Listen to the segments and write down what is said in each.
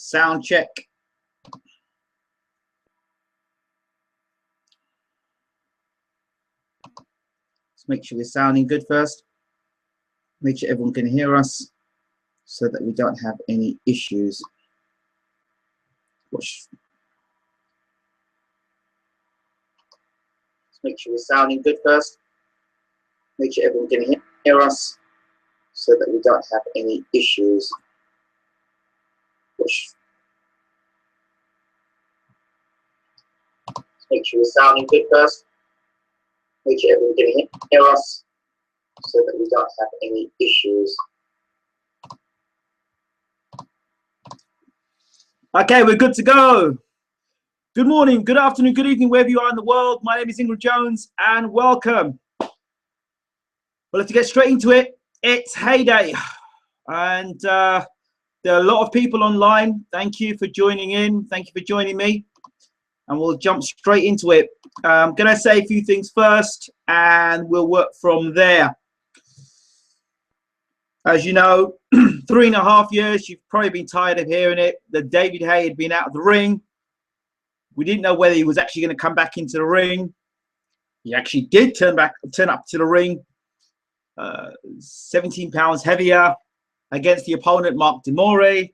Sound check. Let's make sure we're sounding good first. Make sure everyone can hear us so that we don't have any issues. Let's make sure we're sounding good first. Make sure everyone can hear us so that we don't have any issues. Let's make sure we're sounding good first. Make sure everyone can hear us so that we don't have any issues. Okay, we're good to go. Good morning, good afternoon, good evening, wherever you are in the world. My name is Ingrid Jones and welcome. Well, let's get straight into it. It's Haye Day and there are a lot of people online. Thank you for joining in. Thank you for joining me. And we'll jump straight into it. I'm going to say a few things first and we'll work from there. As you know, 3.5 years, you've probably been tired of hearing it, that David Haye had been out of the ring. We didn't know whether he was actually going to come back into the ring. He actually did turn up to the ring, 17 pounds heavier against the opponent, Demory.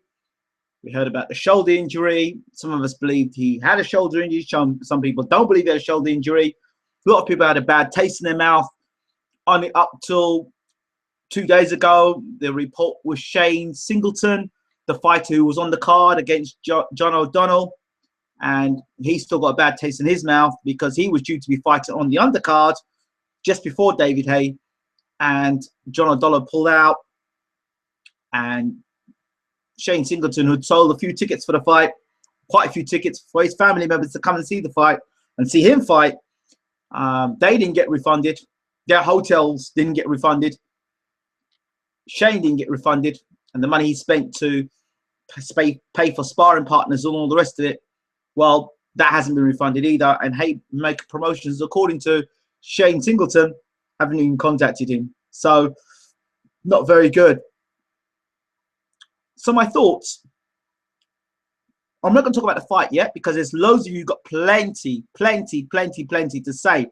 We heard about the shoulder injury. Some of us believed he had a shoulder injury. Some people don't believe he had a shoulder injury. A lot of people had a bad taste in their mouth on it up till 2 days ago. The report was Shane Singleton, the fighter who was on the card against John O'Donnell, and he still got a bad taste in his mouth because he was due to be fighting on the undercard just before David Haye, and John O'Donnell pulled out, and Shane Singleton, who'd sold a few tickets for the fight, quite a few tickets for his family members to come and see the fight and see him fight, they didn't get refunded. Their hotels didn't get refunded. Shane didn't get refunded, and the money he spent to pay for sparring partners and all the rest of it, well, that hasn't been refunded either. And Haye make promotions, according to Shane Singleton, haven't even contacted him. So not very good. So my thoughts. I'm not going to talk about the fight yet because there's loads of you got plenty to say.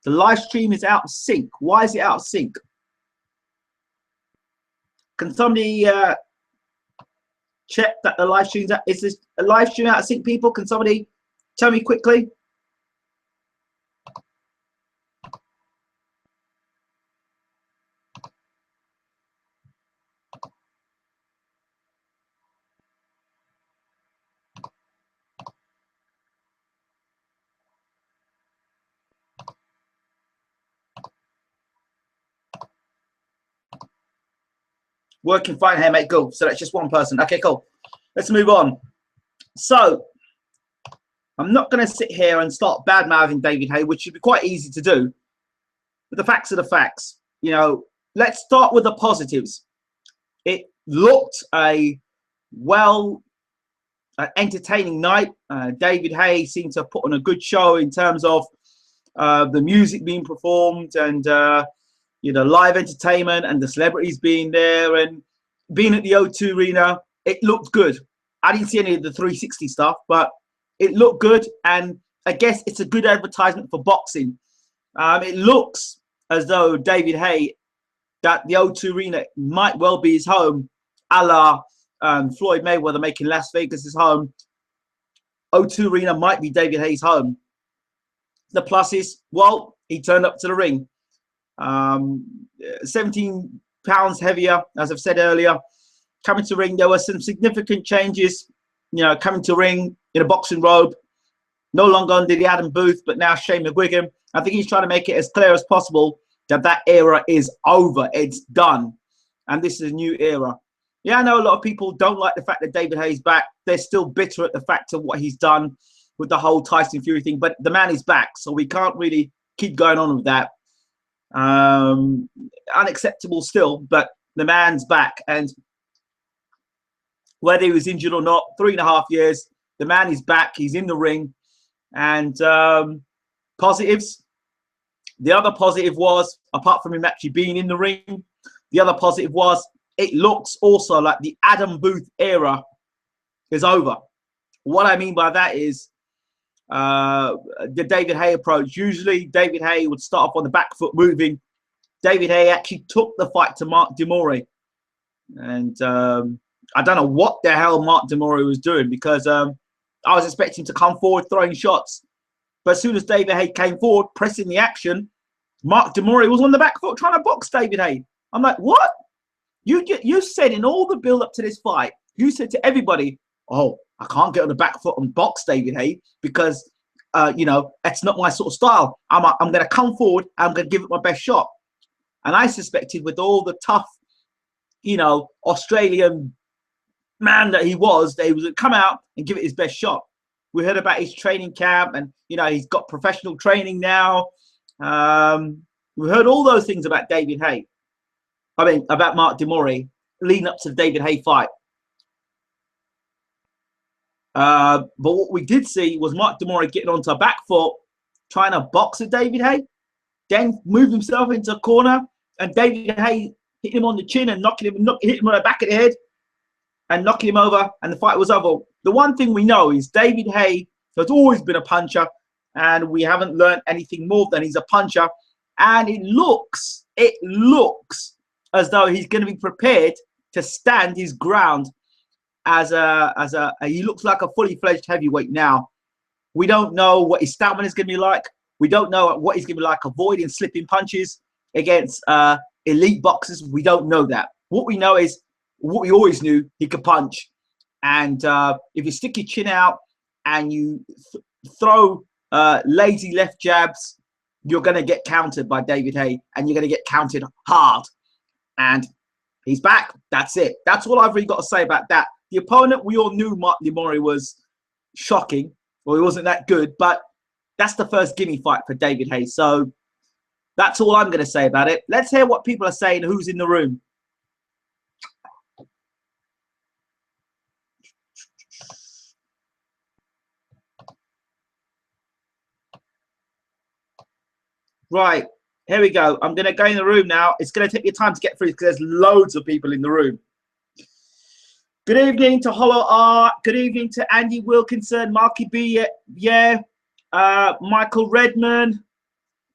The live stream is out of sync. Why is it out of sync? Can somebody check that the live stream's out? Is this a live stream out of sync, people? Can somebody tell me quickly? Working fine here, mate. Go. So that's just one person. Okay, cool. Let's move on. So I'm not going to sit here and start bad mouthing David Haye, which should be quite easy to do. But the facts are the facts. You know, let's start with the positives. It looked a entertaining night. David Haye seemed to have put on a good show in terms of the music being performed and you know, live entertainment and the celebrities being there and being at the O2 Arena. It looked good. I didn't see any of the 360 stuff, but it looked good. And I guess it's a good advertisement for boxing. It looks as though David Haye, that the O2 Arena might well be his home, a la Floyd Mayweather making Las Vegas his home. O2 Arena might be David Haye's home. The plus is, well, he turned up to the ring. 17 pounds heavier, as I've said earlier. Coming to ring, there were some significant changes. You know, coming to ring in a boxing robe, no longer under the Adam Booth, but now Shane McGuigan. I think he's trying to make it as clear as possible that that era is over. It's done, and this is a new era. Yeah, I know a lot of people don't like the fact that David Haye's back. They're still bitter at the fact of what he's done with the whole Tyson Fury thing, but the man is back, so we can't really keep going on with that. Unacceptable still, but the man's back, and whether he was injured or not, 3.5 years, the man is back. He's in the ring. And positives, the other positive was, apart from him actually being in the ring, the other positive was it looks also like the Adam Booth era is over. What I mean by that is the David Haye approach. Usually David Haye would start off on the back foot moving. David Haye actually took the fight to Mark Demory. And I don't know what the hell Mark Demory was doing, because I was expecting him to come forward throwing shots. But as soon as David Haye came forward, pressing the action, Mark Demory was on the back foot trying to box David Haye. I'm like, what? You said in all the build up to this fight, you said to everybody, oh, I can't get on the back foot and box David Haye because, you know, that's not my sort of style. I'm going to come forward. I'm going to give it my best shot. And I suspected with all the tough, you know, Australian man that he was, that he was going to come out and give it his best shot. We heard about his training camp and, you know, he's got professional training now. We heard all those things about David Haye. I mean, about Mark Demory leading up to the David Haye fight. But what we did see was Mark Demory getting onto a back foot, trying to box at David Haye, then move himself into a corner, and David Haye hitting him on the chin and hitting him on the back of the head and knocking him over, and the fight was over. The one thing we know is David Haye has always been a puncher, and we haven't learned anything more than he's a puncher. And it looks as though he's going to be prepared to stand his ground he looks like a fully fledged heavyweight now. We don't know what his stamina is going to be like. We don't know what he's going to be like avoiding slipping punches against elite boxers. We don't know that. What we know is what we always knew: he could punch. And if you stick your chin out and you throw lazy left jabs, you're going to get countered by David Haye, and you're going to get countered hard. And he's back. That's it. That's all I've really got to say about that. The opponent, we all knew Mark Demory was shocking, or he wasn't that good, but that's the first gimme fight for David Haye. So that's all I'm going to say about it. Let's hear what people are saying, who's in the room. Right, here we go. I'm going to go in the room now. It's going to take me time to get through because there's loads of people in the room. Good evening to Hollow Art. Good evening to Andy Wilkinson, Marky B, yeah. Michael Redman,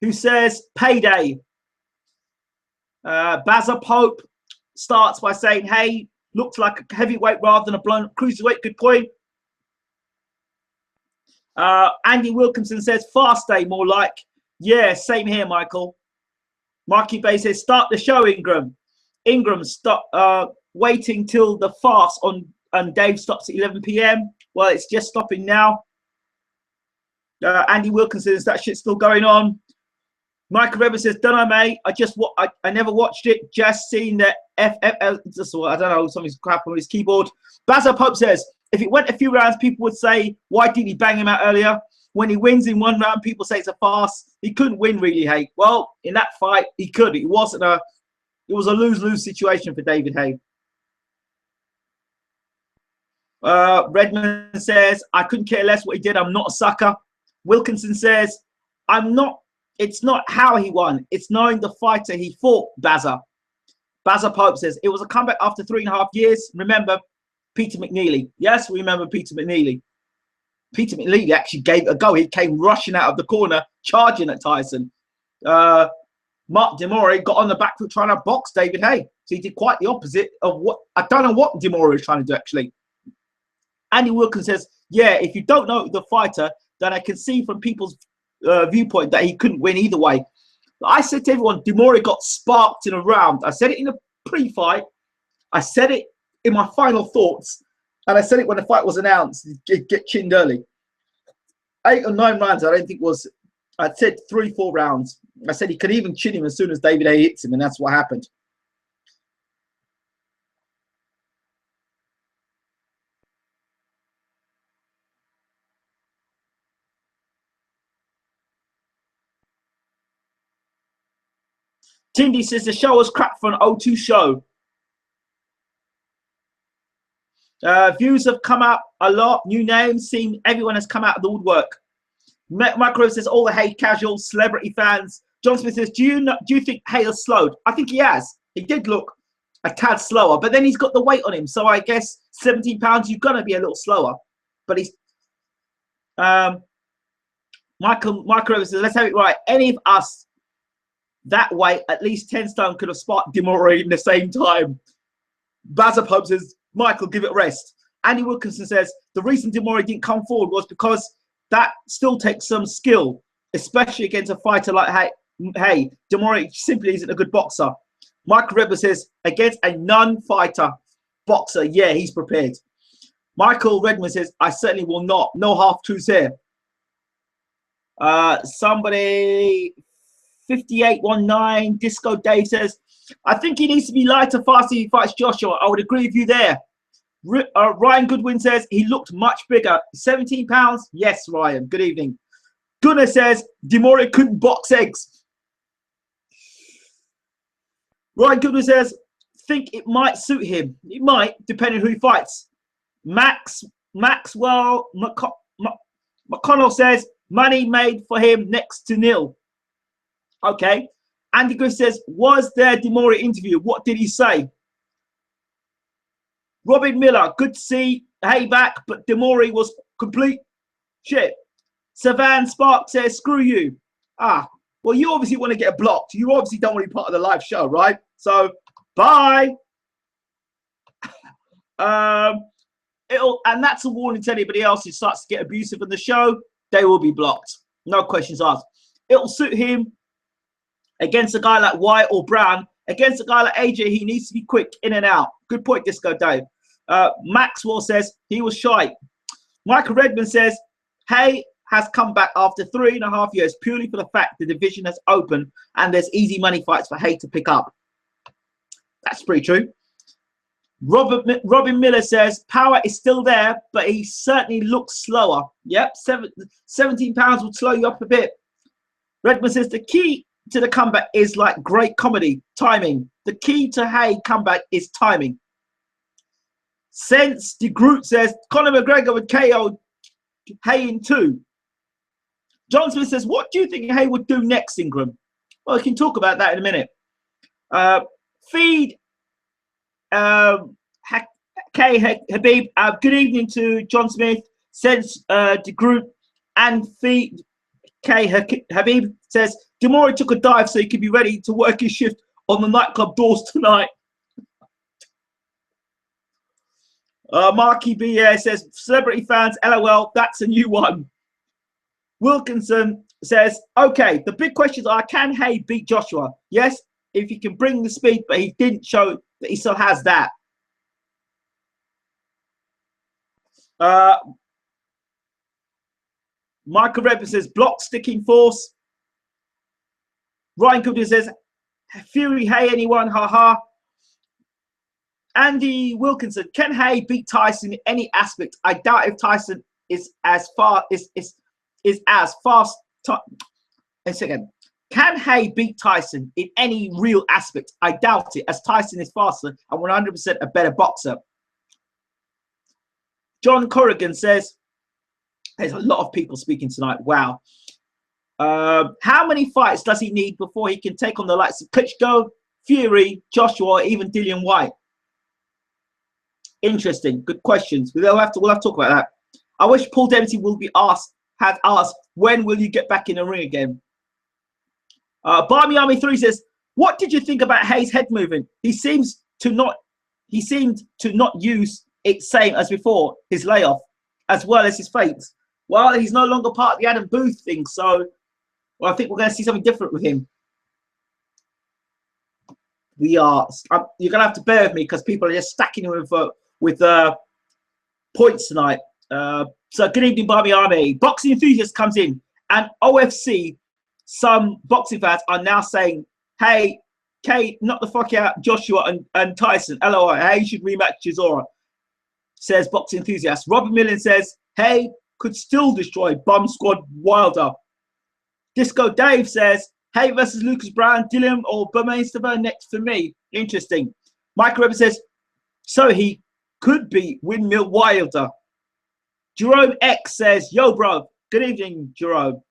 who says payday. Bazza Pope starts by saying, hey, looks like a heavyweight rather than a blown cruiserweight. Good point. Andy Wilkinson says fast day, more like. Yeah, same here, Michael. Marky Bay says start the show, Ingram. Ingram, stop waiting till the fast on Dave stops at 11 p.m. Well, it's just stopping now. Andy Wilkinson says that shit's still going on. Michael Weber says, don't know, mate. I never watched it. Just seen the just, I don't know, something's happened with his keyboard. Bazza Pope says, if it went a few rounds, people would say, why didn't he bang him out earlier? When he wins in one round, people say it's a farce. He couldn't win, really, Haye. Well, in that fight, he could. It was a lose-lose situation for David Haye. Redmond says, I couldn't care less what he did. I'm not a sucker. Wilkinson says, it's not how he won. It's knowing the fighter he fought, Bazza. Bazza Pope says, it was a comeback after 3.5 years. Remember Peter McNeely. Yes, we remember Peter McNeely. Peter McNeely actually gave it a go. He came rushing out of the corner, charging at Tyson. Mark Demory got on the back foot trying to box David Haye. So he did quite the opposite of what, I don't know what Demory was trying to do, actually. Andy Wilkins says, yeah, if you don't know the fighter, then I can see from people's viewpoint that he couldn't win either way. I said to everyone, Demory got sparked in a round. I said it in the pre-fight. I said it in my final thoughts. And I said it when the fight was announced. Get chinned early. 8 or 9 rounds, I don't think was. I said 3-4 rounds. I said he could even chin him as soon as David Haye hits him, and that's what happened. Tindy says the show was crap for an O2 show. Views have come out a lot. New names seem everyone has come out of the woodwork. Micro says all the Haye casuals, celebrity fans. John Smith says, do you think Haye has slowed? I think he has. He did look a tad slower, but then he's got the weight on him, so I guess 17 pounds, you're gonna be a little slower. But he's Michael Evans says, let's have it right. Any of us that weight, at least 10 stone, could have sparked Demory in the same time. Bazza Pope says, Michael, give it a rest. Andy Wilkinson says the reason Demory didn't come forward was because that still takes some skill, especially against a fighter like Haye. Demory simply isn't a good boxer. Michael Redman says against a non-fighter boxer, yeah, he's prepared. Michael Redman says, I certainly will not. No half truths here. Somebody 5819 Disco Dave says, I think he needs to be lighter faster if he fights Joshua. I would agree with you there. Ryan Goodwin says he looked much bigger. 17 pounds? Yes, Ryan. Good evening. Gunnar says Demory couldn't box eggs. Ryan Goodwin says, think it might suit him. It might, depending who he fights. Maxwell McConnell says money made for him next to nil. Okay. Andy Griff says, was there Demory interview? What did he say? Robin Miller, good to see Haye back, but Demory was complete shit. Savan Spark says, screw you. Well, you obviously want to get blocked. You obviously don't want to be part of the live show, right? So, bye. And that's a warning to anybody else who starts to get abusive in the show. They will be blocked. No questions asked. It'll suit him against a guy like White or Brown. Against a guy like AJ, he needs to be quick in and out. Good point, Disco Dave. Maxwell says he was shy. Michael Redman says Haye has come back after 3.5 years purely for the fact the division has opened and there's easy money fights for Haye to pick up. That's pretty true. Robin Miller says power is still there, but he certainly looks slower. Yep, 17 pounds would slow you up a bit. Redman says the key to the comeback is like great comedy, timing. The key to Haye comeback is timing. Sense de Groot says Conor McGregor would KO Haye in 2. John Smith says, what do you think Haye would do next, Ingram? Well, we can talk about that in a minute. Feed Habib, good evening to John Smith, Sense de Groot, and Feed Habib says Demory took a dive so he could be ready to work his shift on the nightclub doors tonight. Marky B says celebrity fans, LOL, that's a new one. Wilkinson says, okay, the big questions are, can Haye beat Joshua? Yes, if he can bring the speed, but he didn't show that he still has that. Michael Redman says block sticking force. Ryan Goodwin says Fury Haye anyone, haha. Andy Wilkinson, can Haye beat Tyson in any aspect? I doubt if Tyson is as far is as fast. A second. Can Haye beat Tyson in any real aspect? I doubt it, as Tyson is faster and 100% a better boxer. John Corrigan says, there's a lot of people speaking tonight. Wow. How many fights does he need before he can take on the likes of Klitschko, Fury, Joshua, or even Dillian White? Interesting. Good questions. We'll have to talk about that. I wish Paul Dempsey will be asked, when will you get back in the ring again? Barmy Army 3 says, what did you think about Haye's head movement? He seemed to not use it same as before his layoff, as well as his feints. Well, he's no longer part of the Adam Booth thing, so I think we're going to see something different with him. You're going to have to bear with me because people are just stacking him with points tonight. So good evening, Barmy Army. Boxing Enthusiast comes in, and OFC, some boxing fans are now saying, hey, Kate, knock the fuck out Joshua and Tyson. LOI, Haye should rematch Chisora, says Boxing Enthusiast. Robert Millen says, Haye could still destroy Bum Squad Wilder. Disco Dave says, Haye versus Lucas Brown, Dillian or Bermainstever next for me. Interesting. Michael Rebbe says, so he could be Windmill Wilder. Jerome X says, yo, bro. Good evening, Jerome.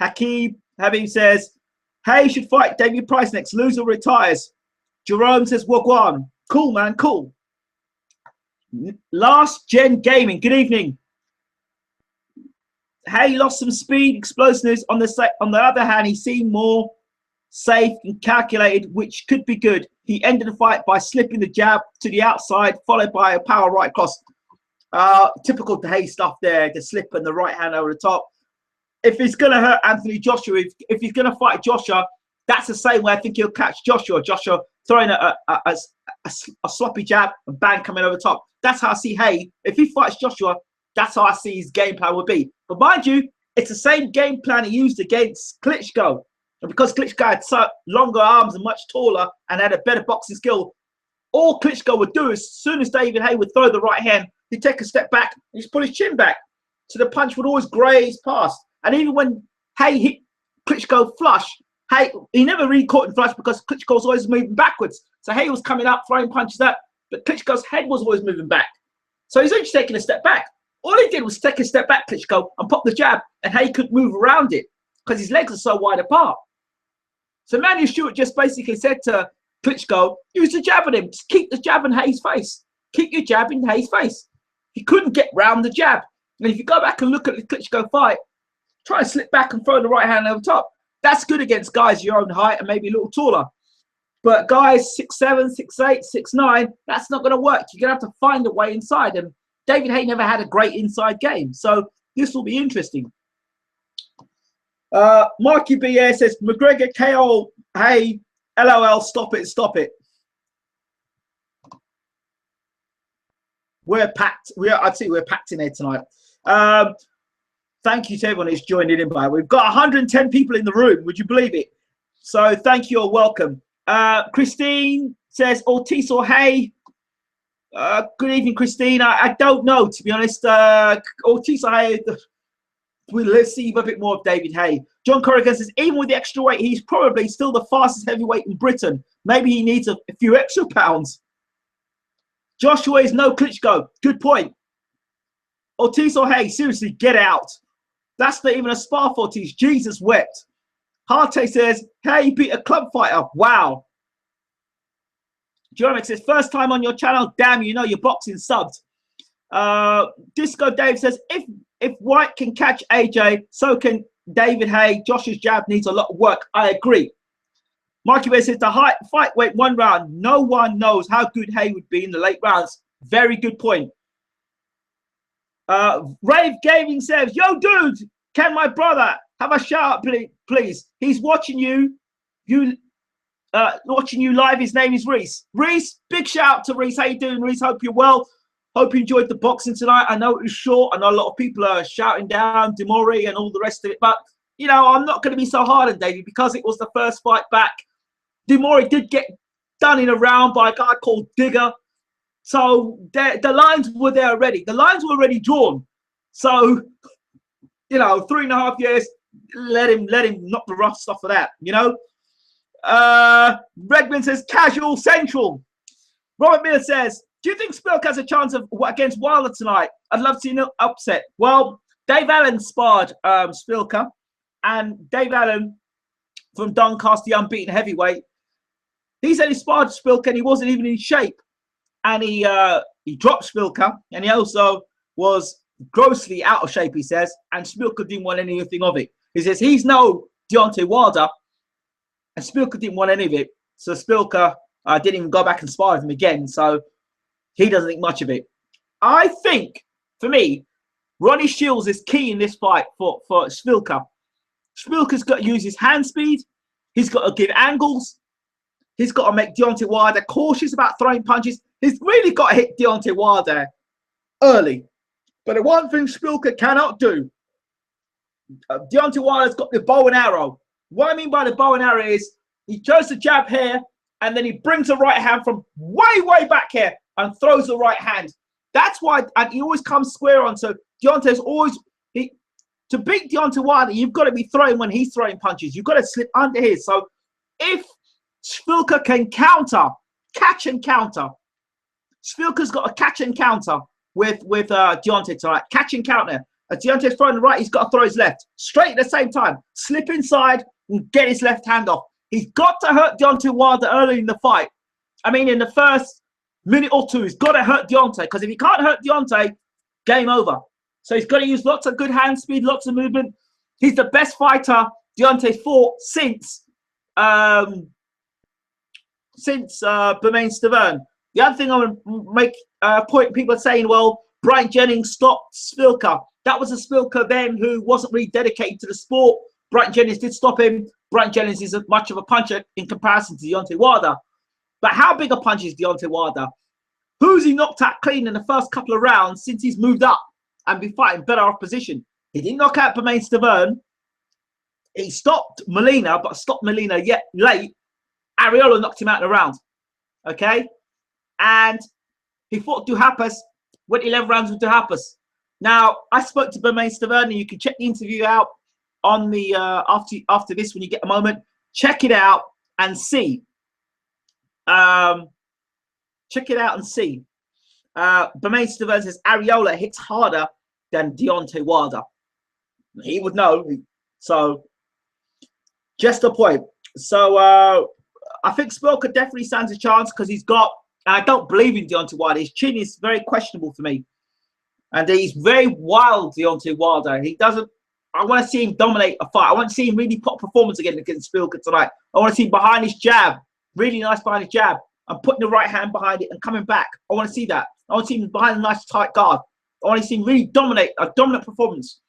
Hakeem Habib says, Haye should fight David Price next. Loser retires. Jerome says, Wagwan. Cool, man. Cool. Last Gen Gaming. Good evening. Haye lost some speed, explosiveness. On the other hand, he seemed more safe and calculated, which could be good. He ended the fight by slipping the jab to the outside, followed by a power right cross. Typical Haye stuff there, the slip and the right hand over the top. If he's going to hurt Anthony Joshua, if he's going to fight Joshua, that's the same way I think he'll catch Joshua. Joshua throwing a sloppy jab and bang coming over the top. That's how I see Haye. If he fights Joshua, that's how I see his game plan would be. But mind you, it's the same game plan he used against Klitschko. And because Klitschko had longer arms and much taller and had a better boxing skill, all Klitschko would do is as soon as David Haye would throw the right hand, he'd take a step back and just put his chin back. So the punch would always graze past. And even when Haye hit Klitschko flush, Haye, he never really caught him flush because Klitschko was always moving backwards. So Haye was coming up, throwing punches up, but Klitschko's head was always moving back. So he's only just taking a step back. All he did was take a step back, Klitschko, and pop the jab, and Haye could move around it because his legs are so wide apart. So Manny Stewart just basically said to Klitschko, use the jab at him. Just keep the jab in Haye's face. Keep your jab in Haye's face. He couldn't get round the jab. And if you go back and look at the Klitschko fight, try and slip back and throw the right hand over top. That's good against guys your own height and maybe a little taller. But guys 6'7", 6'8", 6'9", that's not going to work. You're going to have to find a way inside. And David Haye never had a great inside game. So this will be interesting. Marky BA says, McGregor KO Haye, LOL, stop it, stop it. We're packed. I'd say we're packed in here tonight. Thank you to everyone who's joined in. We've got 110 people in the room. Would you believe it? So thank you. You're welcome. Christine says, Ortiz or Haye? Good evening, Christine. I don't know, to be honest. Ortiz or Haye? Let's see a bit more of David Haye. John Corrigan says, even with the extra weight, he's probably still the fastest heavyweight in Britain. Maybe he needs a few extra pounds. Joshua is no Klitschko. Good point. Ortiz or Haye? Seriously, get out. That's not even a spar for Ortiz. Jesus wept. Harte says, Haye beat a club fighter. Wow. Jeremy says, first time on your channel. Damn, you know you're boxing subbed. Disco Dave says, if White can catch AJ, so can David Haye. Josh's jab needs a lot of work. I agree. Marky Bear says, the fight went one round. No one knows how good Haye would be in the late rounds. Very good point. Rave Gaming says, yo, dude, can my brother have a shout out, please? He's watching you. Watching you live. His name is Reese. Reese, big shout out to Reese. How you doing, Reese? Hope you're well. Hope you enjoyed the boxing tonight. I know it was short. I know a lot of people are shouting down Demory and all the rest of it. But, you know, I'm not going to be so hard on David because it was the first fight back. Demory did get done in a round by a guy called Digger. So the lines were there already. The lines were already drawn. So, you know, 3.5 years, let him knock the rust off of that, you know. Redmond says, casual central. Robert Miller says, do you think Szpilka has a chance of against Wilder tonight? I'd love to see an upset. Well, Dave Allen sparred Szpilka, and Dave Allen from Doncaster, the unbeaten heavyweight, he said he sparred Szpilka and he wasn't even in shape. And he dropped Szpilka, and he also was grossly out of shape, he says, and Szpilka didn't want anything of it. He says he's no Deontay Wilder, and Szpilka didn't want any of it. So Szpilka didn't even go back and spar with him again. So he doesn't think much of it. I think, for me, Ronnie Shields is key in this fight for Szpilka. Szpilka's got to use his hand speed. He's got to give angles. He's got to make Deontay Wilder cautious about throwing punches. He's really got to hit Deontay Wilder early. But the one thing Szpilka cannot do, Deontay Wilder's got the bow and arrow. What I mean by the bow and arrow is he throws the jab here, and then he brings the right hand from way, way back here and throws the right hand. That's why, and he always comes square on. So Deontay's always, to beat Deontay Wilder, you've got to be throwing when he's throwing punches. You've got to slip under his. So if Szpilka can counter, catch and counter, Szpilka's got to catch and counter with Deontay tonight. Catch and counter. As Deontay's throwing the right, he's got to throw his left. Straight at the same time. Slip inside and get his left hand off. He's got to hurt Deontay Wilder early in the fight. I mean, in the first minute or two. He's got to hurt Deontay, because if he can't hurt Deontay, game over. So he's got to use lots of good hand speed, lots of movement. He's the best fighter Deontay fought since Bermane Stiverne. The other thing I want to make point, people are saying, well, Brian Jennings stopped Szpilka. That was a Szpilka then who wasn't really dedicated to the sport. Brian Jennings did stop him. Brian Jennings is much of a puncher in comparison to Deontay Wilder. But how big a puncher is Deontay Wilder? Who's he knocked out clean in the first couple of rounds since he's moved up and been fighting better opposition? He didn't knock out Bermane Stiverne. He stopped Molina, but stopped Molina yet late. Arreola knocked him out in the round. Okay? And he fought Duhaupas, went 11 rounds with Duhaupas. Now, I spoke to Bermane Stiverne, and you can check the interview out on the after this when you get a moment. Check it out and see. Check it out and see. Bermane Stiverne says Arreola hits harder than Deontay Wilder. He would know. So, just a point. So, I think Szpilka definitely stands a chance because he's got. I don't believe in Deontay Wilder. His chin is very questionable for me, and he's very wild. Deontay Wilder. He doesn't. I want to see him dominate a fight. I want to see him really put a performance against Szpilka tonight. I want to see him behind his jab, really nice behind his jab, and putting the right hand behind it and coming back. I want to see that. I want to see him behind a nice tight guard. I want to see him really dominate a dominant performance,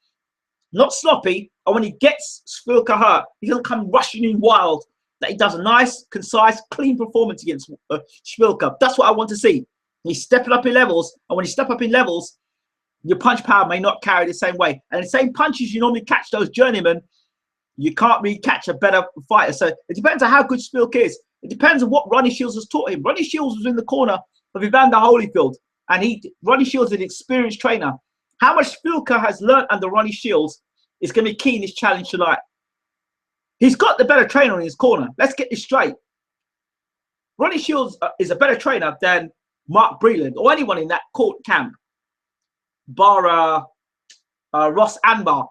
not sloppy. And when he gets Szpilka hurt, he doesn't come rushing in wild. That he does a nice, concise, clean performance against Szpilka. That's what I want to see. He's stepping up in levels, and when you step up in levels, your punch power may not carry the same way. And the same punches you normally catch those journeymen, you can't really catch a better fighter. So it depends on how good Szpilka is. It depends on what Ronnie Shields has taught him. Ronnie Shields was in the corner of Evander Holyfield, and Ronnie Shields is an experienced trainer. How much Szpilka has learned under Ronnie Shields is going to be key in this challenge tonight. He's got the better trainer in his corner. Let's get this straight. Ronnie Shields is a better trainer than Mark Breland or anyone in that court camp, bar Ross Anbar.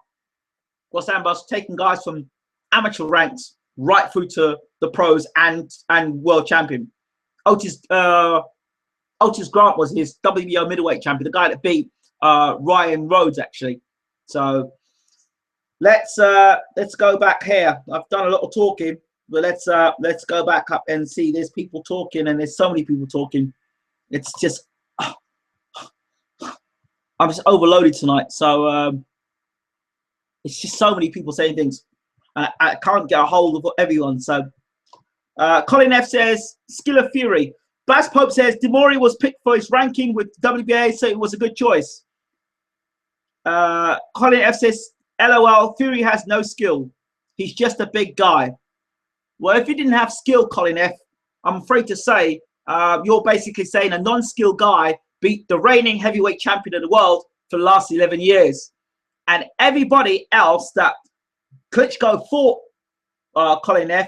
Ross Anbar's taking guys from amateur ranks right through to the pros and world champion. Otis Grant was his WBO middleweight champion, the guy that beat Ryan Rhodes, actually. So let's go back here. I've done a lot of talking, but let's go back up and see. There's people talking, and there's so many people talking. It's just I'm just overloaded tonight. So it's just so many people saying things. I can't get a hold of everyone. So Colin F says Skiller Fury. Baz Pope says Demory was picked for his ranking with WBA, so it was a good choice. Colin F says LOL, Fury has no skill. He's just a big guy. Well, if he didn't have skill, Colin F, I'm afraid to say you're basically saying a non-skilled guy beat the reigning heavyweight champion of the world for the last 11 years. And everybody else that Klitschko fought, Colin F,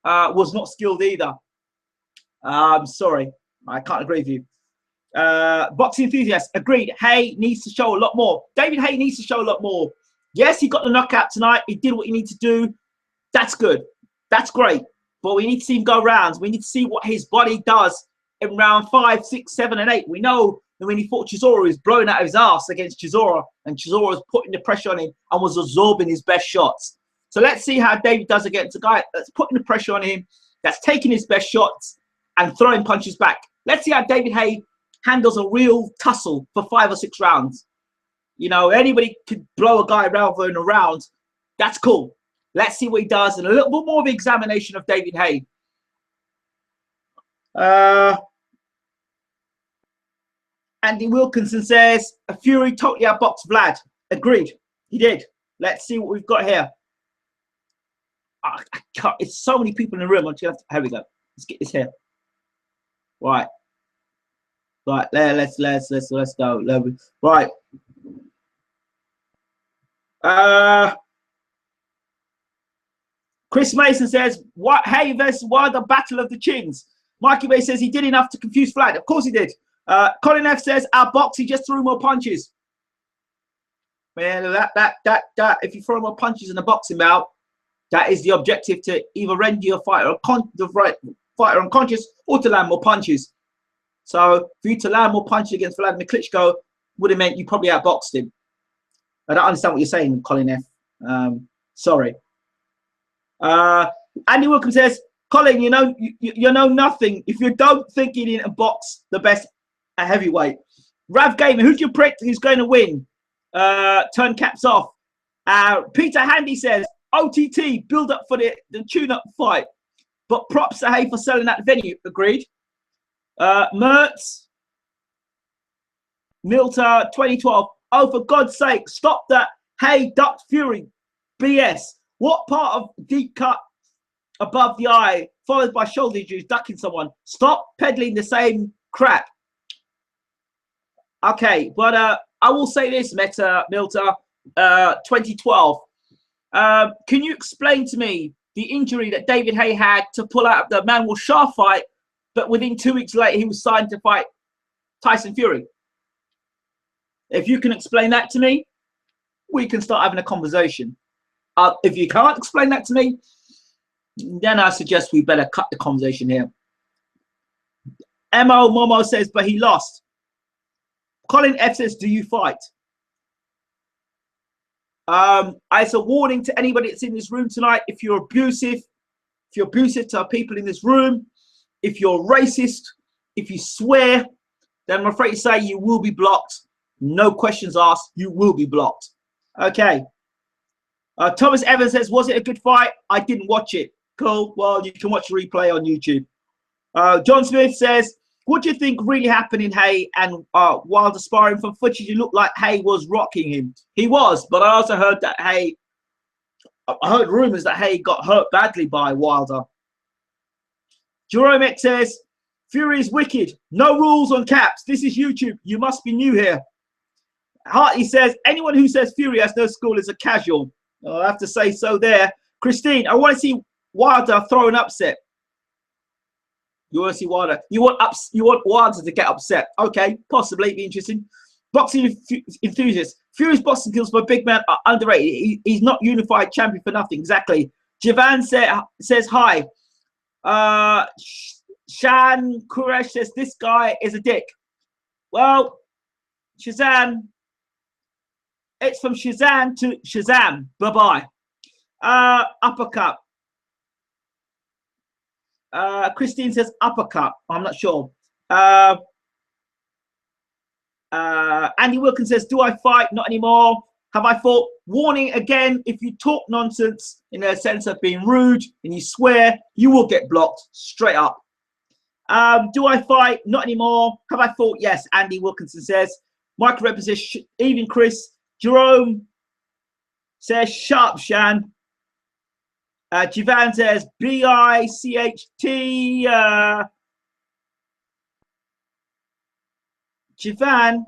was not skilled either. I'm sorry. I can't agree with you. Boxing enthusiast, agreed. Haye needs to show a lot more. David Haye needs to show a lot more. Yes, he got the knockout tonight. He did what he needed to do. That's good. That's great. But we need to see him go rounds. We need to see what his body does in round 5, 6, 7, and 8. We know that when he fought Chisora, he was blowing out of his ass against Chisora, and Chisora was putting the pressure on him and was absorbing his best shots. So let's see how David does against a guy that's putting the pressure on him, that's taking his best shots and throwing punches back. Let's see how David Haye handles a real tussle for 5 or 6 rounds. You know, anybody could blow a guy around in a round. That's cool. Let's see what he does, and a little bit more of an examination of David Haye. Andy Wilkinson says, Fury totally outboxed Vlad. Agreed. He did. Let's see what we've got here. I can't, it's so many people in the room. Here we go. Let's get this here. Right. Right. Let's go. Right. Chris Mason says, "What Haye versus Wilder battle of the chins." Mikey Bay says he did enough to confuse Vlad. Of course he did. Colin F says our box, he just threw more punches. Man, that if you throw more punches in a boxing bout, that is the objective, to either render your fighter unconscious or to land more punches. So for you to land more punches against Vladimir Klitschko would have meant you probably outboxed him. I don't understand what you're saying, Colin F. Sorry. Andy Wilkins says, Colin, you know nothing if you don't think you need to box the best at heavyweight. Rav Gamer, who do you predict who's going to win? Turn caps off. Peter Handy says, OTT, build up for the tune-up fight. But props to Haye for selling that venue. Agreed. Mertz, Milta, 2012. Oh, for God's sake, stop that. Haye ducked Fury. BS. What part of deep cut above the eye, followed by shoulder injuries, ducking someone? Stop peddling the same crap. Okay, but I will say this, Milta, 2012. Can you explain to me the injury that David Haye had to pull out of the Manuel Shah fight, but within 2 weeks later he was signed to fight Tyson Fury? If you can explain that to me, we can start having a conversation. If you can't explain that to me, then I suggest we better cut the conversation here. Mo Momo says, but he lost. Colin F says, do you fight? It's a warning to anybody that's in this room tonight. If you're abusive to people in this room, if you're racist, if you swear, then I'm afraid to say you will be blocked. No questions asked, you will be blocked. Okay. Thomas Evans says, was it a good fight? I didn't watch it. Cool. Well, you can watch the replay on YouTube. John Smith says, what do you think really happened in Haye and Wilder sparring? From footage, it looked like Haye was rocking him. He was, but I also heard that I heard rumors that Haye got hurt badly by Wilder. Jerome X says, Fury is wicked. No rules on caps. This is YouTube. You must be new here. Hartley says, anyone who says Fury has no school is a casual. I have to say so there. Christine, I want to see Wilder throw an upset. You want to see Wilder? You want Wilder to get upset? Okay, possibly be interesting. Boxing enthusiasts. Fury's boxing skills for a big man are underrated. He's not unified champion for nothing. Exactly. Javan says hi. Shan Kuresh says this guy is a dick. Well, Shazam. It's from Shazam to Shazam. Bye bye. Uppercut. Christine says uppercut. I'm not sure. Andy Wilkins says, do I fight? Not anymore. Have I fought? Warning again, if you talk nonsense in a sense of being rude and you swear, you will get blocked straight up. Do I fight? Not anymore. Have I fought? Yes. Andy Wilkinson says. Michael Rep says, even Chris. Jerome says, shut up, Shan. Jivan says B-I-C-H-T. Jivan,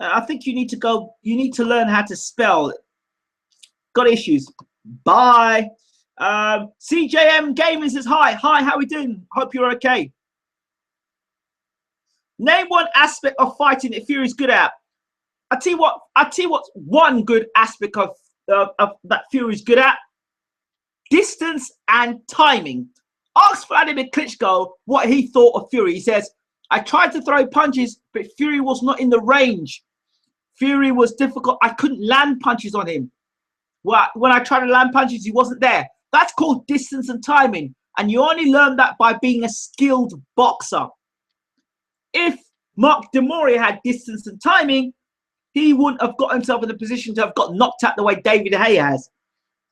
I think you need to go. You need to learn how to spell. Got issues. Bye. CJM Gaming says hi. Hi, how are we doing? Hope you're okay. Name one aspect of fighting that Fury's good at. I tell you what's one good aspect of that Fury's good at. Distance and timing. Ask Vladimir Klitschko what he thought of Fury. He says, I tried to throw punches, but Fury was not in the range. Fury was difficult. I couldn't land punches on him. Well, when I tried to land punches, he wasn't there. That's called distance and timing. And you only learn that by being a skilled boxer. If Mark Demory had distance and timing, he wouldn't have got himself in a position to have got knocked out the way David Haye has.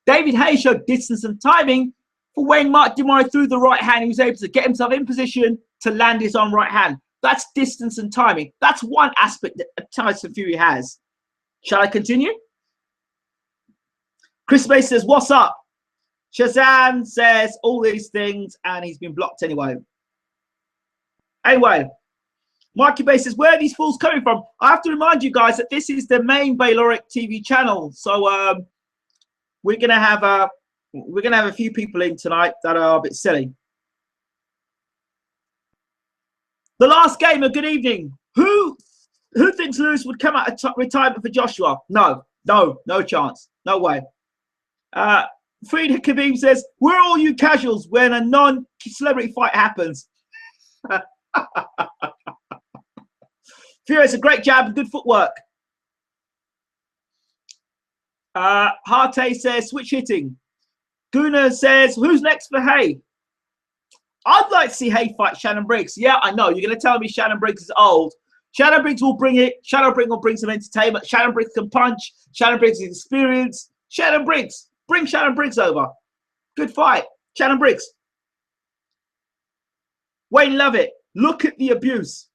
David Haye showed distance and timing for when Mark Demory threw the right hand. He was able to get himself in position to land his own right hand. That's distance and timing. That's one aspect that Tyson Fury has. Shall I continue? Chris Bay says, what's up? Shazam says all these things and he's been blocked anyway. Anyway, Mikey Bay says, where are these fools coming from? I have to remind you guys that this is the main Bayloric TV channel. So we're gonna have a few people in tonight that are a bit silly. The last gamer, good evening. Who thinks Lewis would come out of retirement for Joshua? No chance. No way. Fried Khabib says, where are all you casuals when a non-celebrity fight happens? Fury has a great jab and good footwork. Haye says switch hitting. Guna says who's next for Haye? I'd like to see Haye fight Shannon Briggs. Yeah, I know you're going to tell me Shannon Briggs is old. Shannon Briggs will bring it. Shannon Briggs will bring some entertainment. Shannon Briggs can punch. Shannon Briggs is experienced. Shannon Briggs, bring Shannon Briggs over. Good fight, Shannon Briggs. Wayne Lovett, look at the abuse.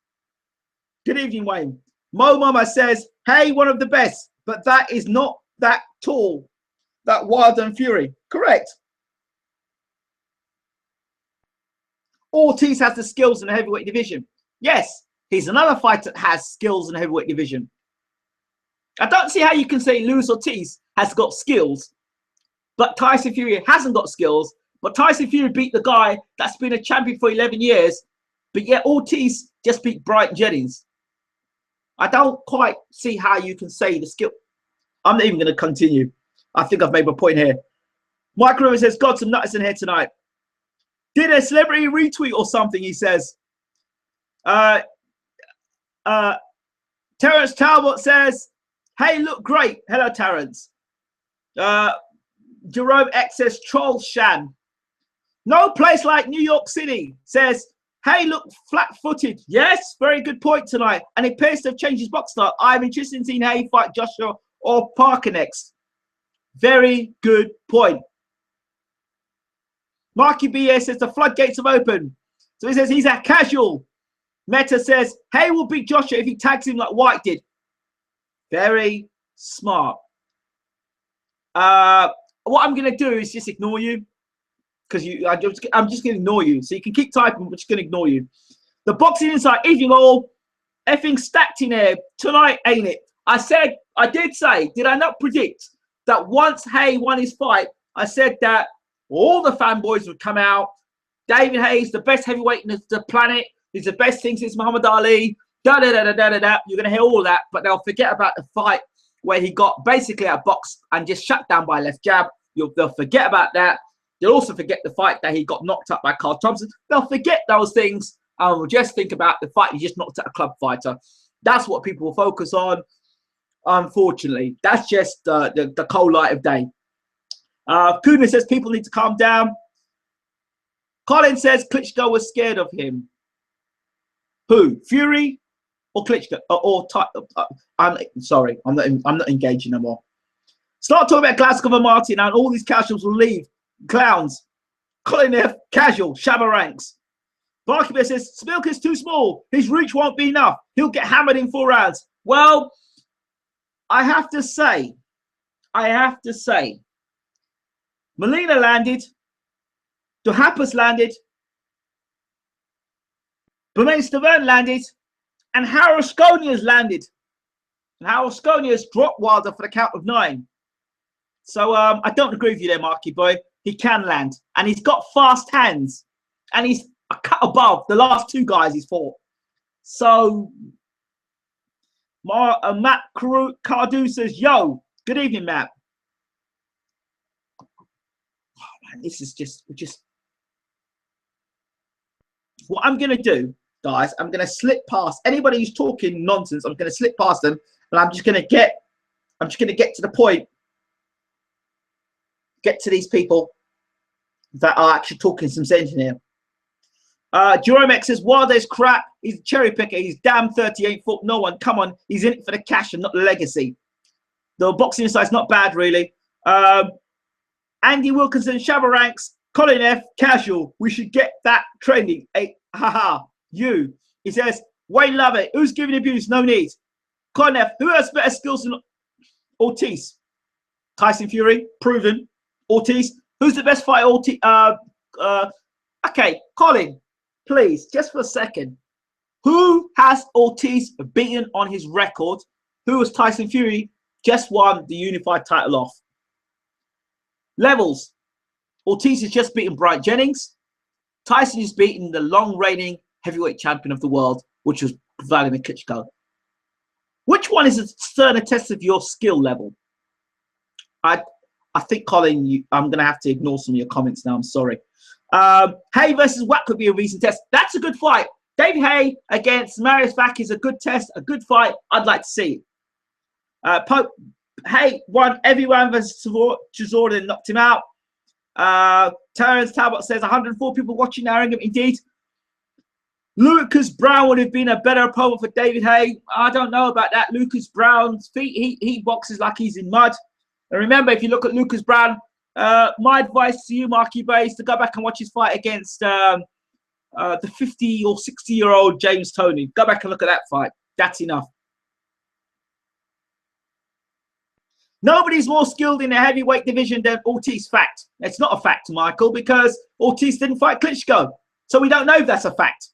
Good evening, Wayne. Mo Mama says, Haye, one of the best, but that is not that tall, that Wilder and Fury. Correct. Ortiz has the skills in the heavyweight division. Yes, he's another fighter that has skills in the heavyweight division. I don't see how you can say Luis Ortiz has got skills, but Tyson Fury hasn't got skills. But Tyson Fury beat the guy that's been a champion for 11 years, but yet Ortiz just beat Brian Jennings. I don't quite see how you can say the skill. I'm not even going to continue. I think I've made my point here. Mike Rivers says, got some nuts in here tonight. Did a celebrity retweet or something, he says. Terrence Talbot says, Haye, look great. Hello, Terrence. Jerome X says, troll Shan. No place like New York City, says, Haye, look flat-footed. Yes, very good point tonight. And he appears to have changed his box style. I'm interested in seeing Haye fight Joshua or Parker next. Very good point. Marky BS says the floodgates have opened. So he says he's a casual. Meta says Haye will beat Joshua if he tags him like White did. Very smart. What I'm going to do is just ignore you. Because I'm just going to ignore you. So you can keep typing, but just going to ignore you. The Boxing Insight, evening all. Effing stacked in here tonight, ain't it? I did say, did I not predict that once Haye won his fight, I said that all the fanboys would come out. David Haye's the best heavyweight in the planet. He's the best thing since Muhammad Ali. Da da da da da da da. You're gonna hear all that, but they'll forget about the fight where he got basically outboxed and just shut down by a left jab. They'll forget about that. They'll also forget the fight that he got knocked up by Carl Thompson. They'll forget those things and will just think about the fight he just knocked out a club fighter. That's what people will focus on. Unfortunately, that's just the cold light of day. Kuna says people need to calm down. Colin says Klitschko was scared of him. Who? Fury or Klitschko? I'm sorry, I'm not engaging no more. Start talking about Glasgow and Martin and all these casuals will leave. Clowns. Colin F. Casual. Shabba ranks. Barkibir says Szpilka's too small. His reach won't be enough. He'll get hammered in 4 rounds. Well, I have to say, Molina landed, Duhaupas landed, Bermain Stavern landed, and Harasconia's landed. And Harasconia's dropped Wilder for the count of 9. So I don't agree with you there, Marky boy. He can land, and he's got fast hands, and he's a cut above the last 2 guys he's fought. So Matt Cardu says, yo, good evening, Matt. Oh, man, this is just what I'm going to do, guys. I'm going to slip past anybody who's talking nonsense. I'm going to slip past them, and I'm just going to get to the point. Get to these people that are actually talking some sense in here. Jerome X says, Wilder's crap. He's a cherry picker. He's damn 38 foot. No one. Come on. He's in it for the cash and not the legacy. The boxing inside's not bad, really. Andy Wilkinson, Shabba ranks. Colin F. Casual. We should get that trending. Hey, haha. You. He says, Wayne Lovett. Who's giving abuse? No need. Colin F. Who has better skills than Ortiz? Tyson Fury. Proven. Ortiz. Who's the best fighter? Ortiz. Okay, Colin. Please, just for a second. Who has Ortiz beaten on his record? Who was Tyson Fury? Just won the unified title off. Levels. Ortiz has just beaten Brian Jennings. Tyson has beaten the long-reigning heavyweight champion of the world, which was Vladimir Klitschko. Which one is a sterner test of your skill level? I think, Colin, I'm going to have to ignore some of your comments now. I'm sorry. Haye versus Watt could be a recent test. That's a good fight. David Haye against Marius Vac is a good test, a good fight. I'd like to see it. Haye won every round versus Chisora and knocked him out. Terrence Talbot says 104 people watching Narringham. Indeed. Lucas Brown would have been a better opponent for David Haye. I don't know about that. Lucas Brown's feet, he boxes like he's in mud. And remember, if you look at Lucas Brown, my advice to you, Marky Bay, is to go back and watch his fight against the 50 or 60-year-old James Toney. Go back and look at that fight. That's enough. Nobody's more skilled in the heavyweight division than Ortiz. Fact. It's not a fact, Michael, because Ortiz didn't fight Klitschko. So we don't know if that's a fact.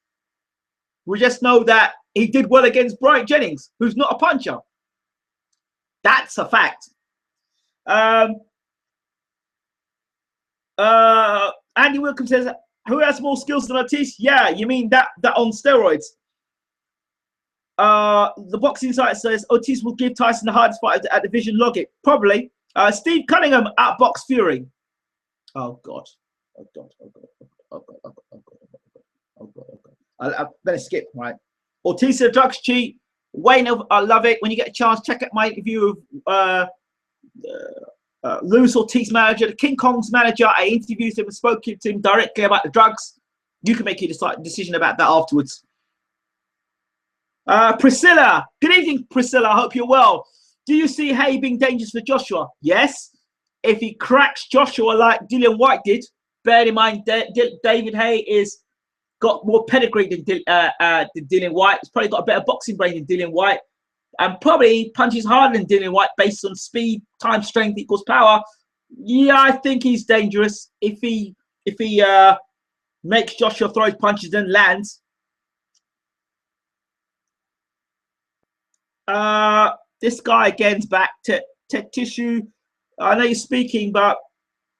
We just know that he did well against Bryant Jennings, who's not a puncher. That's a fact. Andy Wilkins says, who has more skills than Ortiz? Yeah, you mean that on steroids. The boxing site says Ortiz will give Tyson the hardest fight at division logit. Probably. Steve Cunningham outbox Fury. Oh God. Oh God. Oh God. Oh God. Oh God. Oh God. Oh God. Oh God. I'm gonna skip, right? Ortiz the drugs cheat. Wayne, I love it. When you get a chance, check out my interview of Luis Ortiz manager, the King Kong's manager. I interviewed him and spoke to him directly about the drugs. You can make your decision about that afterwards. Priscilla, good evening, Priscilla. I hope you're well. Do you see Haye being dangerous for Joshua? Yes. If he cracks Joshua like Dillian White did, bear in mind David Haye is got more pedigree than Dillian White. He's probably got a better boxing brain than Dillian White, and probably punches harder than Dillian White based on speed, time, strength equals power. Yeah, I think he's dangerous if he makes Joshua throw his punches and lands. This guy again's back to tissue. I know you're speaking, but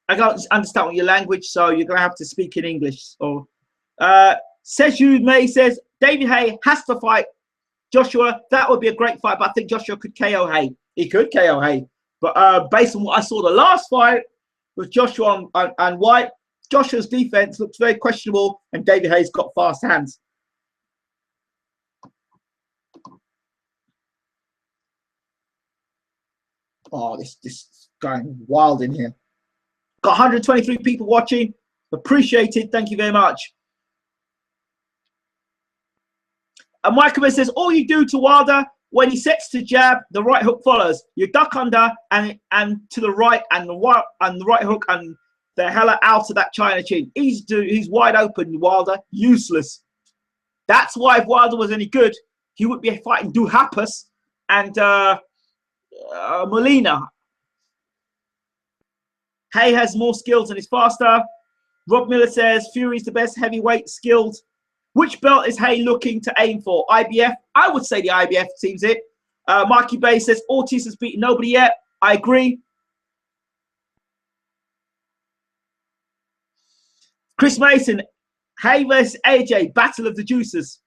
I can't understand what your language, so you're gonna have to speak in English. Or Seju May says David Haye has to fight Joshua. That would be a great fight, but I think Joshua could KO Haye. He could KO Haye, but based on what I saw the last fight with Joshua and White, Joshua's defense looks very questionable, and David Haye's got fast hands. Oh, this is going wild in here. Got 123 people watching. Appreciated. Thank you very much. And Michael says, all you do to Wilder when he sets to jab, the right hook follows. You duck under and to the right and the right hook and the hell out of that China chin. He's wide open, Wilder. Useless. That's why if Wilder was any good, he would be fighting Duhaupas and Molina. Haye has more skills and is faster. Rob Miller says Fury's the best heavyweight skilled. Which belt is Haye looking to aim for? IBF? I would say the IBF seems it. Marky Bay says Ortiz has beaten nobody yet. I agree. Chris Mason, Haye vs AJ, Battle of the Juicers.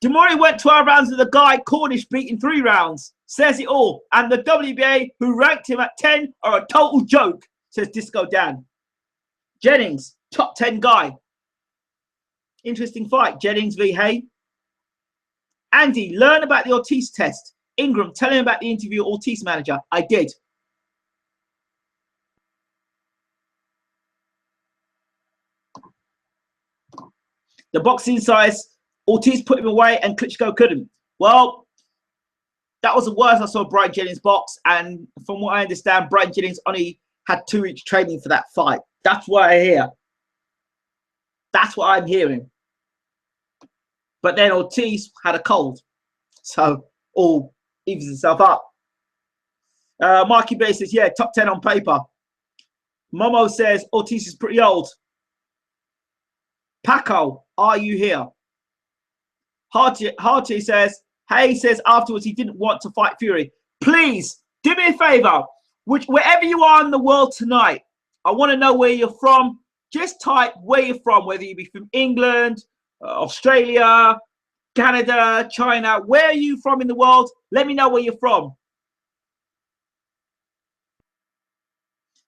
Demory went 12 rounds with a guy Cornish beating 3 rounds. Says it all. And the WBA, who ranked him at 10, are a total joke, says Disco Dan. Jennings, top 10 guy. Interesting fight. Jennings v Haye. Andy, learn about the Ortiz test. Ingram, tell him about the interview with Ortiz manager. I did. The boxing size, Ortiz put him away and Klitschko couldn't. Well, that was the worst I saw Bryant Jennings box. And from what I understand, Bryant Jennings only had 2 weeks training for that fight. That's what I hear. That's what I'm hearing. But then Ortiz had a cold. So all evens itself up. Marky Bay says, yeah, top 10 on paper. Momo says Ortiz is pretty old. Paco, are you here? Harty says, Haye says afterwards he didn't want to fight Fury. Please, do me a favor. Wherever you are in the world tonight, I want to know where you're from. Just type where you're from, whether you be from England, Australia, Canada, China. Where are you from in the world? Let me know where you're from.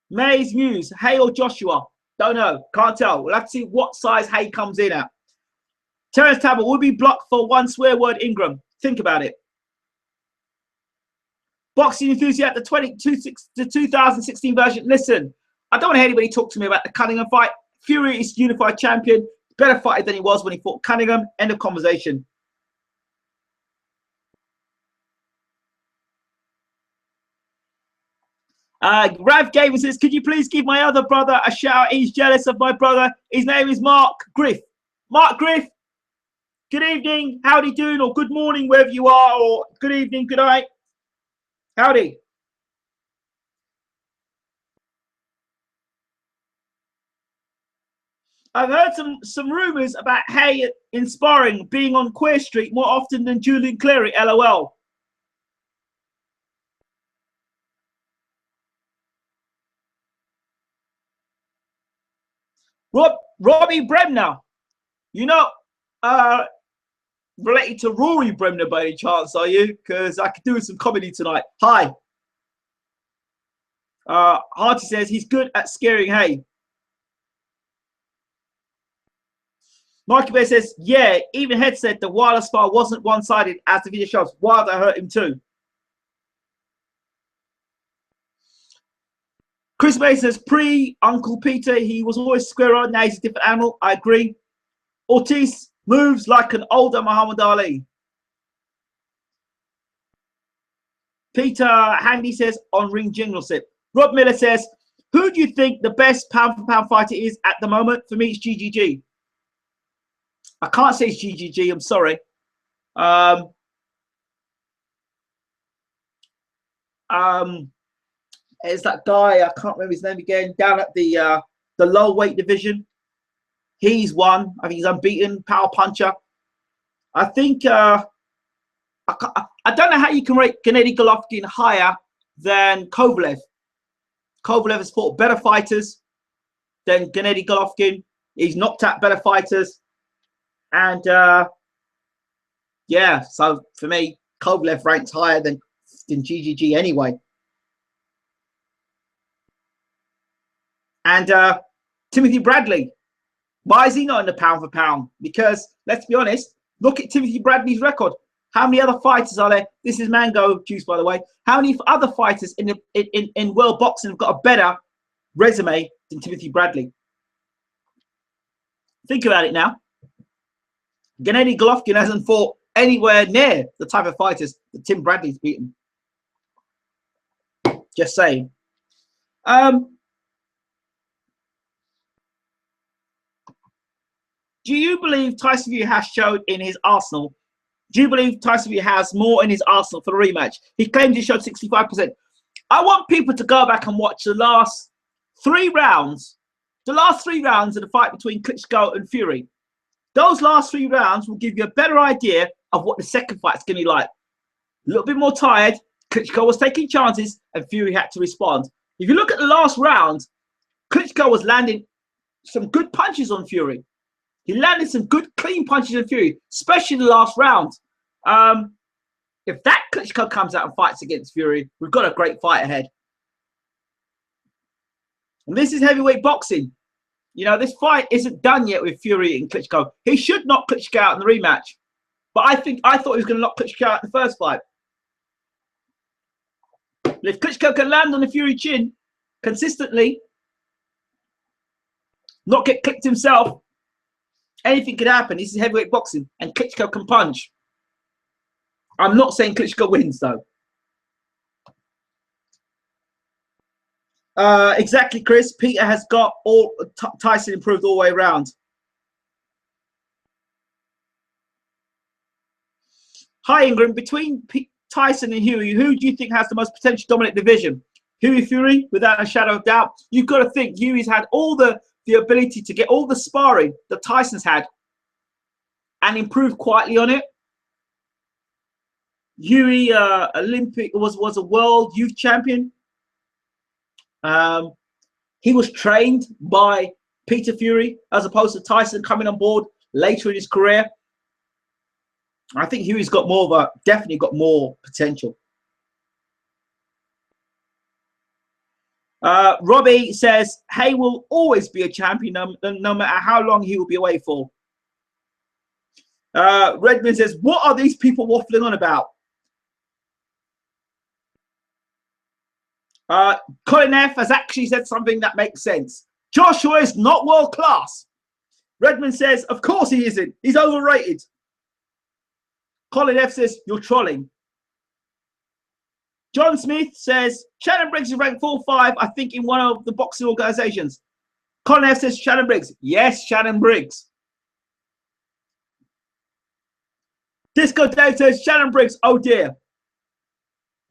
May's Muse, Haye or Joshua? Don't know. Can't tell. We'll have to see what size Haye comes in at. Terence Tabble will be blocked for one swear word Ingram. Think about it. Boxing enthusiast, the 2016 version. Listen, I don't want to hear anybody talk to me about the Cunningham fight. Fury is unified champion. Better fighter than he was when he fought Cunningham. End of conversation. Rav Gavin says, could you please give my other brother a shout? He's jealous of my brother. His name is Mark Griff. Mark Griff, good evening. Howdy doing? Or good morning, wherever you are. Or good evening, good night. Howdy. I've heard some rumors about Haye in sparring being on Queer Street more often than Julian Cleary. LOL. Robbie Bremner, you know, related to Rory Bremner by any chance, are you? Because I could do some comedy tonight. Hi. Harty says he's good at scaring Haye. Marky Bear says, yeah, even Head said the Wilder spar wasn't one-sided as the video shows. Wilder hurt him too. Chris Mason says, pre-Uncle Peter, he was always square on. Now he's a different animal. I agree. Ortiz moves like an older Muhammad Ali. Peter Handy says, on-ring jingle sip. Rob Miller says, who do you think the best pound-for-pound fighter is at the moment? For me, it's GGG. I can't say it's GGG. I'm sorry. It's that guy, I can't remember his name again, down at the low weight division. He's won. I think he's unbeaten, power puncher. I think I don't know how you can rate Gennady Golovkin higher than Kovalev. Kovalev has fought better fighters than Gennady Golovkin. He's knocked out better fighters. And yeah, so for me, Kovalev ranks higher than GGG anyway. And Timothy Bradley, why is he not in the pound for pound? Because let's be honest, look at Timothy Bradley's record. How many other fighters are there? This is mango juice, by the way. How many other fighters in world boxing have got a better resume than Timothy Bradley? Think about it now. Gennady Golovkin hasn't fought anywhere near the type of fighters that Tim Bradley's beaten. Just saying. Do you believe Tyson Fury has showed in his arsenal? Do you believe Tyson Fury has more in his arsenal for the rematch? He claims he showed 65%. I want people to go back and watch the last 3 rounds. The last 3 rounds of the fight between Klitschko and Fury. Those last 3 rounds will give you a better idea of what the second fight's going to be like. A little bit more tired. Klitschko was taking chances and Fury had to respond. If you look at the last round, Klitschko was landing some good punches on Fury. He landed some good, clean punches on Fury, especially the last round. If that Klitschko comes out and fights against Fury, we've got a great fight ahead. And this is heavyweight boxing. You know, this fight isn't done yet with Fury and Klitschko. He should knock Klitschko out in the rematch. But I thought he was going to knock Klitschko out in the first fight. But if Klitschko can land on the Fury chin consistently, not get clipped himself, anything could happen. This is heavyweight boxing, and Klitschko can punch. I'm not saying Klitschko wins, though. Exactly, Chris. Peter has got Tyson improved all the way around. Hi, Ingram. Between Tyson and Huey, who do you think has the most potential dominant division? Huey Fury, without a shadow of doubt. You've got to think Huey's had all the ability to get all the sparring that Tyson's had and improve quietly on it. Huey Olympic was a world youth champion. He was trained by Peter Fury as opposed to Tyson coming on board later in his career. I think Huey's got more of definitely got more potential. Robbie says, Haye will always be a champion, no matter how long he will be away for. Redmond says, what are these people waffling on about? Colin F has actually said something that makes sense. Joshua is not world class. Redmond says, of course he isn't. He's overrated. Colin F says, you're trolling. John Smith says, Shannon Briggs is ranked 4-5, I think, in one of the boxing organizations. Colin F says, Shannon Briggs. Yes, Shannon Briggs. Disco Dave says, Shannon Briggs, oh dear.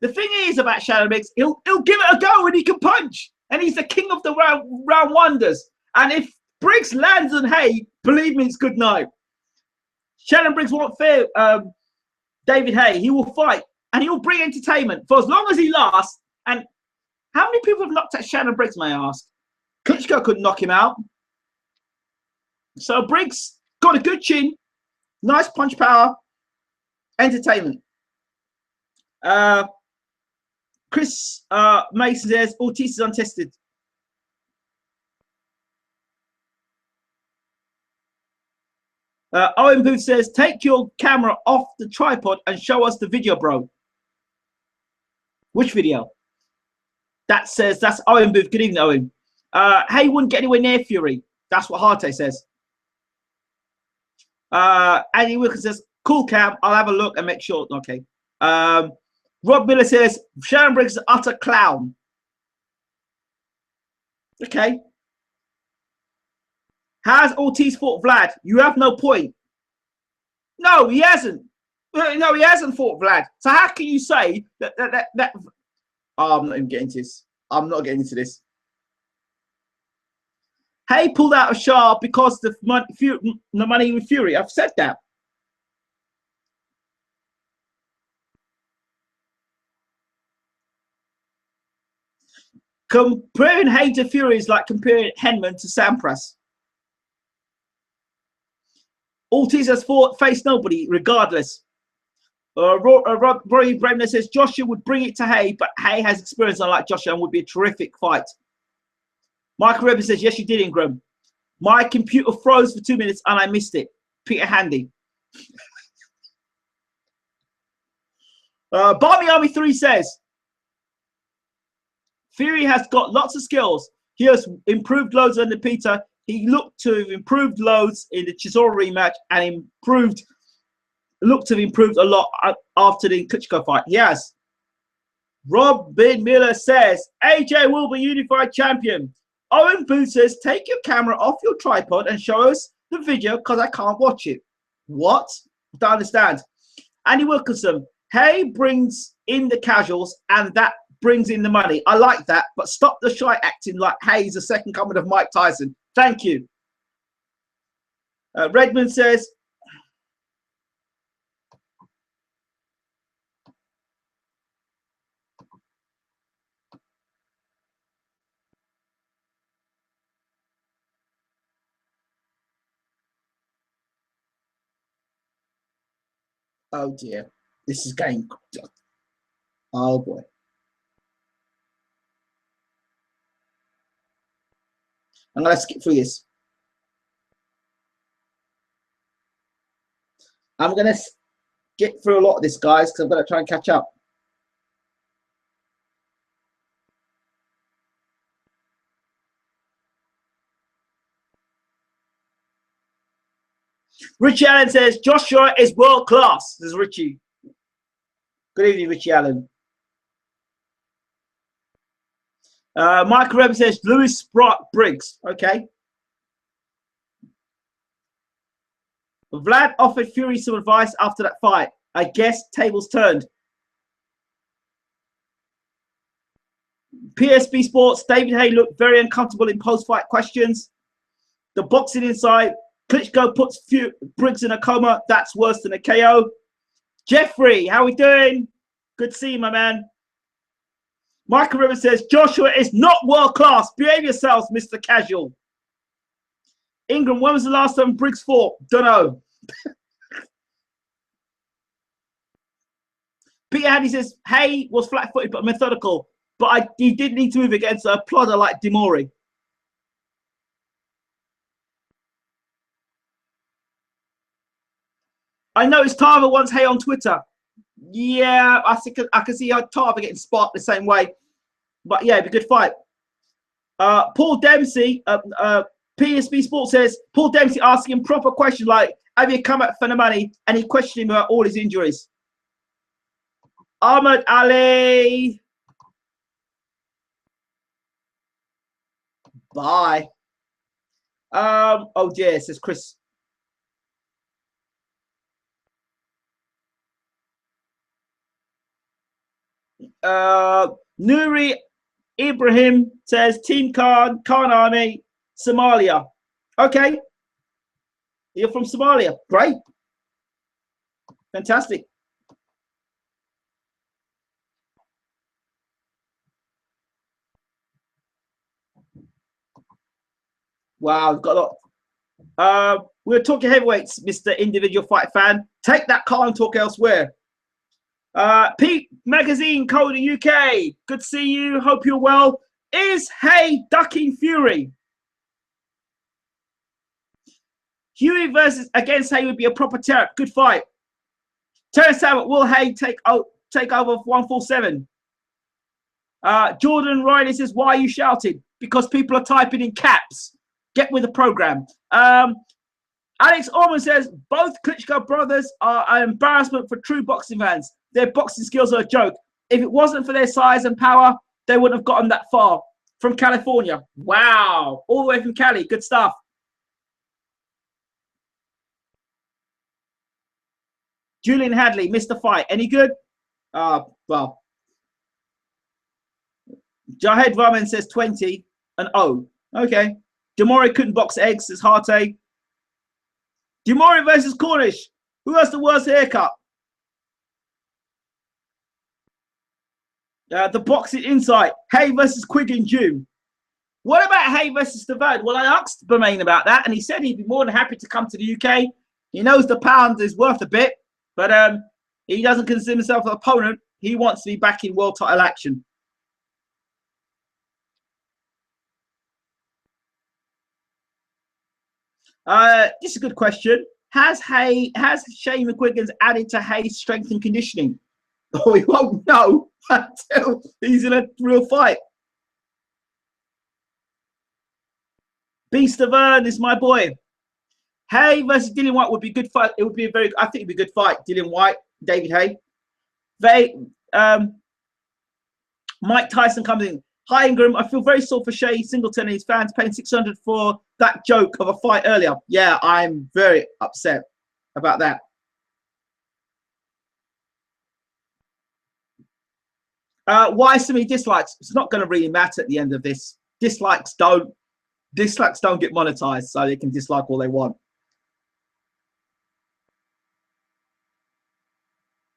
The thing is about Shannon Briggs, he'll give it a go when he can punch. And he's the king of the round wonders. And if Briggs lands on Haye, believe me, it's good night. Shannon Briggs won't fear David Haye. He will fight. And he will bring entertainment for as long as he lasts. And how many people have knocked at Shannon Briggs, may I ask? Klitschko couldn't knock him out. So Briggs got a good chin, nice punch power, entertainment. Chris Mason says, Ortiz is untested. Owen Booth says, take your camera off the tripod and show us the video, bro. Which video? That says, that's Owen Booth. Good evening, Owen. Haye wouldn't get anywhere near Fury. That's what Harte says. Andy Wilkins says, cool cam. I'll have a look and make sure. Okay. Rob Miller says, Shannon Briggs is an utter clown. Okay. Has Ortiz fought Vlad? You have no point. No, he hasn't. No, he hasn't fought Vlad. So how can you say that? Oh, I'm not even getting into this. I'm not getting into this. Haye pulled out of Shah because the money with Fury. I've said that. Comparing Haye to Fury is like comparing Henman to Sampras. Ortiz has faced nobody, regardless. Rory Bremner says Joshua would bring it to Haye, but Haye has experience unlike Joshua and would be a terrific fight. Michael Rebbe says, yes, you did, Ingram. My computer froze for 2 minutes and I missed it. Peter Handy. Barmy Army 3 says, Fury has got lots of skills. He has improved loads under Peter. He looked to have improved loads in the Chisora rematch and looked to have improved a lot after the Klitschko fight. Yes. Robin Miller says, AJ will be unified champion. Owen Booth says, take your camera off your tripod and show us the video because I can't watch it. What? I don't understand. Andy Wilkinson, Haye brings in the casuals and that brings in the money. I like that, but stop the shy acting like Haye's the second coming of Mike Tyson. Thank you. Redmond says, oh dear, this is going. Oh boy. I'm going to skip through this. I'm going to skip through a lot of this, guys, because I'm going to try and catch up. Richie Allen says, Joshua is world class. This is Richie. Good evening, Richie Allen. Mike Reb says, Lewis Briggs. Okay. Vlad offered Fury some advice after that fight. I guess tables turned. PSB Sports, David Haye looked very uncomfortable in post-fight questions. The boxing inside, Klitschko puts Briggs in a coma. That's worse than a KO. Jeffrey, how we doing? Good to see you, my man. Michael Rivers says, Joshua is not world class. Behave yourselves, Mr. Casual. Ingram, when was the last time Briggs fought? Don't know. Peter Haddy says, Haye was flat-footed but methodical. but he did need to move against a plodder like Demory. I noticed Tarver wants Haye on Twitter. Yeah, I think I can see Tarver getting sparked the same way. But yeah, it'd be a good fight. Paul Dempsey, PSB Sports says, Paul Dempsey asking proper questions like, have you come out for the money? And he questioned him about all his injuries. Ahmed Ali. Bye. Oh dear, says Chris. Nuri Ibrahim says Team Khan Army, Somalia. Okay. You're from Somalia. Great. Fantastic. Wow, we've got a lot. We're talking heavyweights, Mr. Individual Fight Fan. Take that car and talk elsewhere. Pete Magazine, Code UK. Good to see you. Hope you're well. Is Haye ducking Fury? Huey versus against Haye would be a proper terror. Good fight. Terrence Abbott, will Haye take over 147? Jordan Riley says, why are you shouting? Because people are typing in caps. Get with the program. Alex Orman says, both Klitschko brothers are an embarrassment for true boxing fans. Their boxing skills are a joke. If it wasn't for their size and power, they wouldn't have gotten that far. From California. Wow. All the way from Cali. Good stuff. Julian Hadley, missed the fight. Any good? Well. Jahed Rahman says 20 and oh. Okay. Demory couldn't box eggs, says Haye. Demory versus Cornish. Who has the worst haircut? The boxing insight. Haye versus Quigg in June. What about Haye versus Stavern? Well, I asked Bermain about that, and he said he'd be more than happy to come to the UK. He knows the pound is worth a bit, but he doesn't consider himself an opponent. He wants to be back in world title action. This is a good question. Has Shane McQuiggins added to Haye's strength and conditioning? Oh, he won't know until he's in a real fight. Beast of Earn is my boy. Haye versus Dillian White would be a good fight. It would be I think it'd be a good fight. Dillian White, David Haye. Mike Tyson comes in. Hi Ingram, I feel very sore for Shea Singleton and his fans paying $600 for that joke of a fight earlier. Yeah, I'm very upset about that. Why so many dislikes? It's not going to really matter at the end of this. Dislikes don't get monetized, so they can dislike all they want.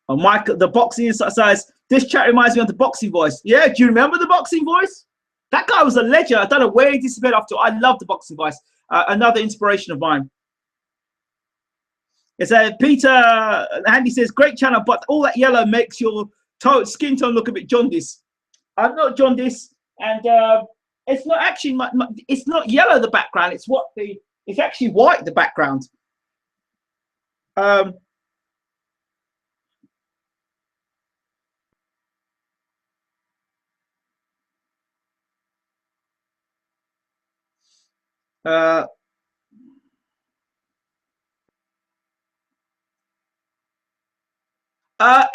And Mike, the boxing insight says, this chat reminds me of the boxing voice. Yeah, do you remember the boxing voice? That guy was a legend. I don't know where he disappeared after. I love the boxing voice. Another inspiration of mine. It's Peter Andy says, great channel, but all that yellow makes your skin tone look a bit jaundice. I'm not jaundice, and it's not actually it's not yellow the background. It's actually white the background.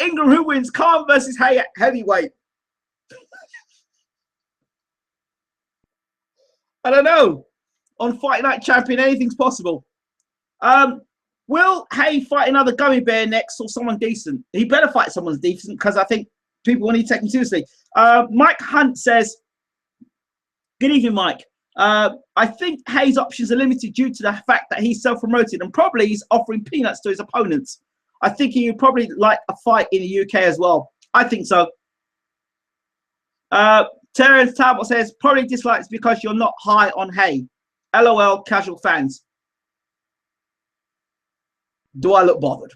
Ingram, who wins? Khan versus Haye at heavyweight. I don't know. On Fight Night Champion, anything's possible. Will Haye fight another gummy bear next or someone decent? He better fight someone decent because I think people will need to take him seriously. Mike Hunt says, good evening, Mike. I think Haye's options are limited due to the fact that he's self-promoted and probably he's offering peanuts to his opponents. I think he would probably like a fight in the UK as well. I think so. Terence Talbot says, probably dislikes because you're not high on Haye. LOL, casual fans. Do I look bothered?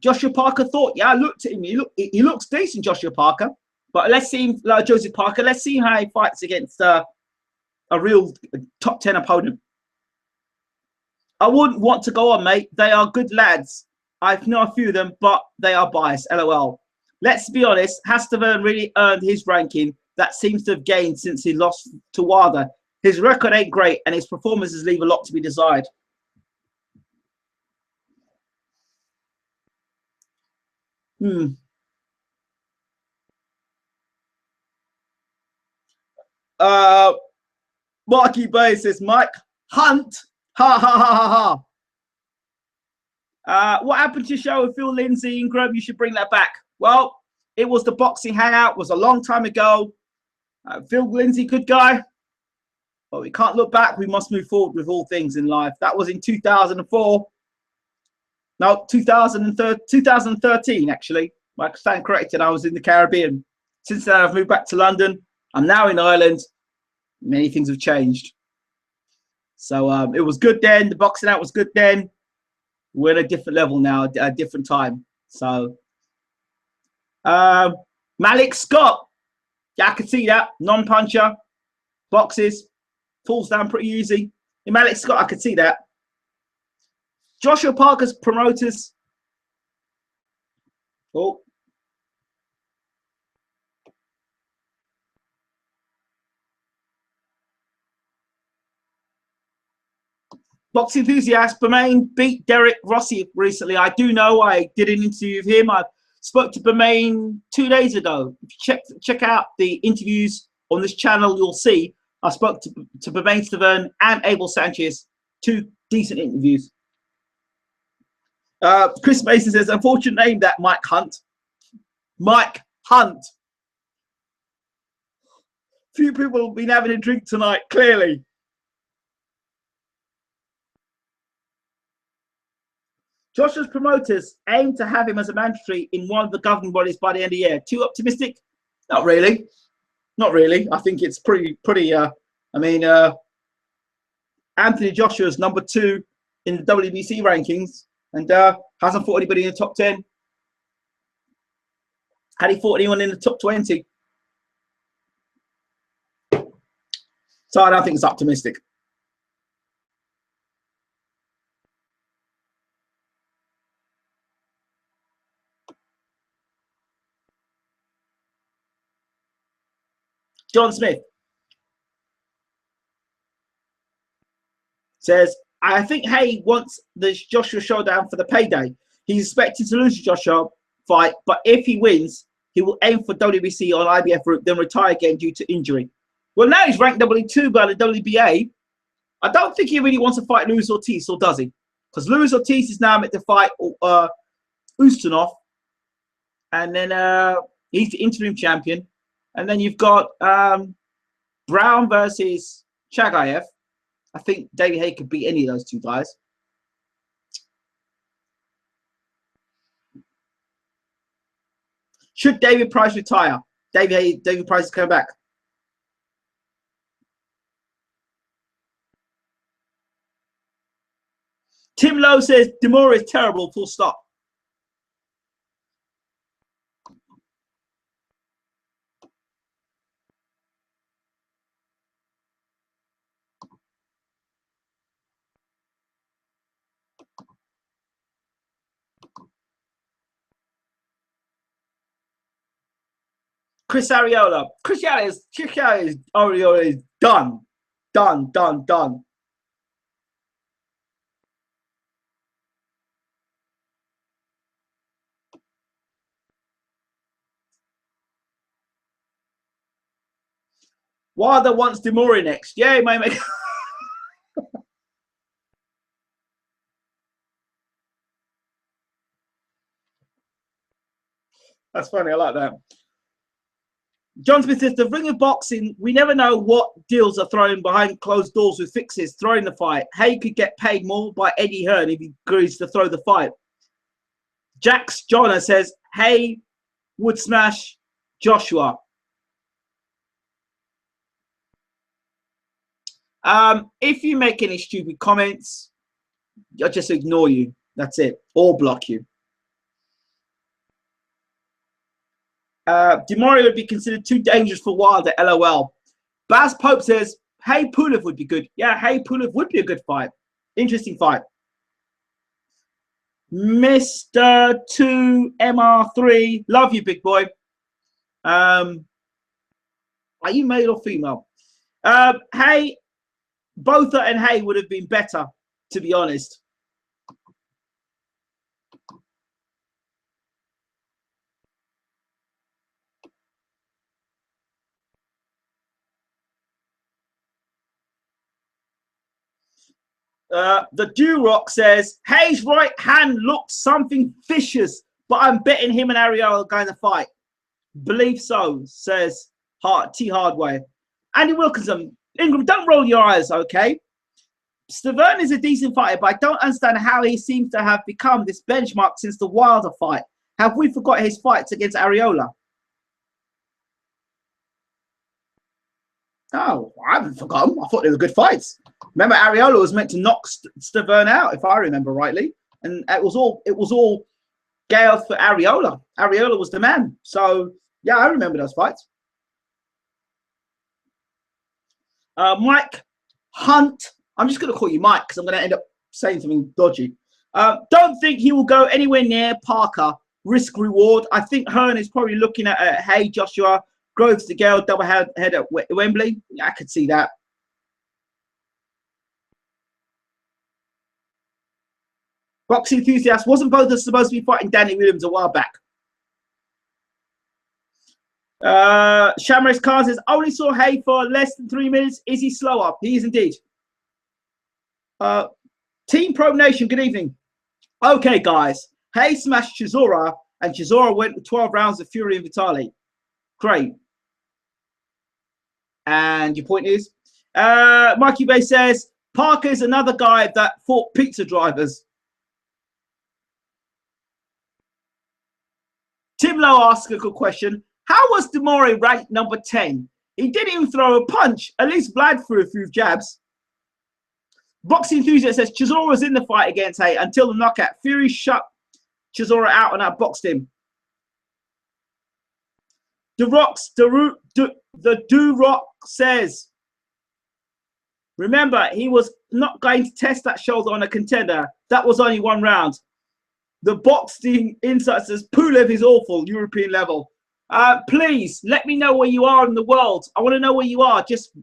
Joshua Parker thought, yeah, I looked at him. He looks decent, Joshua Parker. But let's see him, like Joseph Parker. Let's see how he fights against a real top 10 opponent. I wouldn't want to go on, mate. They are good lads. I know a few of them, but they are biased. LOL. Let's be honest. Hastavern really earned his ranking that seems to have gained since he lost to Wilder. His record ain't great, and his performances leave a lot to be desired. Marky Bay says, Mike Hunt. Ha ha ha ha ha. What happened to your show with Phil Lindsay and Grove? You should bring that back. Well, it was the boxing hangout. It was a long time ago. Phil Lindsay, good guy. But we can't look back. We must move forward with all things in life. That was in 2004. No, 2013, actually. I stand corrected. I was in the Caribbean. Since then, I've moved back to London. I'm now in Ireland. Many things have changed. So it was good then. The boxing out was good then. We're at a different level now, a different time. So Malik Scott. Yeah, I could see that. Non-puncher. Boxes. Falls down pretty easy. In Malik Scott, I could see that. Joshua Parker's promoters. Oh. Boxing enthusiast, Bermain beat Derek Rossi recently. I do know. I did an interview with him. I spoke to Bermain 2 days ago. If you check out the interviews on this channel, you'll see I spoke to Bermain Stavern and Abel Sanchez. 2 decent interviews. Chris Mason says, unfortunate name that Mike Hunt. Mike Hunt. Few people have been having a drink tonight, clearly. Joshua's promoters aim to have him as a mandatory in one of the governing bodies by the end of the year. Too optimistic? Not really. Not really. I think it's pretty. Anthony Joshua's #2 in the WBC rankings and hasn't fought anybody in the top 10. Had he fought anyone in the top 20? So I don't think it's optimistic. John Smith says, I think Haye wants the Joshua showdown for the payday. He's expected to lose the Joshua fight, but if he wins, he will aim for WBC on IBF route, then retire again due to injury. Well, now he's ranked W2 by the WBA. I don't think he really wants to fight Luis Ortiz, or does he? Because Luis Ortiz is now meant to fight Ustinov, and then he's the interim champion. And then you've got Brown versus Chagayev. I think David Haye could beat any of those 2 guys. Should David Price retire? David Price is coming back. Tim Lowe says Demory is terrible, full stop. Chris Ariola. Chris Ariola is done. Done. Wilder wants Demory next. Yeah, he may make. That's funny. I like that. John Smith says, the ring of boxing, we never know what deals are thrown behind closed doors with fixes throwing the fight. Haye could get paid more by Eddie Hearn if he agrees to throw the fight. Jax Jonna says, Haye would smash Joshua. If you make any stupid comments, I'll just ignore you. That's it. Or block you. Demory would be considered too dangerous for Wilder. LOL. Baz Pope says Haye Pulev would be good. Yeah, Haye Pulev would be a good fight. Interesting fight. Mr. 2MR3, love you, big boy. Are you male or female? Haye, Botha and Haye would have been better, to be honest. The Durock says Haye's right hand looks something vicious, but I'm betting him and Ariola are going to fight. Believe so, says T Hardway. Andy Wilkinson, Ingram, don't roll your eyes, okay? Stavern is a decent fighter, but I don't understand how he seems to have become this benchmark since the Wilder fight. Have we forgot his fights against Ariola? Oh, I haven't forgotten. I thought they were good fights. Remember, Ariola was meant to knock Stavern out, if I remember rightly, and it was all gale for Ariola. Ariola was the man. So yeah, I remember those fights. Mike Hunt. I'm just going to call you Mike because I'm going to end up saying something dodgy. Don't think he will go anywhere near Parker. Risk reward. I think Hearn is probably looking at Haye, Joshua, Groves to Gale, double head at Wembley. Yeah, I could see that. Boxing enthusiast, wasn't both of us supposed to be fighting Danny Williams a while back? Shamrock Khan says, only saw Haye for less than 3 minutes. Is he slow up? He is indeed. Team Pro Nation, good evening. Okay, guys. Haye smashed Chisora, and Chisora went with 12 rounds of Fury and Vitali. Great. And your point is? Mikey Bay says, Parker's another guy that fought pizza drivers. Tim Lowe asks a good question. How was Demory ranked number 10? He didn't even throw a punch. At least Vlad threw a few jabs. Boxing Enthusiast says Chisora was in the fight against Haye until the knockout. Fury shut Chisora out and outboxed him. The Do-Rock says, remember, he was not going to test that shoulder on a contender. That was only 1 round. The boxing insight says Pulev is awful, European level. Please let me know where you are in the world. I want to know where you are. Just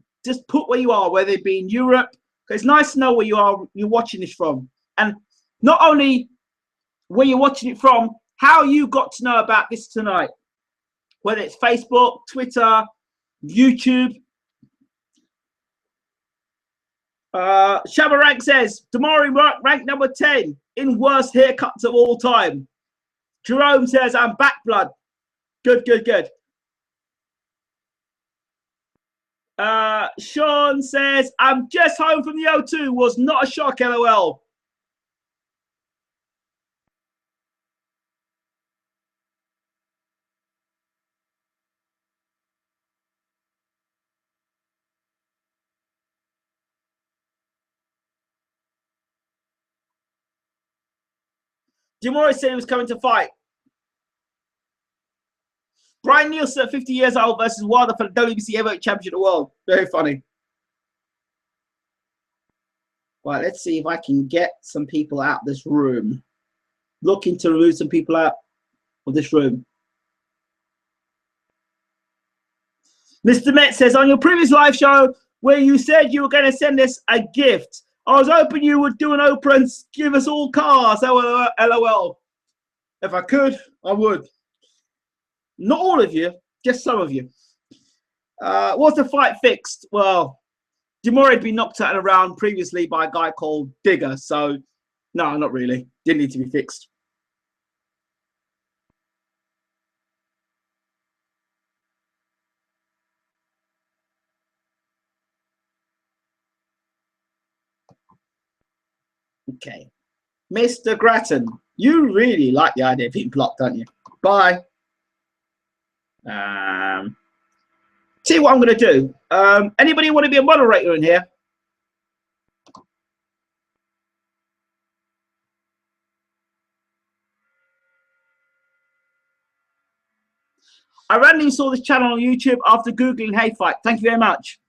put where you are, whether it be in Europe. It's nice to know where you are. You're watching this from, and not only where you're watching it from, how you got to know about this tonight. Whether it's Facebook, Twitter, YouTube. Shabarank says Demory ranked number 10 in worst haircuts of all time. Jerome says I'm back, blood. Good. Sean says I'm just home from the O2. Was not a shock, LOL. Demory said he was coming to fight. Brian Nielsen, 50 years old, versus Wilder for the WBC Heavyweight Championship of the World. Very funny. Right, let's see if I can get some people out of this room. Looking to remove some people out of this room. Mr. Met says, on your previous live show where you said you were going to send us a gift, I was hoping you would do an Oprah and give us all cars. LOL. If I could, I would. Not all of you, just some of you. Was the fight fixed? Well, Demory had been knocked out in a round previously by a guy called Digger. So, no, not really. Didn't need to be fixed. Okay. Mr. Grattan, you really like the idea of being blocked, don't you? Bye. See what I'm going to do. Anybody want to be a moderator in here? I randomly saw this channel on YouTube after Googling Haye fight. Thank you very much.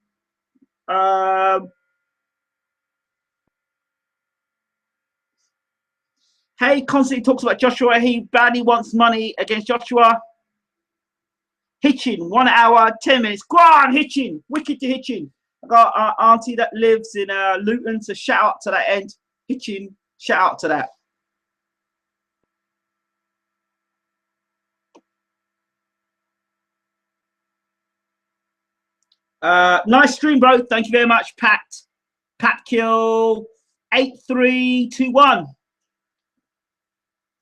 Haye constantly talks about Joshua. He badly wants money against Joshua. Hitchin, 1 hour, 10 minutes. Go on, Hitchin. Wicked to Hitchin. I got an auntie that lives in Luton, so shout out to that end. Hitchin, shout out to that. Nice stream, bro. Thank you very much, Pat. Pat Kill 8321.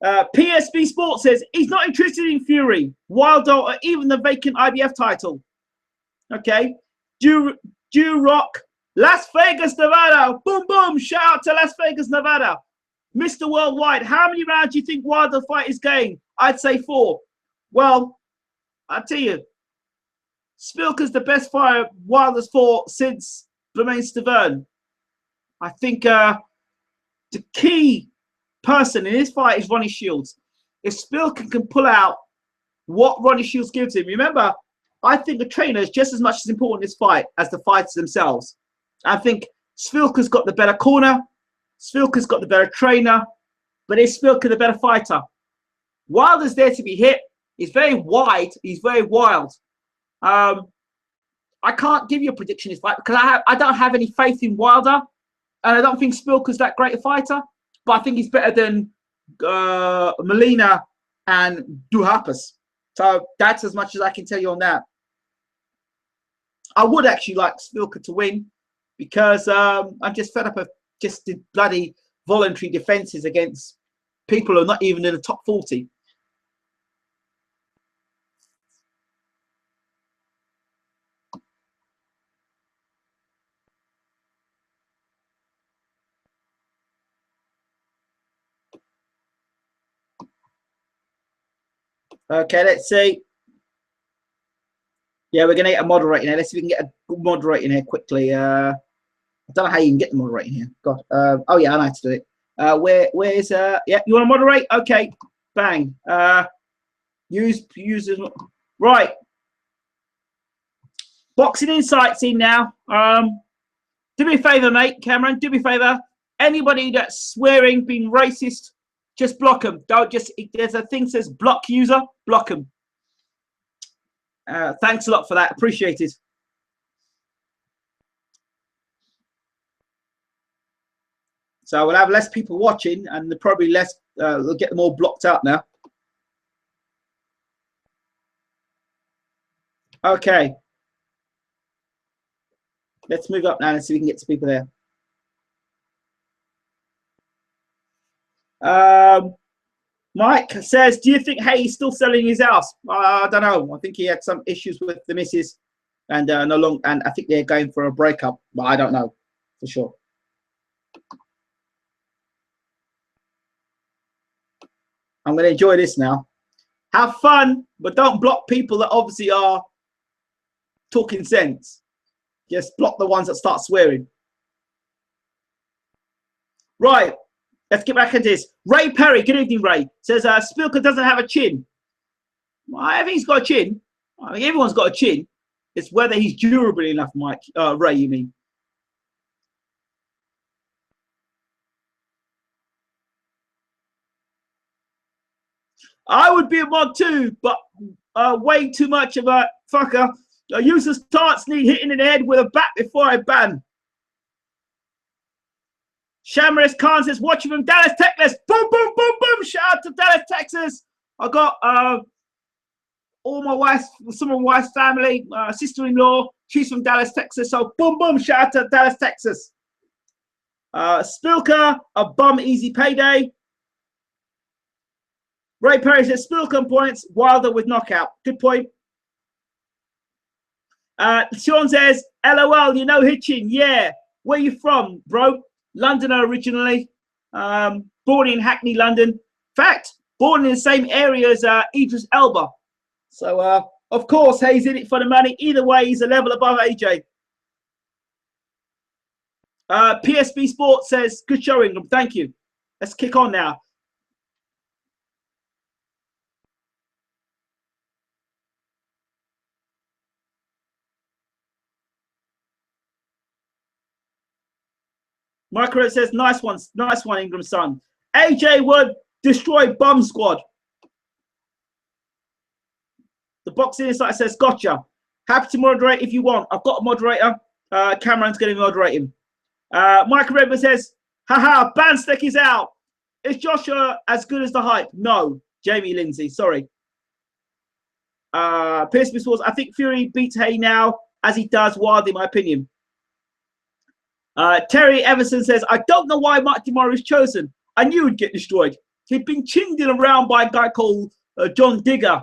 PSB Sports says he's not interested in Fury, Wilder, or even the vacant IBF title. Okay. Do Rock, Las Vegas, Nevada. Boom, boom. Shout out to Las Vegas, Nevada. Mr. Worldwide, how many rounds do you think Wilder fight is going? I'd say 4. Well, I'll tell you, Szpilka's the best fighter Wilder's fought since Romain Stavern. I think the key person in this fight is Ronnie Shields. If Szpilka can pull out what Ronnie Shields gives him, remember, I think the trainer is just as much as important in this fight as the fighters themselves. I think Szpilka's got the better corner, Szpilka's got the better trainer, but is Szpilka the better fighter? Wilder's there to be hit. He's very wide. He's very wild. I can't give you a prediction in this fight because I don't have any faith in Wilder, and I don't think Szpilka's that great a fighter. But I think he's better than Molina and Duhaupas. So that's as much as I can tell you on that. I would actually like Szpilka to win because I'm just fed up of just the bloody voluntary defences against people who are not even in the top 40. Okay, let's see. Yeah, we're going to get a moderator here. Let's see if we can get a good moderator in here quickly. I don't know how you can get the moderator here. God. Oh, yeah, I know how to do it. Where is yeah, you want to moderate? Okay, bang. Use right. Boxing Insights in now. Do me a favor, mate, Cameron. Do me a favor. Anybody that's swearing, being racist, just block them. Don't just. There's a thing that says block user. Block them. Thanks a lot for that. Appreciate it. So we'll have less people watching, and probably less. We'll get them all blocked out now. Okay. Let's move up now and see if we can get some people there. Mike says, do you think Haye's still selling his house? I don't know. I think he had some issues with the missus, and and I think they're going for a breakup, but I don't know for sure. I'm going to enjoy this now. Have fun, but don't block people that obviously are talking sense. Just block the ones that start swearing. Right. Let's get back into this. Ray Perry, good evening, Ray. Says Szpilka doesn't have a chin. Well, I think he's got a chin. I think everyone's got a chin. It's whether he's durable enough, Mike. Ray, you mean? I would be a mod too, but way too much of a fucker. Useless tarts need hitting in the head with a bat before I ban. Shamras Khan says, watching from Dallas, Texas. Boom, boom, boom, boom. Shout out to Dallas, Texas. I got all my wife's, some of my wife's family, sister-in-law. She's from Dallas, Texas. So boom, boom. Shout out to Dallas, Texas. Szpilka, a bum easy payday. Ray Perry says, Szpilka points, Wilder with knockout. Good point. Sean says, LOL, you know Hitchin. Yeah. Where you from, bro? Londoner originally. Born in Hackney, London. In fact, born in the same area as Idris Elba. So, of course, Haye's in it for the money. Either way, he's a level above AJ. PSB Sports says, good showing. Thank you. Let's kick on now. Micro says, nice one, Ingram son. AJ would destroy Bum Squad. The Boxing Insight says, gotcha. Happy to moderate if you want. I've got a moderator. Cameron's going to moderate him. Michael Redmond says, haha, Bandstick is out. Is Joshua as good as the hype? No. Jamie Lindsay, sorry. Pierce Swords, I think Fury beats Haye now, as he does Wild, in my opinion. Terry Everson says, I don't know why Mark Demory was chosen. I knew he'd get destroyed. He'd been chinned in around by a guy called John Digger.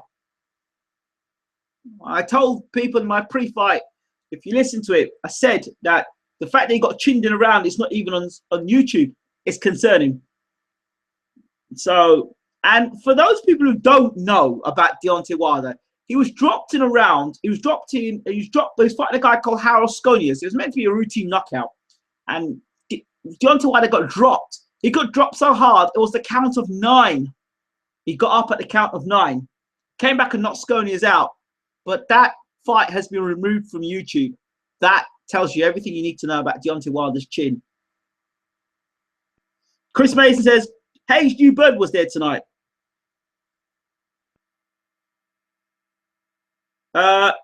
I told people in my pre-fight, if you listen to it, I said that the fact that he got chinned in around is not even on YouTube. It's concerning. So, and for those people who don't know about Deontay Wilder, he was dropped in a round. He was fighting a guy called Harold Sconius. It was meant to be a routine knockout. And Deontay Wilder got dropped. He got dropped so hard, it was the count of 9. He got up at the count of 9. Came back and knocked Sconius out. But that fight has been removed from YouTube. That tells you everything you need to know about Deontay Wilder's chin. Chris Mason says, Haye's new bird was there tonight.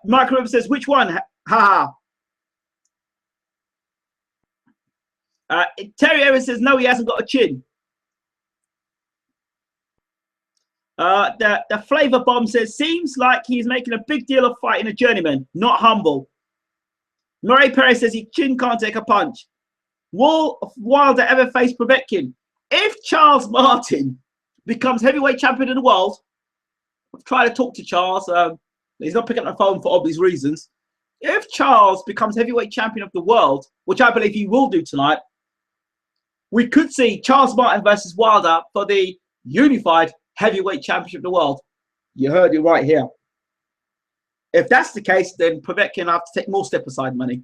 Michael River says, which one? Ha ha. Terry Evans says, no, he hasn't got a chin. The Flavor Bomb says, seems like he's making a big deal of fighting a journeyman, not humble. Murray Perry says, he chin can't take a punch. Will Wilder ever face Povetkin? If Charles Martin becomes heavyweight champion of the world, I've tried to talk to Charles. He's not picking up the phone for obvious reasons. If Charles becomes heavyweight champion of the world, which I believe he will do tonight, we could see Charles Martin versus Wilder for the unified heavyweight championship of the world. You heard it right here. If that's the case, then Povetkin will have to take more step-aside money.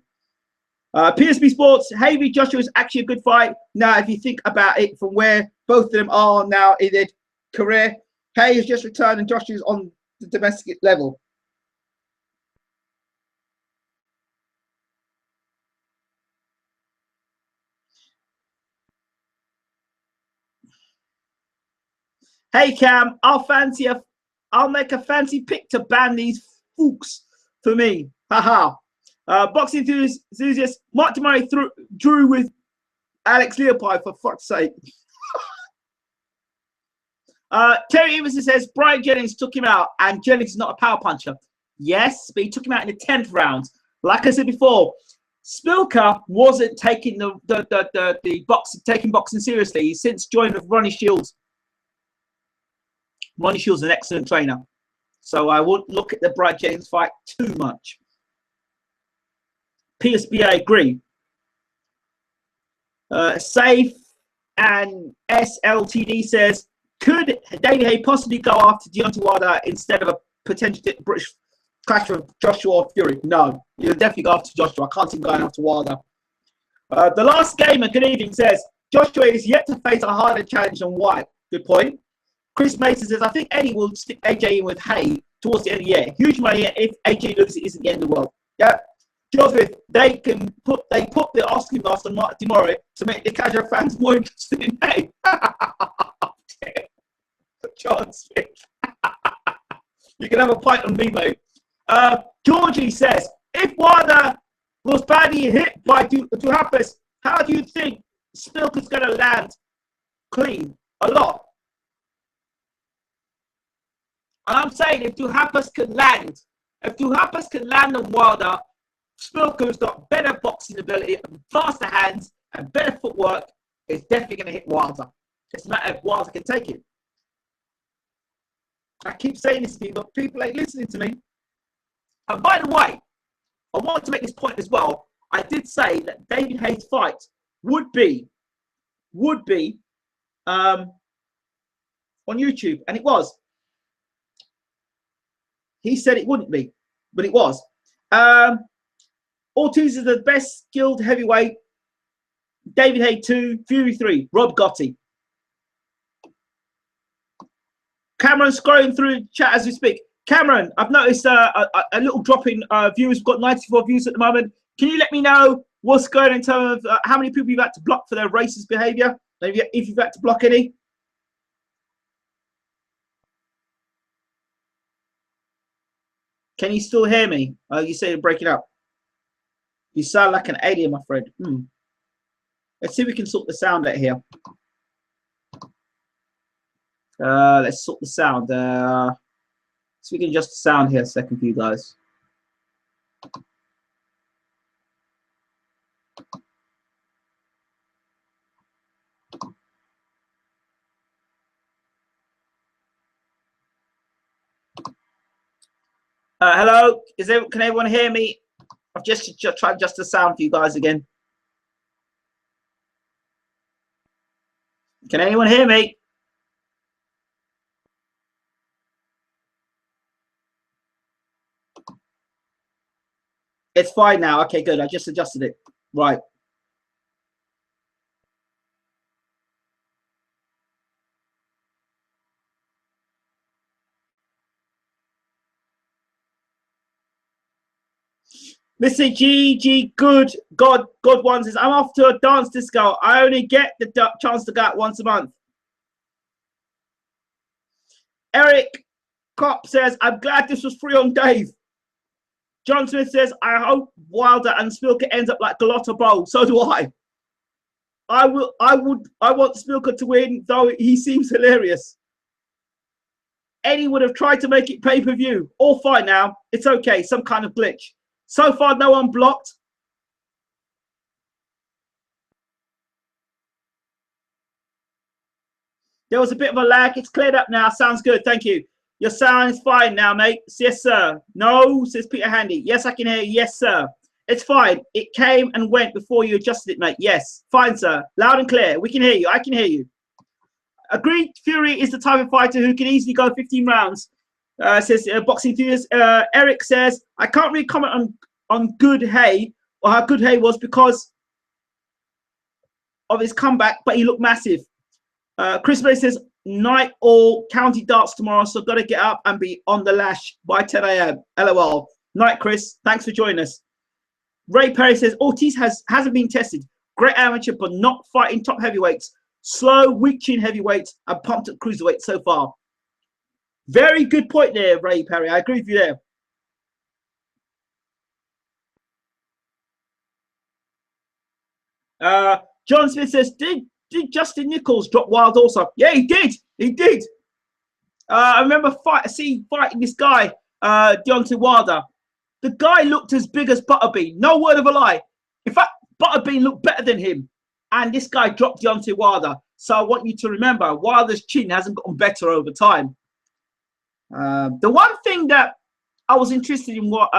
PSB Sports, Haye v Joshua is actually a good fight. Now, if you think about it from where both of them are now in their career, Haye has just returned and Joshua's on the domestic level. Hey Cam, I'll make a fancy pick to ban these fooks for me. Haha. Boxing enthusiast, Mark Demory drew with Alex Leopold, for fuck's sake. Terry Emerson says Brian Jennings took him out and Jennings is not a power puncher. Yes, but he took him out in the 10th round. Like I said before, Szpilka wasn't taking taking boxing seriously. He's since joined with Ronnie Shields. Ronnie Shields is an excellent trainer. So I wouldn't look at the Brian Jennings fight too much. PSB, I agree. Safe and SLTD says, could David Haye possibly go after Deontay Wilder instead of a potential British clash with Joshua or Fury? No, you'll definitely go after Joshua. I can't see him going after Wilder. The Last Gamer, good evening, says, Joshua is yet to face a harder challenge than White. Good point. Chris Mason says, I think Eddie will stick AJ in with Haye towards the end of the year. Huge money if AJ loses, it isn't the end of the world. Yeah. Joseph, they put the asking mask on Mark Demory to make the casual fans more interested in Haye. John Smith. You can have a fight on me, mate. Georgie says, if Wilder was badly hit by Duhaupas, how do you think Szpilka's going to land clean? A lot. And I'm saying if Duhaupas can land on Wilder, Szpilka's got better boxing ability, faster hands, and better footwork. Is definitely going to hit Wilder. It's a matter if Wilder can take it. I keep saying this to you, but people ain't listening to me. And by the way, I want to make this point as well. I did say that David Haye's fight would be on YouTube, and it was. He said it wouldn't be, but it was. Ortiz is the best skilled heavyweight. David Haye 2, Fury 3, Rob Gotti. Cameron scrolling through chat as we speak. Cameron, I've noticed a little drop in views. We've got 94 views at the moment. Can you let me know What's going in terms of how many people you've had to block for their racist behaviour? If you've had to block any? Can you still hear me? You say you're breaking up. You sound like an alien, my friend. Let's see if we can sort the sound out here. Let's sort the sound. So we can adjust the sound here a second for you guys. Hello, can everyone hear me? I've just tried to adjust the sound for you guys again. Can anyone hear me? It's fine now. Okay, good. I just adjusted it. Right. Mr. GG Good God One says, I'm off to a dance disco. I only get the chance to go out once a month. Eric Kopp says, I'm glad this was free on Dave. John Smith says, I hope Wilder and Szpilka ends up like Galata Bowl. So do I. I want Szpilka to win, though he seems hilarious. Eddie would have tried to make it pay-per-view. All fine now. It's okay. Some kind of glitch. So far, no one blocked. There was a bit of a lag. It's cleared up now. Sounds good. Thank you. Your sound is fine now, mate. Yes, sir. No, says Peter Handy. Yes, I can hear you. Yes, sir. It's fine. It came and went before you adjusted it, mate. Yes. Fine, sir. Loud and clear. We can hear you. I can hear you. Agreed. Fury is the type of fighter who can easily go 15 rounds. Says Boxing Theories. Eric says, I can't really comment on good Haye or how good Haye was because of his comeback, but he looked massive. Chris May says, night all county darts tomorrow, so got to get up and be on the lash by 10 a.m. LOL. Night, Chris. Thanks for joining us. Ray Perry says, Ortiz hasn't been tested. Great amateur, but not fighting top heavyweights. Slow, weak chin heavyweights and pumped at cruiserweight so far. Very good point there, Ray Perry. I agree with you there. John Smith says, did Justin Nichols drop Wild also? Yeah, he did. He did. I remember fighting this guy, Deontay Wilder. The guy looked as big as Butterbean. No word of a lie. In fact, Butterbean looked better than him. And this guy dropped Deontay Wilder. So I want you to remember, Wilder's chin hasn't gotten better over time. The one thing that I was interested in what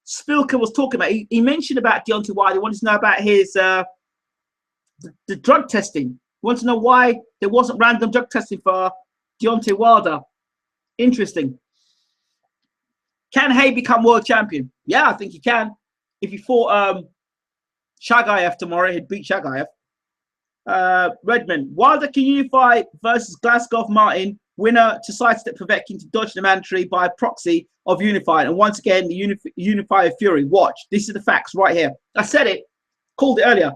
Szpilka was talking about, he mentioned about Deontay Wilder. He wanted to know about his the drug testing. He wanted to know why there wasn't random drug testing for Deontay Wilder. Interesting. Can Haye become world champion? Yeah, I think he can. If he fought Shagayev tomorrow, he'd beat Shagayev. Redmond, Wilder can unify versus Glasgow Martin, winner to sidestep Povetkin to dodge the mandatory by proxy of Unified. And once again, the Unified Fury. Watch. This is the facts right here. I said it. Called it earlier.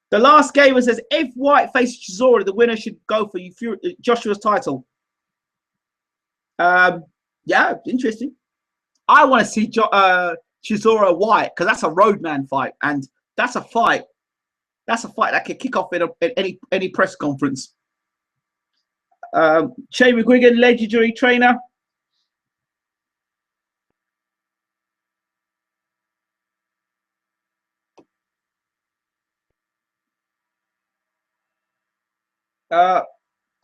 The last gamer says, if White faces Chisora, the winner should go for Joshua's title. Yeah, interesting. I want to see Chisora White because that's a roadman fight, and that's a fight. That's a fight that could kick off in any press conference. Shane McGuigan, legendary trainer.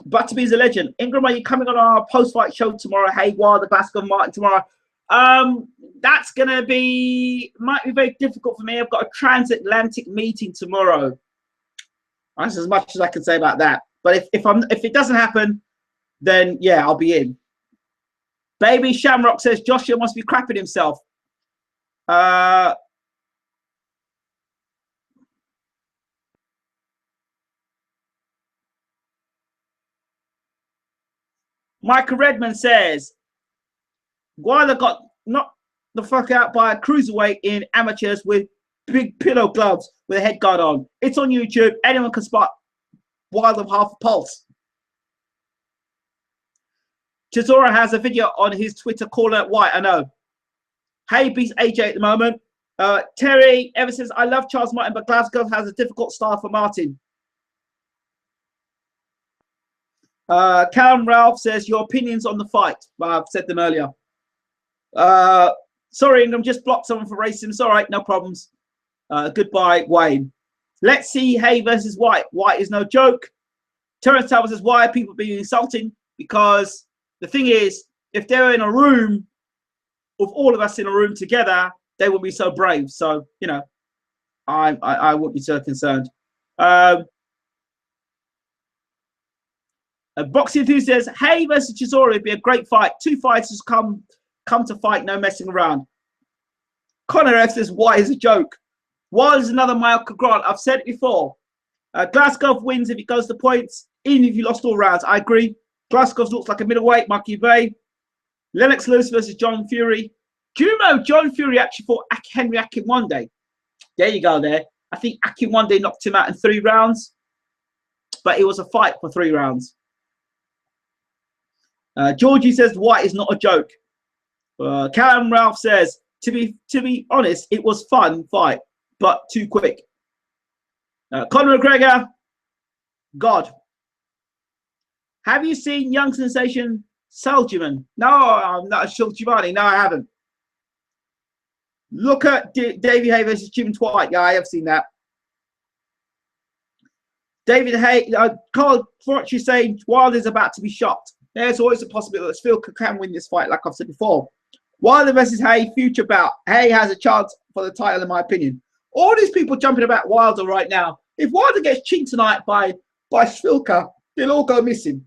Butterbee's a legend. Ingram, are you coming on our post-fight show tomorrow? Haye, Wilder, Glasgow Martin tomorrow. That's gonna might be very difficult for me. I've got a transatlantic meeting tomorrow. That's as much as I can say about that. But if it doesn't happen, then yeah, I'll be in. Baby Shamrock says Joshua must be crapping himself. Michael Redmond says Wilder got the fuck out by a cruiserweight in amateurs with big pillow gloves with a head guard on. It's on YouTube. Anyone can spot Wilder of half a pulse. Chisora has a video on his Twitter calling out White. I know. Haye beats AJ at the moment. Terry ever says, I love Charles Martin, but Glasgow has a difficult start for Martin. Callum Ralph says, your opinions on the fight. Well, I've said them earlier. Sorry, Ingram, just blocked someone for racism. It's all right, no problems. Goodbye, Wayne. Let's see Haye versus White. White is no joke. Terrence Talbot says, why are people being insulting? Because the thing is, if they're in a room with all of us in a room together, they will be so brave. So, you know, I wouldn't be so concerned. Boxing Enthusiast says, Haye versus Chisora would be a great fight. Two fighters come to fight, no messing around. Connor F says, why is a joke? Wild is another Michael Grant. I've said it before. Glasgow wins if it goes to points, even if you lost all rounds. I agree. Glasgow looks like a middleweight. Mikey Bay. Lennox Lewis versus John Fury. Do you know John Fury actually fought Henry Akinwande? There you go there. I think Akinwande knocked him out in 3 rounds. But it was a fight for 3 rounds. Georgie says White is not a joke. Callum Ralph says, to be honest, it was fun fight, but too quick. Conor McGregor, God. Have you seen young sensation Souljaman? No, I'm not sure Giovanni. No, I haven't. Look at David Haye versus Jim Twite. Yeah, I have seen that. David Haye, Carl Fortune saying Wilder's about to be shocked. There's always a possibility that Szpilka can win this fight, like I've said before. Wilder versus Haye, future bout. Haye has a chance for the title, in my opinion. All these people jumping about Wilder right now. If Wilder gets chinked tonight by Szpilka, they'll all go missing.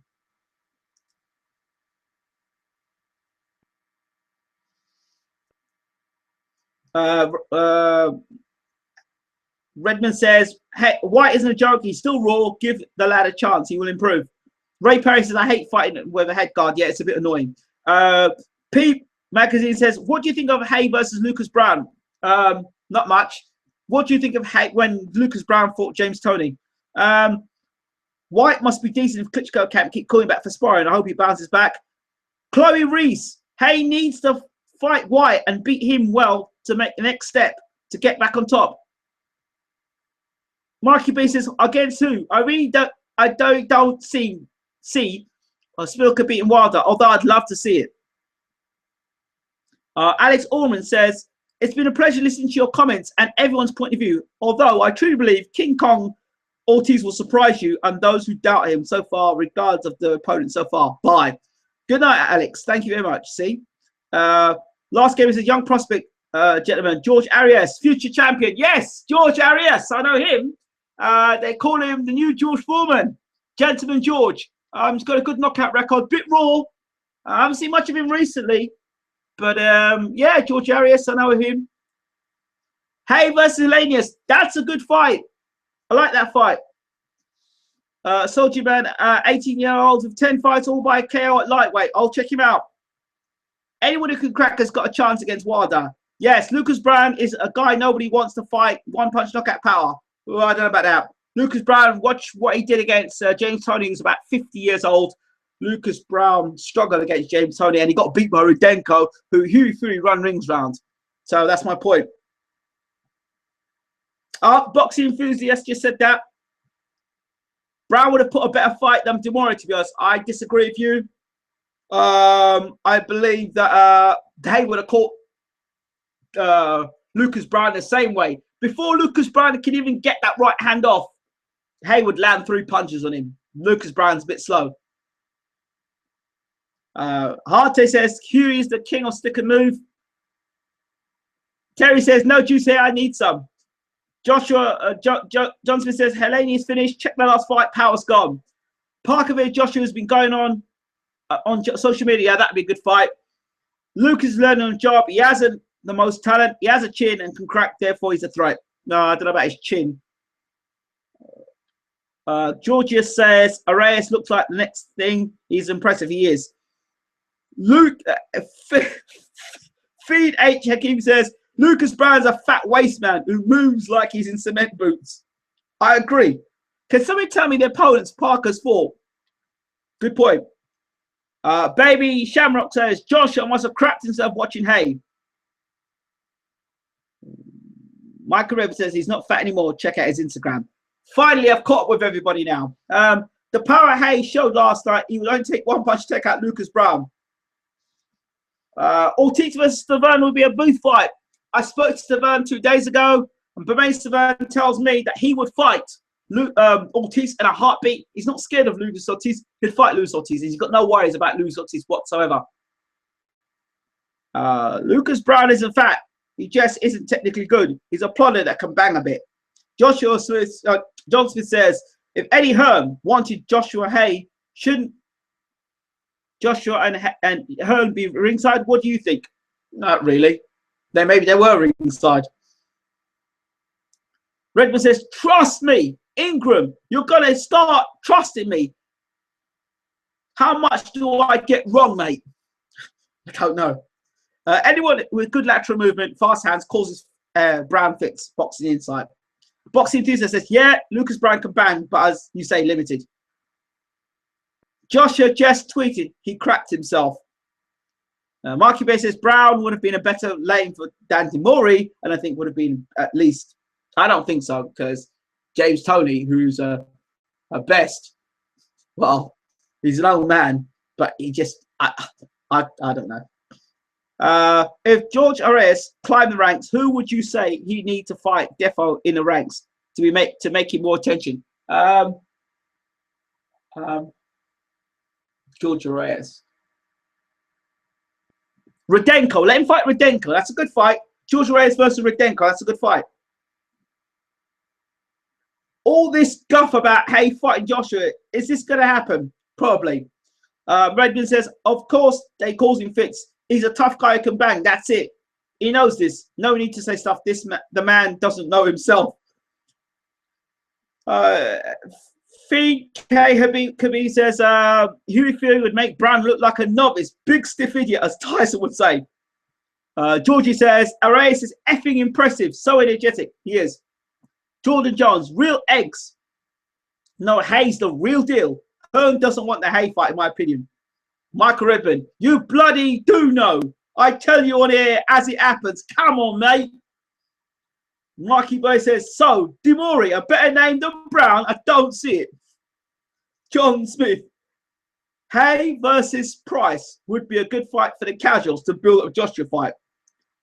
Redmond says, hey, White isn't a joke. He's still raw. Give the lad a chance. He will improve. Ray Perry says, I hate fighting with a head guard. Yeah, it's a bit annoying. Pete Magazine says, what do you think of Haye versus Lucas Brown? Not much. What do you think of Haye when Lucas Brown fought James Toney? White must be decent if Klitschko can't keep calling back for sparring. I hope he bounces back. Chloe Reese, Haye needs to fight White and beat him well to make the next step to get back on top. Marky B says, against who? I really don't see Szpilka beating Wilder, although I'd love to see it. Alex Orman says, it's been a pleasure listening to your comments and everyone's point of view, although I truly believe King Kong Ortiz will surprise you and those who doubt him so far, regards of the opponent so far. Bye. Good night, Alex. Thank you very much. See? Last game is a young prospect, gentleman, George Arias, future champion. Yes, George Arias. I know him. They call him the new George Foreman. Gentleman George. He's got a good knockout record. Bit raw. I haven't seen much of him recently. But, yeah, George Arias, I know him. Haye versus Lanius. That's a good fight. I like that fight. Soldier Man, 18-year-old with 10 fights, all by KO at lightweight. I'll check him out. Anyone who can crack has got a chance against Wilder. Yes, Lucas Brown is a guy nobody wants to fight. One-punch knockout power. Well, I don't know about that. Lucas Brown, watch what he did against James Toney. He was about 50 years old. Lucas Brown struggled against James Toney, and he got beat by Rudenko, who Fury run rings round. So that's my point. Boxing enthusiast just said that. Brown would have put a better fight than Demory, to be honest. I disagree with you. I believe that Haye would have caught Lucas Brown the same way. Before Lucas Brown can even get that right hand off, Haye would land 3 punches on him. Lucas Brown's a bit slow. Harte says, Huey is the king of stick and move. Terry says, no juice here, I need some. Joshua, John Smith says, Helene is finished. Check the last fight, power's gone. Parkerville Joshua has been going on social media. That'd be a good fight. Luke is learning on the job. He hasn't the most talent. He has a chin and can crack, therefore he's a threat. No, I don't know about his chin. Georgius says, Arias looks like the next thing. He's impressive. He is. Luke, Feed H. Hakim says, Lucas Brown's a fat waste man who moves like he's in cement boots. I agree. Can somebody tell me the opponent's Parker's fault? Good point. Baby Shamrock says, Joshua must have crapped himself watching Haye. Michael Reb says he's not fat anymore. Check out his Instagram. Finally, I've caught up with everybody now. The power Haye showed last night, he would only take one punch to take out Lucas Brown. Ortiz versus Stavern will be a booth fight. I spoke to Stavern 2 days ago, and Bermain Stavern tells me that he would fight Ortiz in a heartbeat. He's not scared of Luis Ortiz. He'll fight Luis Ortiz. He's got no worries about Luis Ortiz whatsoever. Lucas Brown isn't fat. He just isn't technically good. He's a plodder that can bang a bit. John Smith says, if Eddie Hearn wanted Joshua Haye, shouldn't Joshua and Hearn be ringside? What do you think? Not really. Maybe they were ringside. Redmond says, trust me, Ingram, you're going to start trusting me. How much do I get wrong, mate? I don't know. Anyone with good lateral movement, fast hands, causes Brown fits boxing inside. Boxing enthusiast says, yeah, Lucas Brown can bang, but as you say, limited. Joshua just tweeted he cracked himself. Marky Bay says Brown would have been a better lane for Dan Demory, and I think would have been at least. I don't think so, because James Toney, who's a best, well, he's an old man, but he just, I don't know. If George Arias climbed the ranks, who would you say he need to fight Defo in the ranks to make him more attention? George Arias. Rudenko, let him fight Rudenko. That's a good fight. George Arias versus Rudenko. That's a good fight. All this guff about Haye fighting Joshua, is this going to happen? Probably. Redmond says, of course, they cause him fits. He's a tough guy who can bang. That's it. He knows this. No need to say stuff. The man doesn't know himself. Khabib says, Huey Fury would make Brown look like a novice. Big stiff idiot, as Tyson would say. Georgie says, Arias is effing impressive. So energetic. He is. Jordan Jones, real eggs. No, Haye's the real deal. Hearn doesn't want the Haye fight, in my opinion. Michael Redmond, you bloody do know. I tell you on here as it happens. Come on, mate. Mikey Boy says, so, Demory, a better name than Brown? I don't see it. John Smith, Haye versus Price would be a good fight for the casuals to build up a Joshua fight.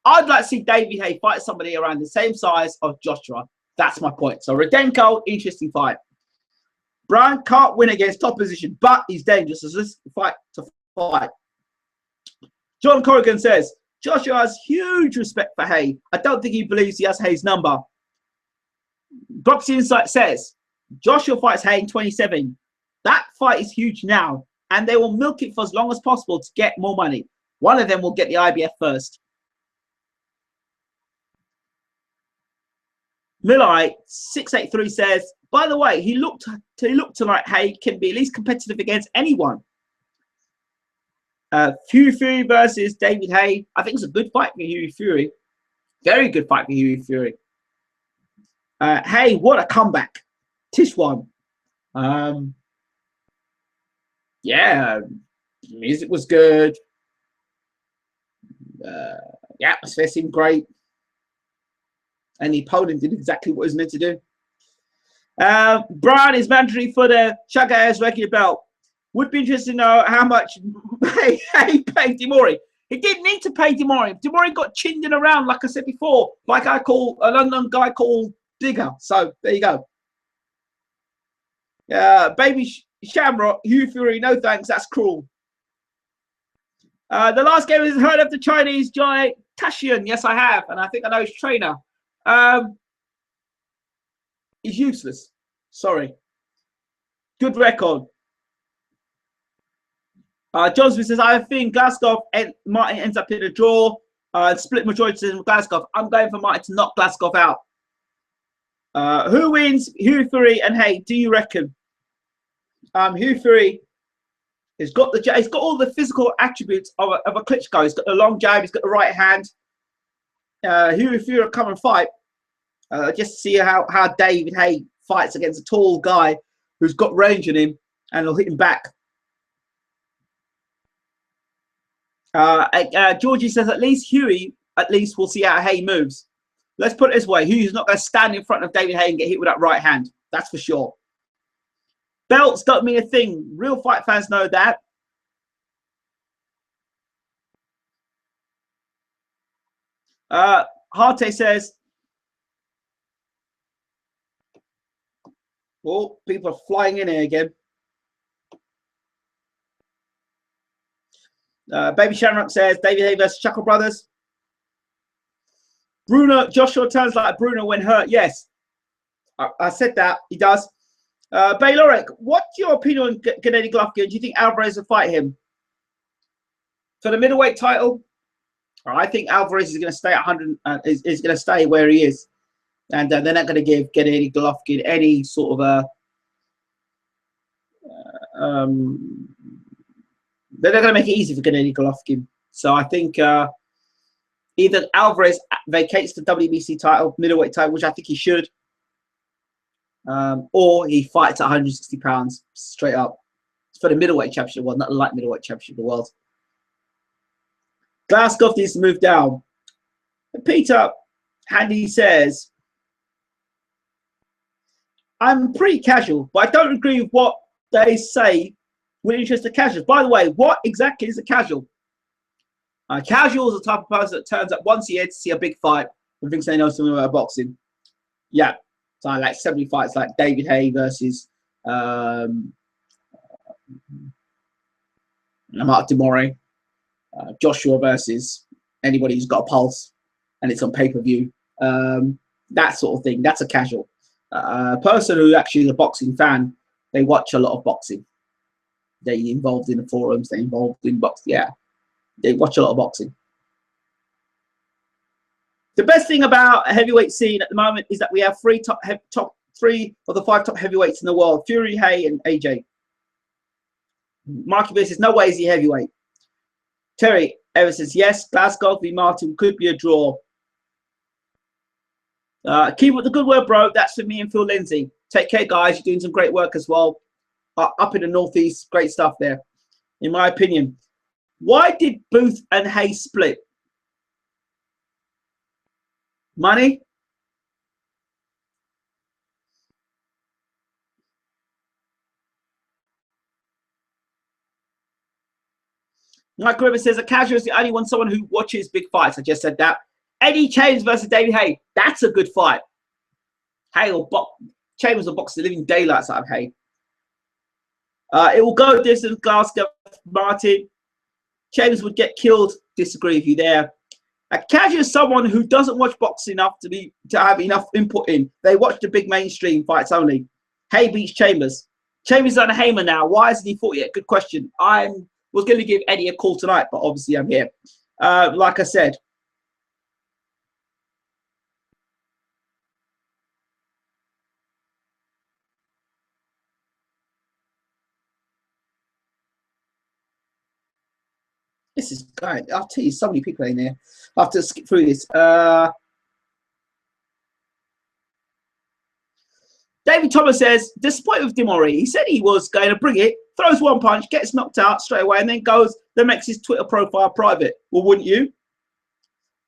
I'd like to see David Haye fight somebody around the same size of Joshua. That's my point. So, Rudenko, interesting fight. Brown can't win against top position, but he's dangerous as this fight to fight. John Corrigan says, Joshua has huge respect for Haye. I don't think he believes he has Haye's number. Boxing Insight says, Joshua fights Haye in 27. That fight is huge now, and they will milk it for as long as possible to get more money. One of them will get the IBF first. Millite 683 says, by the way, he looked like Haye can be at least competitive against anyone. Huey Fury versus David Haye. I think it's a good fight for Huey Fury. Very good fight for Huey Fury. Haye, what a comeback. Tish won. Yeah, music was good. The atmosphere seemed great. And the opponent did exactly what he was meant to do. Brown is mandatory for the Chaga's regular belt. Would be interested to know how much Haye paid Demory. He didn't need to pay Demory. Demory got chinned in around, like I said before, like a London guy called Digger. So there you go. Baby Shamrock, Hugh Fury, no thanks. That's cruel. The last game is heard of the Chinese Jai Tashian. Yes, I have, and I think I know his trainer. He's useless. Sorry. Good record. Johnson says, I think Glasgow and Martin ends up in a draw. Split majority in Glasgow. I'm going for Martin to knock Glasgow out. Who wins? Hugh Fury and Haye, do you reckon? Hugh Fury He's got all the physical attributes of a Klitschko. He's got the long jab. He's got the right hand. If you come and fight, just to see how David Haye fights against a tall guy who's got range in him and he'll hit him back. Georgie says at least Huey, we'll see how Haye moves. Let's put it this way: Huey's not going to stand in front of David Haye and get hit with that right hand. That's for sure. Belts don't mean a thing. Real fight fans know that. Haye says, oh, people are flying in here again. Baby Shamrock says, David Haye versus Chuckle Brothers. Joshua turns like Bruno when hurt. Yes, I said that. He does. Bayloric, what's your opinion on Gennady Golovkin? Do you think Alvarez will fight him for the middleweight title? I think Alvarez is going to stay at 100. Is going to stay where he is, and they're not going to give Gennady Golovkin any sort of they're not going to make it easy for Gennady Golovkin. So I think either Alvarez vacates the WBC title, middleweight title, which I think he should. Or he fights at 160 pounds straight up. It's for the middleweight championship of the world, not the light middleweight championship of the world. Glasgow needs to move down. Peter Handy says, I'm pretty casual, but I don't agree with what they say with interest to casuals. By the way, what exactly is a casual? Casual is the type of person that turns up once a year to see a big fight and thinks they know something about boxing. Yeah. So like 70 fights like David Haye versus Mark Demory, Joshua versus anybody who's got a pulse and it's on pay-per-view. That sort of thing. That's a casual. Person who actually is a boxing fan, they watch a lot of boxing. They're involved in the forums, they're involved in boxing. Yeah, they watch a lot of boxing. The best thing about a heavyweight scene at the moment is that we have top three of the 5 top heavyweights in the world: Fury, Haye, and AJ. Marky B says, no way is he heavyweight. Terry Evans says, yes, Glasgow v Martin could be a draw. Keep up the good work, bro. That's for me and Phil Lindsay. Take care, guys. You're doing some great work as well. Up in the Northeast, great stuff there, in my opinion. Why did Booth and Haye split? Money? Mike River says a casual is the only one, someone who watches big fights. I just said that. Eddie Chambers versus David Haye. That's a good fight. Haye will Chambers will box the living daylights out of Haye. It will go distance, Glasgow, Martin. Chambers would get killed. Disagree with you there. A casual is someone who doesn't watch boxing enough to have enough input in. They watch the big mainstream fights only. Haye beats Chambers. Chambers is on a Hamer now. Why hasn't he fought yet? Good question. I was going to give Eddie a call tonight, but obviously I'm here. Like I said. This is great. I'll tell you, so many people in there. I have to skip through this. David Thomas says, disappointed with Demory. He said he was going to bring it, throws one punch, gets knocked out straight away, and then makes his Twitter profile private. Well, wouldn't you?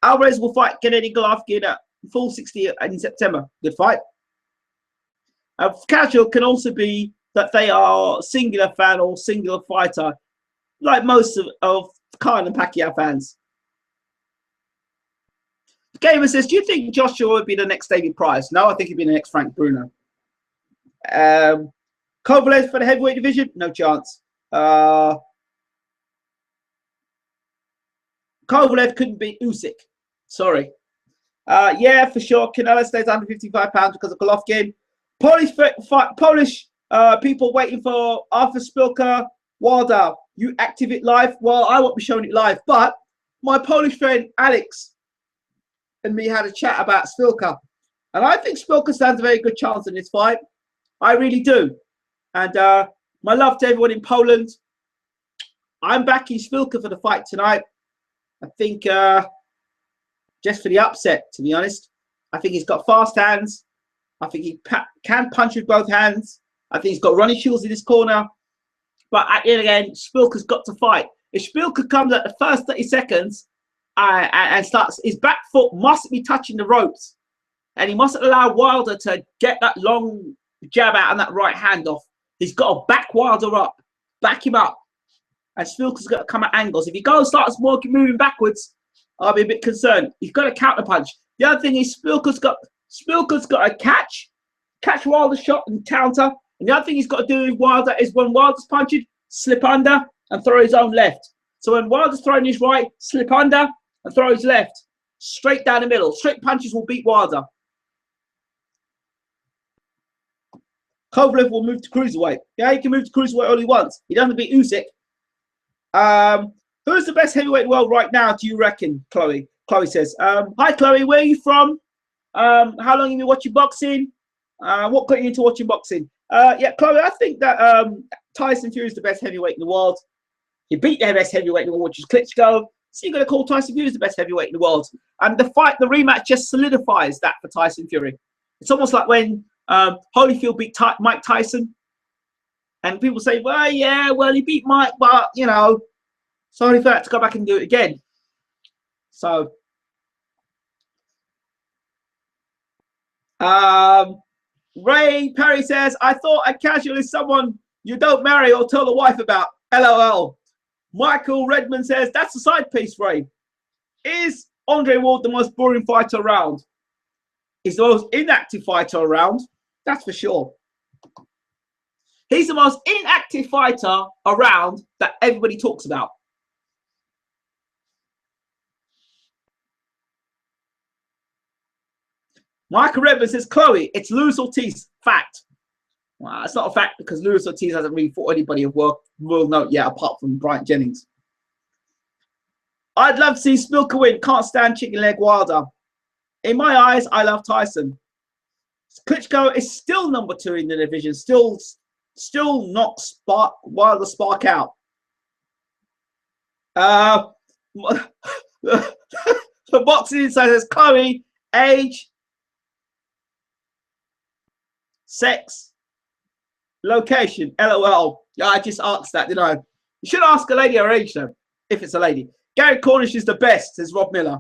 Alvarez will fight Gennady Golovkin at full 60 in September. Good fight. Casual can also be that they are singular fan or singular fighter, like most of Khan and Pacquiao fans. Gamer says, do you think Joshua would be the next David Price? No, I think he'd be the next Frank Bruno. Kovalev for the heavyweight division? No chance. Kovalev couldn't beat Usyk. Sorry. Yeah, for sure. Canelo stays under 55 pounds because of Golovkin. Polish people waiting for Arthur Szpilka, Wilder. You active it live? Well, I won't be showing it live, but my Polish friend Alex and me had a chat about Szpilka, and I think Szpilka stands a very good chance in this fight. I really do. And my love to everyone in Poland. I'm backing Szpilka for the fight tonight. I think just for the upset, to be honest. I think he's got fast hands. I think he can punch with both hands. I think he's got running shields in his corner. But at the end again, Szpilka's got to fight. If Szpilka comes at the first 30 seconds and starts, his back foot must be touching the ropes. And he mustn't allow Wilder to get that long jab out and that right hand off. He's got to back Wilder up, back him up. And Szpilka's got to come at angles. If he goes starts moving backwards, I'll be a bit concerned. He's got a counter punch. The other thing is Szpilka's got to catch Wilder's shot and counter. And the other thing he's got to do with Wilder is when Wilder's punching, slip under and throw his own left. So when Wilder's throwing his right, slip under and throw his left. Straight down the middle. Straight punches will beat Wilder. Kovalev will move to cruiserweight. Yeah, he can move to cruiserweight all he wants. He doesn't beat Usyk. Who's the best heavyweight in the world right now, do you reckon, Chloe? Chloe says, hi, Chloe, where are you from? How long have you been watching boxing? What got you into watching boxing? Yeah, Chloe, I think that Tyson Fury is the best heavyweight in the world. He beat the best heavyweight in the world, which is Klitschko. So you're going to call Tyson Fury the best heavyweight in the world. And the rematch just solidifies that for Tyson Fury. It's almost like when Holyfield beat Mike Tyson. And people say, well, yeah, well, he beat Mike, but, you know, sorry for that to go back and do it again. So, Ray Perry says, I thought a casual is someone you don't marry or tell the wife about. LOL. Michael Redmond says, that's a side piece, Ray. Is Andre Ward the most boring fighter around? He's the most inactive fighter around. That's for sure. He's the most inactive fighter around that everybody talks about. Michael Redmond says, Chloe, it's Luis Ortiz. Fact. Well, it's not a fact because Luis Ortiz hasn't really fought anybody of world note yet, apart from Bryant Jennings. I'd love to see Szpilka win. Can't stand chicken leg Wilder. In my eyes, I love Tyson. Klitschko is still number 2 in the division. Still knocks Wilder spark out. The Boxing Insider says, Chloe, age, sex, location, LOL. Yeah, I just asked that, didn't I? You should ask a lady her age, though, if it's a lady. Gary Cornish is the best, says Rob Miller.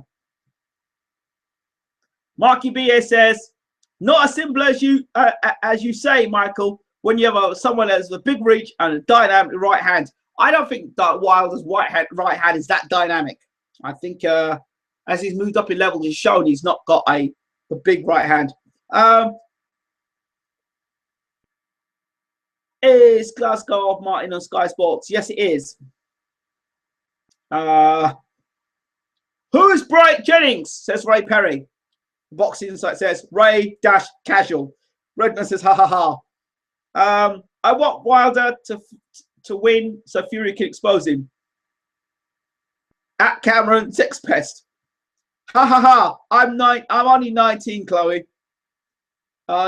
Marky B.A. says, not as simple as you say, Michael, when you have someone that has a big reach and a dynamic right hand. I don't think that Wilder's right hand is that dynamic. I think as he's moved up in level, he's shown he's not got a big right hand. Is Glasgow of Martin on Sky Sports? Yes, it is. Who's Bryant Jennings? Says Ray Perry. Boxing Insight says Ray dash casual. Redmond says ha ha ha. I want Wilder to win so Fury can expose him. At Cameron Sexpest. Ha ha ha. I'm only 19, Chloe.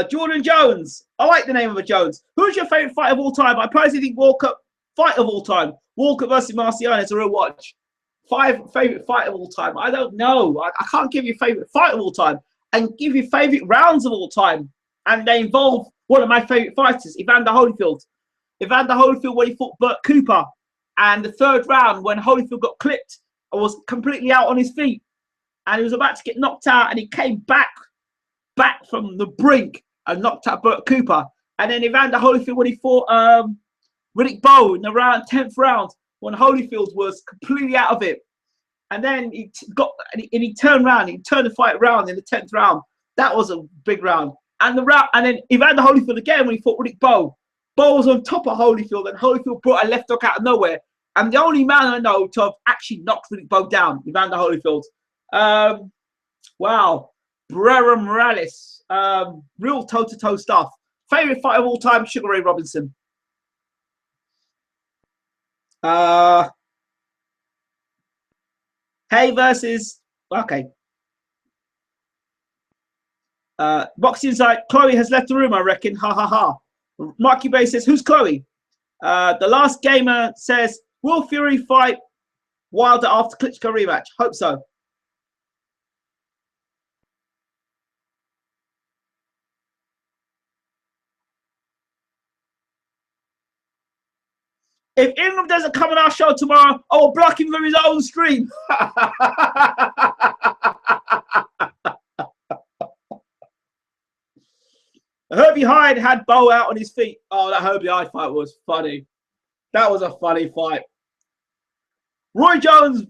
Jordan Jones. I like the name of a Jones. Who's your favourite fight of all time? I personally think Walker fight of all time. Walker versus Marciano is a real watch. Favourite fight of all time. I don't know. I can't give you favourite fight of all time. And give you favourite rounds of all time. And they involve one of my favourite fighters, Evander Holyfield. Evander Holyfield when he fought Burt Cooper. And the 3rd round when Holyfield got clipped and was completely out on his feet. And he was about to get knocked out and he came back from the brink and knocked out Burt Cooper. And then Evander Holyfield when he fought Riddick Bowe in the 10th round when Holyfield was completely out of it. And then he turned around. He turned the fight around in the 10th round. That was a big round. And then Evander Holyfield again when he fought Riddick Bowe. Bowe was on top of Holyfield, and Holyfield brought a left hook out of nowhere. And the only man I know to have actually knocked Riddick Bowe down, Evander Holyfield. Wow. Brera Morales. Real toe-to-toe stuff. Favorite fight of all time, Sugar Ray Robinson. Haye versus, okay. Boxing Insight, Chloe has left the room, I reckon. Ha ha ha. Marky Bay says, who's Chloe? The Last Gamer says, Will Fury fight Wilder after Klitschko rematch? Hope so. If Ingram doesn't come on our show tomorrow, I will block him from his own stream. Herbie Hyde had Bo out on his feet. Oh, that Herbie Hyde fight was funny. That was a funny fight. Roy Jones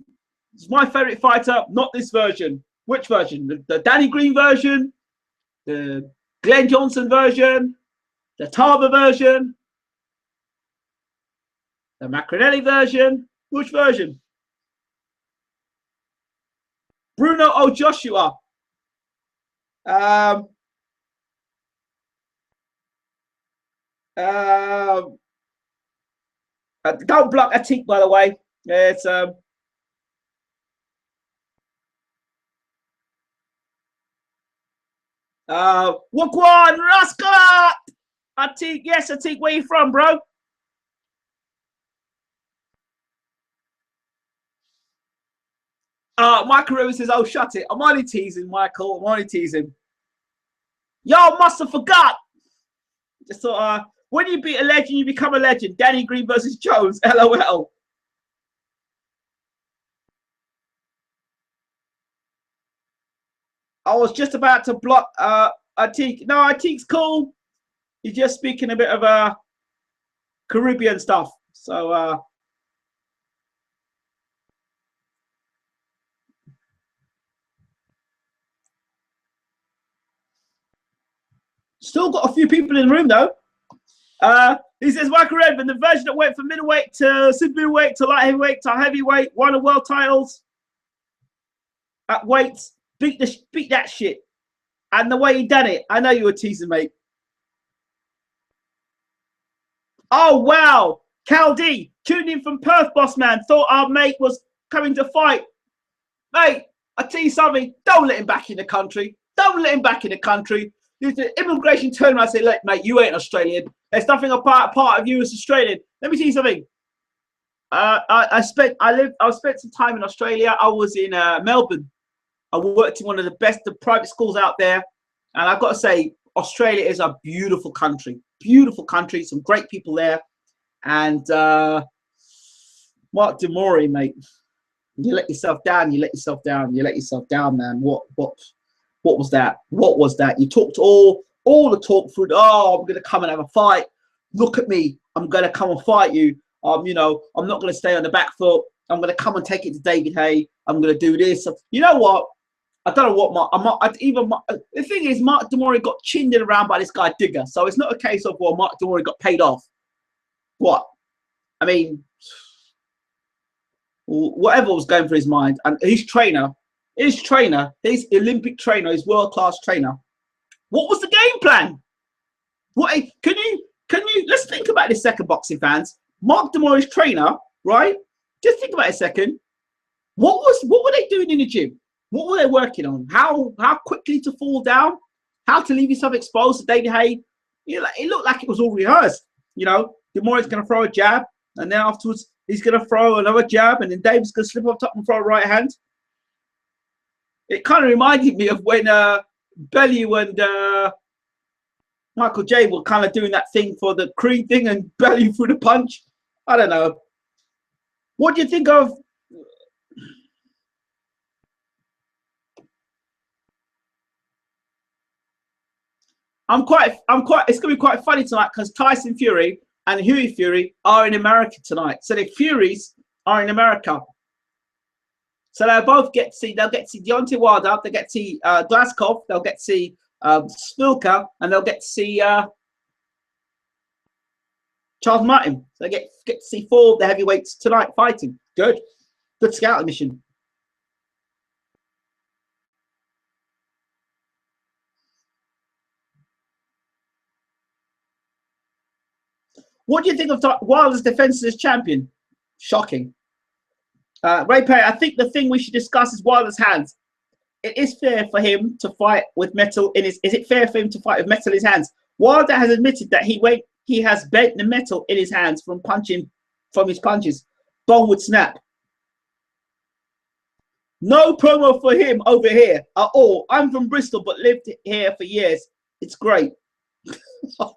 is my favorite fighter, not this version. Which version? The Danny Green version? The Glenn Johnson version? The Tarver version? The Macronelli version? Which version? Bruno O. Joshua. Don't block Atik, by the way. It's Wagwan Rascal. Atik, yes, Atik, where you from, bro? Michael Rose says, "Oh, shut it. I'm only teasing, Michael. I'm only teasing." Y'all must have forgot. Just thought, when you beat a legend, you become a legend. Danny Green versus Jones. LOL. I was just about to block Atik. No, Atik's cool. He's just speaking a bit of Caribbean stuff. So still got a few people in the room though. He says Michael Redmond, the version that went from middleweight to super middleweight to light heavyweight to heavyweight, won the world titles at weights, beat that shit. And the way he done it, I know you were teasing, mate. Oh wow, Cal D tuned in from Perth, boss man. Thought our mate was coming to fight, mate. I tell you something, don't let him back in the country. Don't let him back in the country. The immigration turned around and said, "Look, mate, you ain't Australian. There's nothing apart of you as Australian." Let me tell you something. I spent some time in Australia. I was in Melbourne. I worked in one of the best private schools out there, and I've got to say, Australia is a beautiful country. Beautiful country. Some great people there, and Mark Demory, mate. You let yourself down. You let yourself down. You let yourself down, man. What was that? What was that? You talked all the talk through. Oh, I'm gonna come and have a fight. Look at me. I'm gonna come and fight you. You know, I'm not gonna stay on the back foot. I'm gonna come and take it to David Haye. I'm gonna do this. You know what? I don't know what the thing is, Mark Demory got chinned around by this guy Digger. So it's not a case of, well, Mark Demory got paid off. What? I mean, whatever was going through his mind, and his trainer, his Olympic trainer, his world-class trainer. What was the game plan? What can you let's think about this second, boxing fans. Mark Demory's trainer, right? Just think about it a second. What were they doing in the gym? What were they working on? How quickly to fall down? How to leave yourself exposed to David Haye? You know, it looked like it was all rehearsed. You know, Demory's going to throw a jab, and then afterwards he's going to throw another jab, and then David's going to slip up top and throw a right hand. It kind of reminded me of when Bellew and Michael J were kind of doing that thing for the Creed thing, and Bellew threw the punch. I don't know. What do you think of? It's gonna be quite funny tonight because Tyson Fury and Huey Fury are in America tonight. So the Furies are in America. So they'll both get to see. They'll get to see Deontay Wilder. They get to see Glasgow. They'll get to see Szpilka, and they'll get to see Charles Martin. So they get to see 4 of the heavyweights tonight fighting. Good scouting mission. What do you think of Wilder's defense as champion? Shocking. Ray Perry, I think the thing we should discuss is Wilder's hands. It is fair for him to fight with metal in his. Is it fair for him to fight with metal in his hands? Wilder has admitted that he has bent the metal in his hands from his punches. bone would snap. No promo for him over here at all. I'm from Bristol, but lived here for years. It's great. Oh,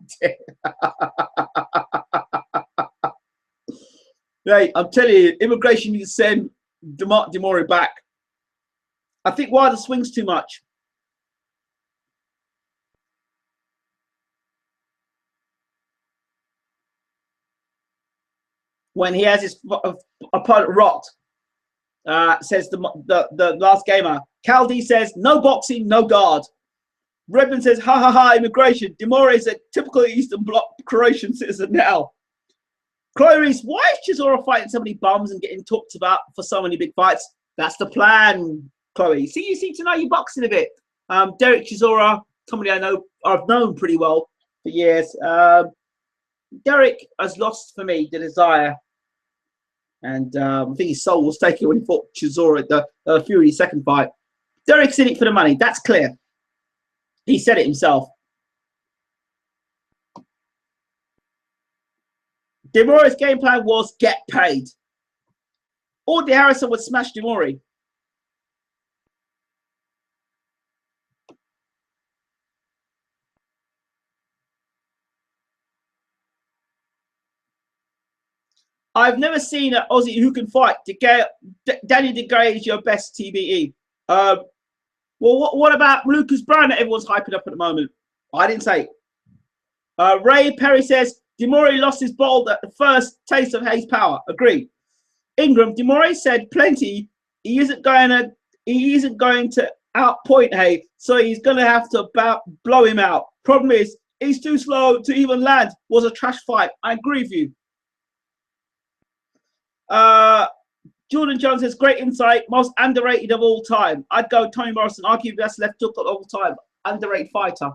hey, I'm telling you, immigration needs to send Demory back. I think Wilder swings too much. When he has his opponent rocked, says the last gamer. Caldi says, no boxing, no guard. Redmond says, ha ha ha, immigration. Demory is a typical Eastern Bloc Croatian citizen now. Chloe, why is Chisora fighting so many bums and getting talked about for so many big fights? That's the plan, Chloe. See, you seem to know your boxing a bit. Derek Chisora, somebody I've known pretty well for years. Derek has lost for me the desire. And I think his soul was taken when he fought Chisora at the Fury's second fight. Derek's in it for the money. That's clear. He said it himself. Demory's game plan was get paid. Audley Harrison would smash Demory. I've never seen an Aussie who can fight. Daniel DeGray is your best TBE. Well, what about Lucas Brown that everyone's hyping up at the moment? I didn't say. Ray Perry says, Demory lost his ball at the first taste of Haye's power. Agreed. Ingram, Demory said plenty. He isn't going to outpoint Haye, so he's going to have to blow him out. Problem is, he's too slow to even land. Was a trash fight. I agree with you. Jordan Jones says, great insight, most underrated of all time. I'd go Tony Morrison, arguably best left hook of all time. Underrated fighter.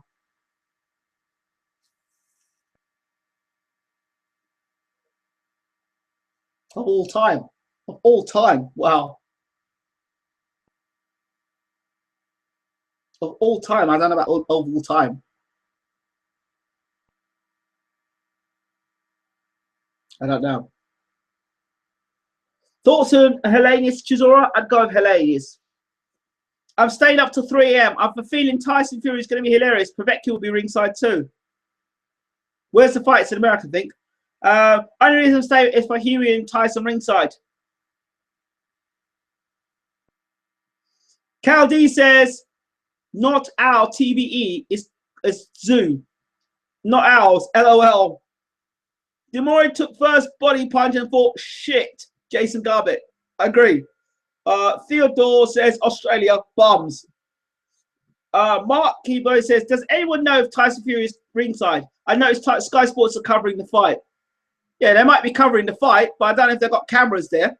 Of all time. Of all time. Wow. Of all time. I don't know about of all time. I don't know. Thoughts on Helenius Chisora? I'd go with Helenius. I'm staying up till 3 a.m. I have a feeling Tyson Fury is going to be hilarious. Povetkin will be ringside too. Where's the fight? It's in America, I think. Only reason I'm staying is for Huey and Tyson ringside. Cal D says, not our TBE, is Zoo. Not ours, LOL. Demory took first body punch and thought, shit. Jason Garbutt, I agree. Theodore says Australia bums. Mark Keyboy says, does anyone know if Tyson Fury is ringside? I noticed Sky Sports are covering the fight. Yeah, they might be covering the fight, but I don't know if they've got cameras there.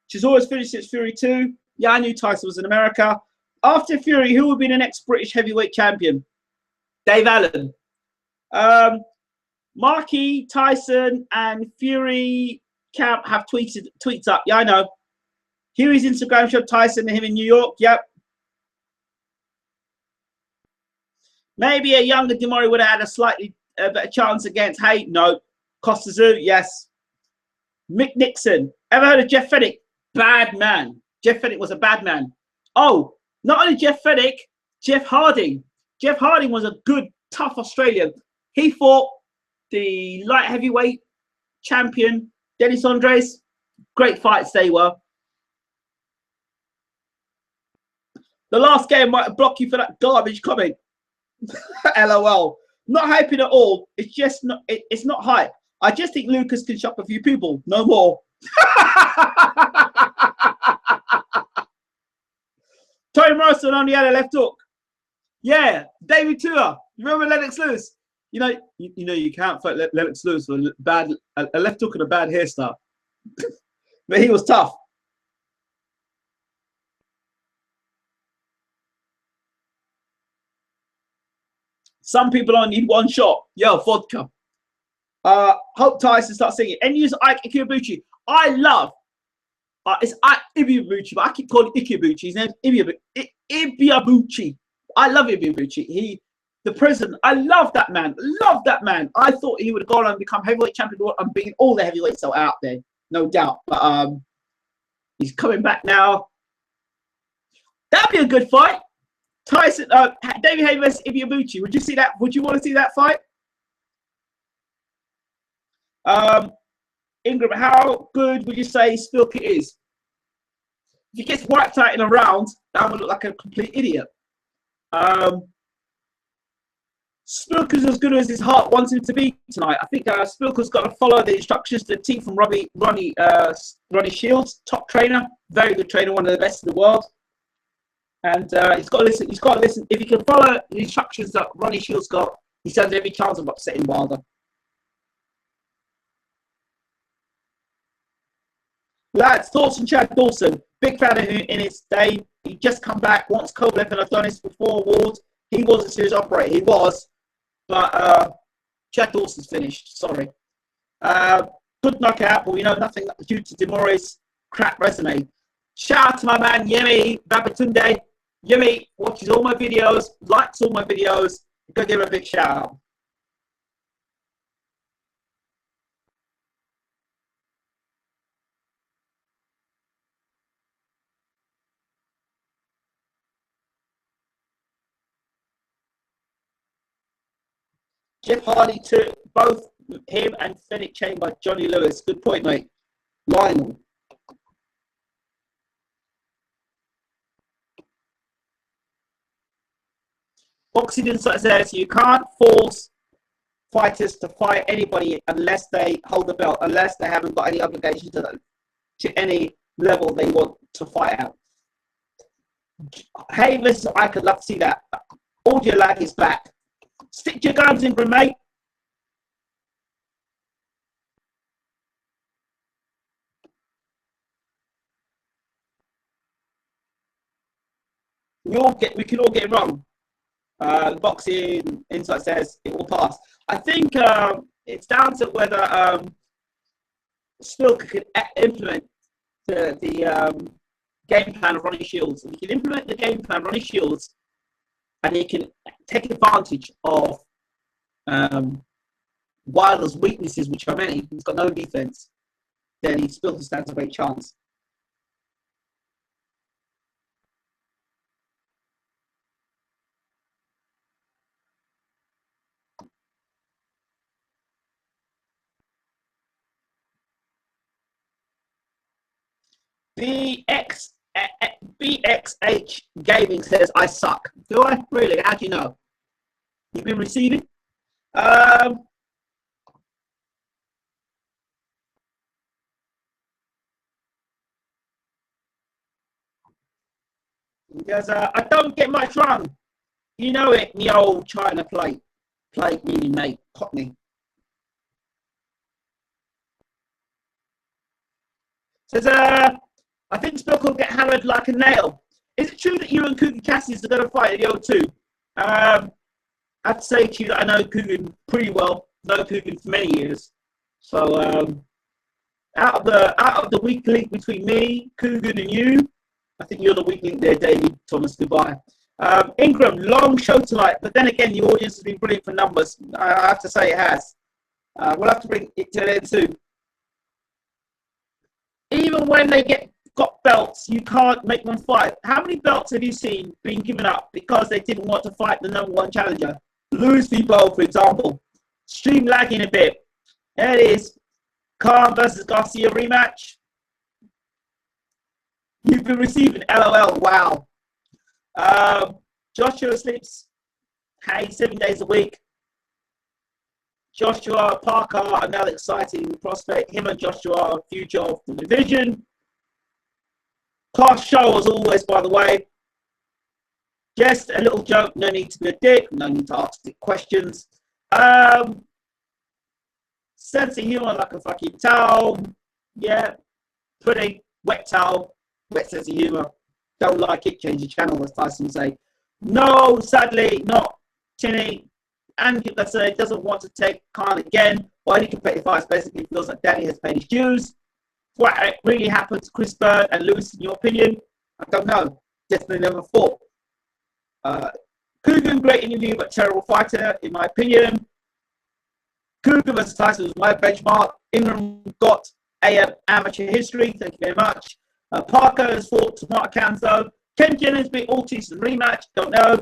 She's always finished since Fury 2. Yeah, I knew Tyson was in America. After Fury, who will be the next British heavyweight champion? Dave Allen. Marky, Tyson, and Fury camp have tweets up. Yeah, I know. Huey's Instagram showed Tyson and him in New York. Yep. Maybe a younger Demory would have had a slightly better chance against Haye. No. Costa Zoo, yes. Mick Nixon. Ever heard of Jeff Fennick? Bad man. Jeff Fennick was a bad man. Oh, not only Jeff Fennick, Jeff Harding. Jeff Harding was a good, tough Australian. He fought the light heavyweight champion, Dennis Andres. Great fights they were. The last game might block you for that garbage comment. LOL. Not hyping at all. It's just not. It's not hype. I just think Lucas can shock a few people. No more. Tony Morrison only had a left hook. Yeah, David Tua. You remember Lennox Lewis? You know you can't fight Lennox Lewis for a left hook and a bad hairstyle. But he was tough. Some people only need one shot. Yo, vodka. Hope Tyson starts singing. And use Ike Ikiabuchi. I love. It's Ike Ikiabuchi, but I keep calling it Ikiabuchi. His name's Ibuabuchi. I love Ibuabuchi. The prison. I love that man. Love that man. I thought he would have gone and become heavyweight champion of the world and beaten all the heavyweights that were out there, no doubt. But he's coming back now. That'd be a good fight. Tyson, David Haye versus Ibuabuchi. Would you see that? Would you want to see that fight? Ingram, how good would you say Szpilka is? If he gets wiped out in a round, that would look like a complete idiot. Szpilka's as good as his heart wants him to be tonight. I think Szpilka's got to follow the instructions to the team from Ronnie Shields, top trainer, very good trainer, one of the best in the world. And he's got to listen. He's got to listen. If he can follow the instructions that Ronnie Shields got, he stands every chance of upsetting Wilder. Lads, thoughts on Chad Dawson? Big fan of him in his day. He just come back. Once Kovalev and Adonis before awards. He was a serious operator. He was. But Chad Dawson's finished. Sorry. Good knockout, but we know nothing due to Demory's crap resume. Shout out to my man Yemi Babatunde. Yemi watches all my videos, likes all my videos. Go give him a big shout out. Jeff Hardy took both him and Fennec chained by Johnny Lewis. Good point, mate. Lionel. Boxing Insight says you can't force fighters to fight anybody unless they hold the belt, unless they haven't got any obligation to any level they want to fight out. Hey, listen, I could love to see that. Audio lag is back. Stick your guns in, mate. We can all get it wrong. Boxing Insight says it will pass. I think it's down to whether Szpilka can implement the game plan of Ronnie Shields. If he can implement the game plan of Ronnie Shields, and he can take advantage of Wilder's weaknesses, which are many. He's got no defense. Then he still stands a great chance. BXH Gaming says I suck. Do I? Really? How do you know? You've been receiving? Because I don't get much wrong. You know it, the old China plate. Plate meaning mate, Cockney. Says I think Szpilka will get hammered like a nail. Is it true that you and Kugan Cassius are going to fight at the O2? I have to say to you that I know Kugan pretty well. Know Kugan for many years. So out of the weak link between me, Kugan, and you, I think you're the weak link there, David Thomas. Goodbye. Ingram, long show tonight, but then again, the audience has been brilliant for numbers. I have to say it has. We'll have to bring it to an end soon. Even when they got belts, you can't make them fight. How many belts have you seen being given up because they didn't want to fight the #1 challenger? Lewis v. Blow, for example. Stream lagging a bit. There it is. Khan versus Garcia rematch. You've been receiving LOL. Wow. Joshua sleeps Haye 7 days a week. Joshua Parker, another exciting prospect. Him and Joshua are future of the division. Class show as always, by the way. Just a little joke. No need to be a dick. No need to ask dick questions. Sense of humor like a fucking towel. Yeah. Pretty wet towel. Wet sense of humor. Don't like it. Change the channel, as Tyson would say. No, sadly, not Chinny. And let's say doesn't want to take Khan again. Or any competitive fights basically feels like Danny has paid his dues. What really happened to Chris Bird and Lewis, in your opinion? I don't know. Definitely never fought. Coogan, great interview, but terrible fighter, in my opinion. Coogan versus Tyson was my benchmark. Ingram got amateur history. Thank you very much. Parker has fought Mark Canzo. Ken Jennings beat Ortiz in rematch. Don't know.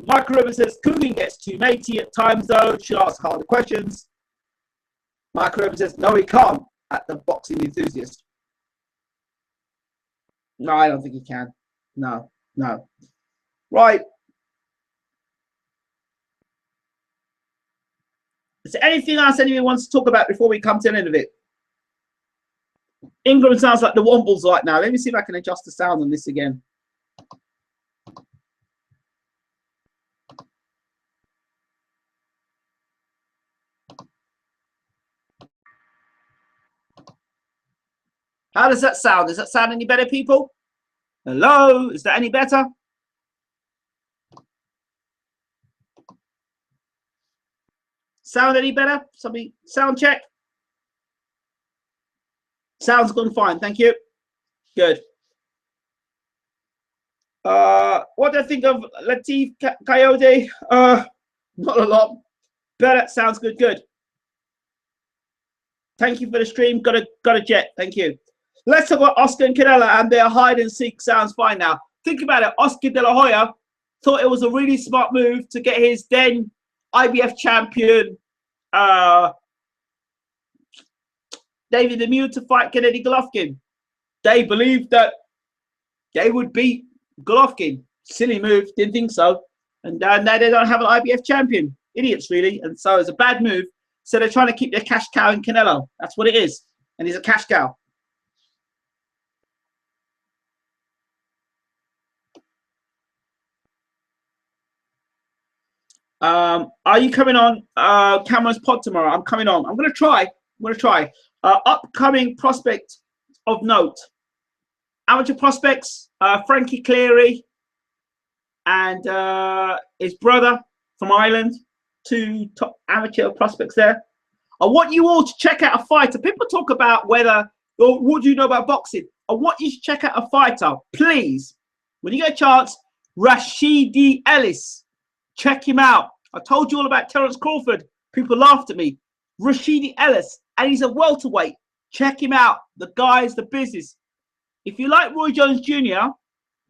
Michael Rivers says Coogan gets too matey at times, though. Should ask harder questions. Michael Rivers says no, he can't. At the boxing enthusiast. No, I don't think he can. No. Right. Is there anything else anyone wants to talk about before we come to the end of it? Ingram sounds like the Wombles right now. Let me see if I can adjust the sound on this again. How does that sound? Does that sound any better, people? Hello? Is that any better? Sound any better? Somebody sound check. Sound's gone fine, thank you. Good. What do I think of Latif Coyote? Not a lot. Better. Sounds good. Thank you for the stream. Got a jet. Thank you. Let's talk about Oscar and Canelo and their hide and seek. Sounds fine now. Think about it. Oscar De La Hoya thought it was a really smart move to get his then IBF champion David Lemieux to fight Gennady Golovkin. They believed that they would beat Golovkin. Silly move. Didn't think so. And now they don't have an IBF champion. Idiots, really. And so it's a bad move. So they're trying to keep their cash cow in Canelo. That's what it is. And he's a cash cow. Are you coming on Cameron's pod tomorrow? I'm coming on. I'm going to try. Upcoming prospect of note. Amateur prospects, Frankie Cleary and his brother from Ireland. 2 top amateur prospects there. I want you all to check out a fighter. People talk about whether, or what do you know about boxing? I want you to check out a fighter, please. When you get a chance, Rashidi Ellis. Check him out. I told you all about Terence Crawford. People laughed at me. Rashidi Ellis, and he's a welterweight. Check him out. The guy's the business. If you like Roy Jones Jr.,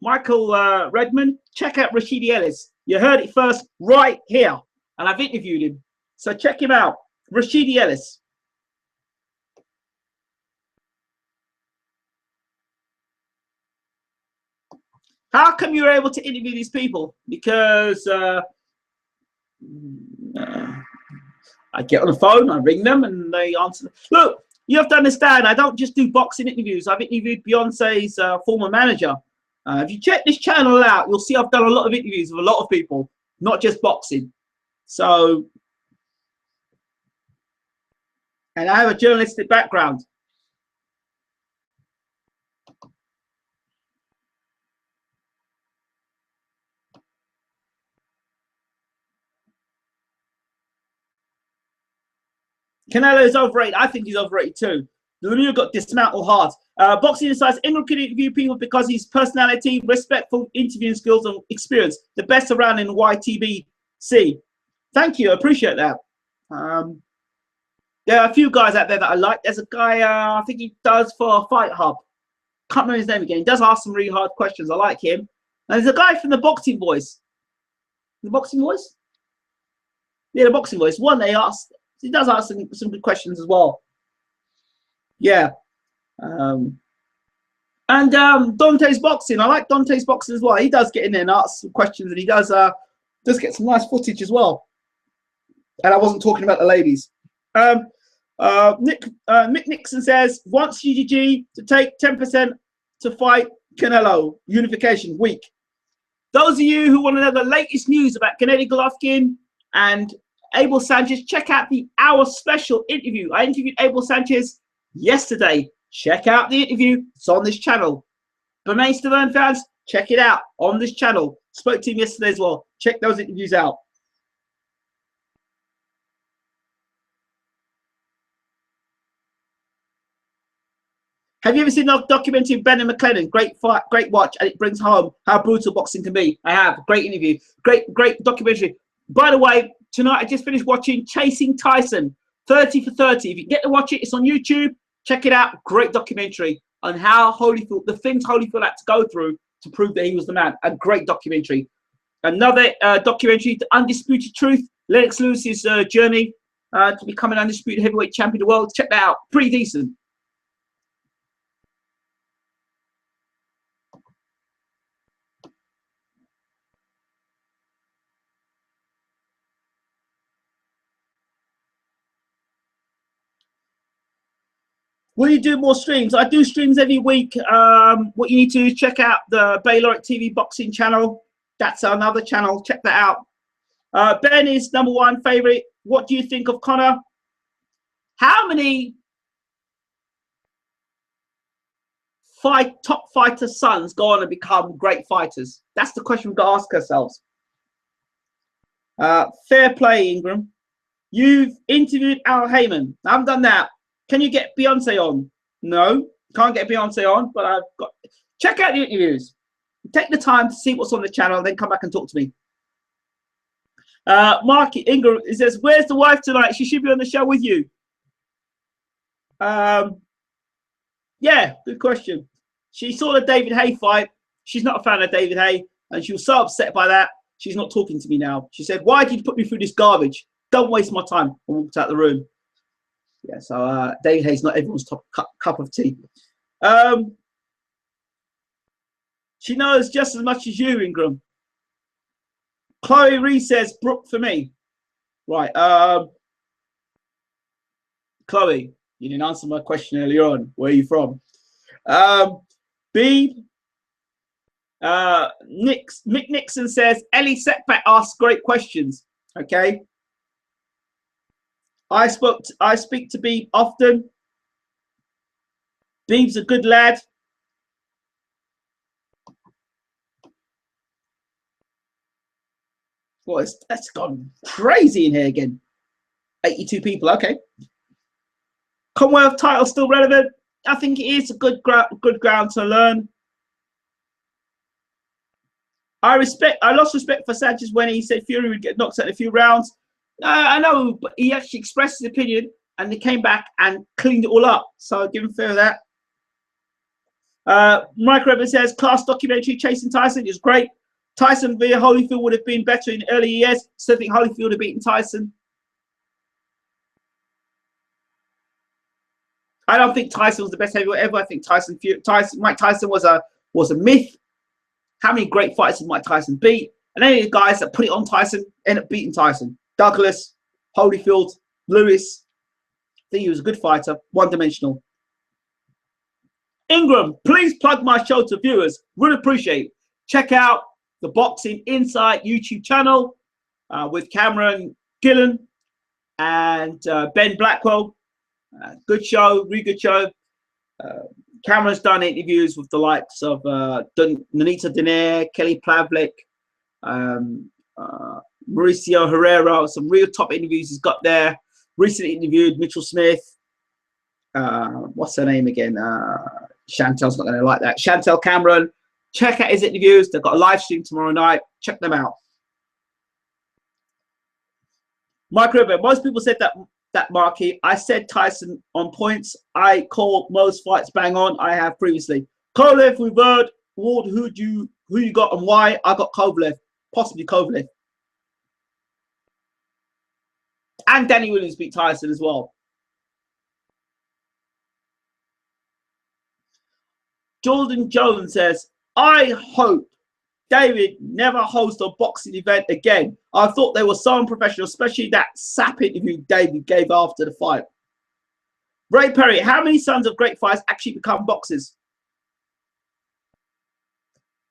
Michael Redmond, check out Rashidi Ellis. You heard it first right here, and I've interviewed him. So check him out. Rashidi Ellis. How come you're able to interview these people? Because I get on the phone, I ring them, and they answer. Look, you have to understand, I don't just do boxing interviews. I've interviewed Beyonce's former manager. If you check this channel out, you'll see I've done a lot of interviews with a lot of people, not just boxing. So, and I have a journalistic background. Canelo is overrated. I think he's overrated too. Lemieux got dismantled hard. Boxing Insights, Ingram can interview people because his personality, respectful interviewing skills, and experience. The best around in YTBC. Thank you. I appreciate that. There are a few guys out there that I like. There's a guy, I think he does for Fight Hub. Can't remember his name again. He does ask some really hard questions. I like him. And there's a guy from the Boxing Voice. The Boxing Voice? Yeah, the Boxing Voice. One they asked. He does ask some good questions as well. Yeah. And Dante's Boxing. I like Dante's Boxing as well. He does get in there and ask some questions, and he does get some nice footage as well. And I wasn't talking about the ladies. Mick Nixon says, wants UGG to take 10% to fight Canelo. Unification week. Those of you who want to know the latest news about Gennady Golovkin and Abel Sanchez, check out the hour special interview. I interviewed Abel Sanchez yesterday. Check out the interview. It's on this channel. Bermain Stavern fans, check it out on this channel. Spoke to him yesterday as well. Check those interviews out. Have you ever seen the documentary of Ben and McLennan? Great fight, great watch, and it brings home how brutal boxing can be. I have. Great interview. Great documentary. By the way, tonight I just finished watching Chasing Tyson, 30 for 30. If you get to watch it, it's on YouTube. Check it out. Great documentary on how Holyfield, the things Holyfield had to go through to prove that he was the man. A great documentary. Another documentary, The Undisputed Truth, Lennox Lewis's journey to become an undisputed heavyweight champion of the world. Check that out. Pretty decent. Will you do more streams? I do streams every week. What you need to do is check out the Baylor TV boxing channel. That's another channel. Check that out. Ben is #1 favorite. What do you think of Conor? How many top fighter sons go on and become great fighters? That's the question we've got to ask ourselves. Fair play, Ingram. You've interviewed Al Heyman. I haven't done that. Can you get Beyonce on? No, can't get Beyonce on, but I've got. Check out the interviews. Take the time to see what's on the channel, and then come back and talk to me. Mark Ingram says, "Where's the wife tonight? She should be on the show with you." Yeah, good question. She saw the David Haye fight. She's not a fan of David Haye, and she was so upset by that. She's not talking to me now. She said, "Why did you put me through this garbage? Don't waste my time." I walked out the room. Yeah, so David Haye's not everyone's top cup of tea. She knows just as much as you, Ingram. Chloe Reese says, "Brooke for me." Right. Chloe, you didn't answer my question earlier on. Where are you from? Mick Nixon says, "Ellie Setback asks great questions." Okay. I speak to Beeb often. Beeb's a good lad. Well, that's gone crazy in here again. 82 people. Okay. Commonwealth title still relevant? I think it is a good ground to learn. I lost respect for Sanchez when he said Fury would get knocked out in a few rounds. I know, but he actually expressed his opinion, and he came back and cleaned it all up. So give him fair of that. Mike Rebbe says, "Class documentary Chasing Tyson is great. Tyson via Holyfield would have been better in early years. So I think Holyfield would have beaten Tyson." I don't think Tyson was the best heavyweight ever. I think Mike Tyson was a myth. How many great fighters did Mike Tyson beat? And any of the guys that put it on Tyson end up beating Tyson. Douglas, Holyfield, Lewis. I think he was a good fighter, one-dimensional. Ingram, please plug my show to viewers. Really appreciate it. Check out the Boxing Insight YouTube channel with Cameron Gillen and Ben Blackwell. Good show, really good show. Cameron's done interviews with the likes of Nonita Donaire, Kelly Plavlik, Mauricio Herrera. Some real top interviews he's got there. Recently interviewed Mitchell Smith. What's her name again? Chantel's not going to like that. Chantel Cameron. Check out his interviews. They've got a live stream tomorrow night. Check them out. Mike Rubin. Most people said that Marky. I said Tyson on points. I called most fights bang on. I have previously. Kovalev, we've heard. Ward, who you got and why? I got Kovalev, possibly Kovalev. And Danny Williams beat Tyson as well. Jordan Jones says, "I hope David never hosts a boxing event again. I thought they were so unprofessional, especially that sap interview David gave after the fight." Ray Perry, how many sons of great fighters actually become boxers?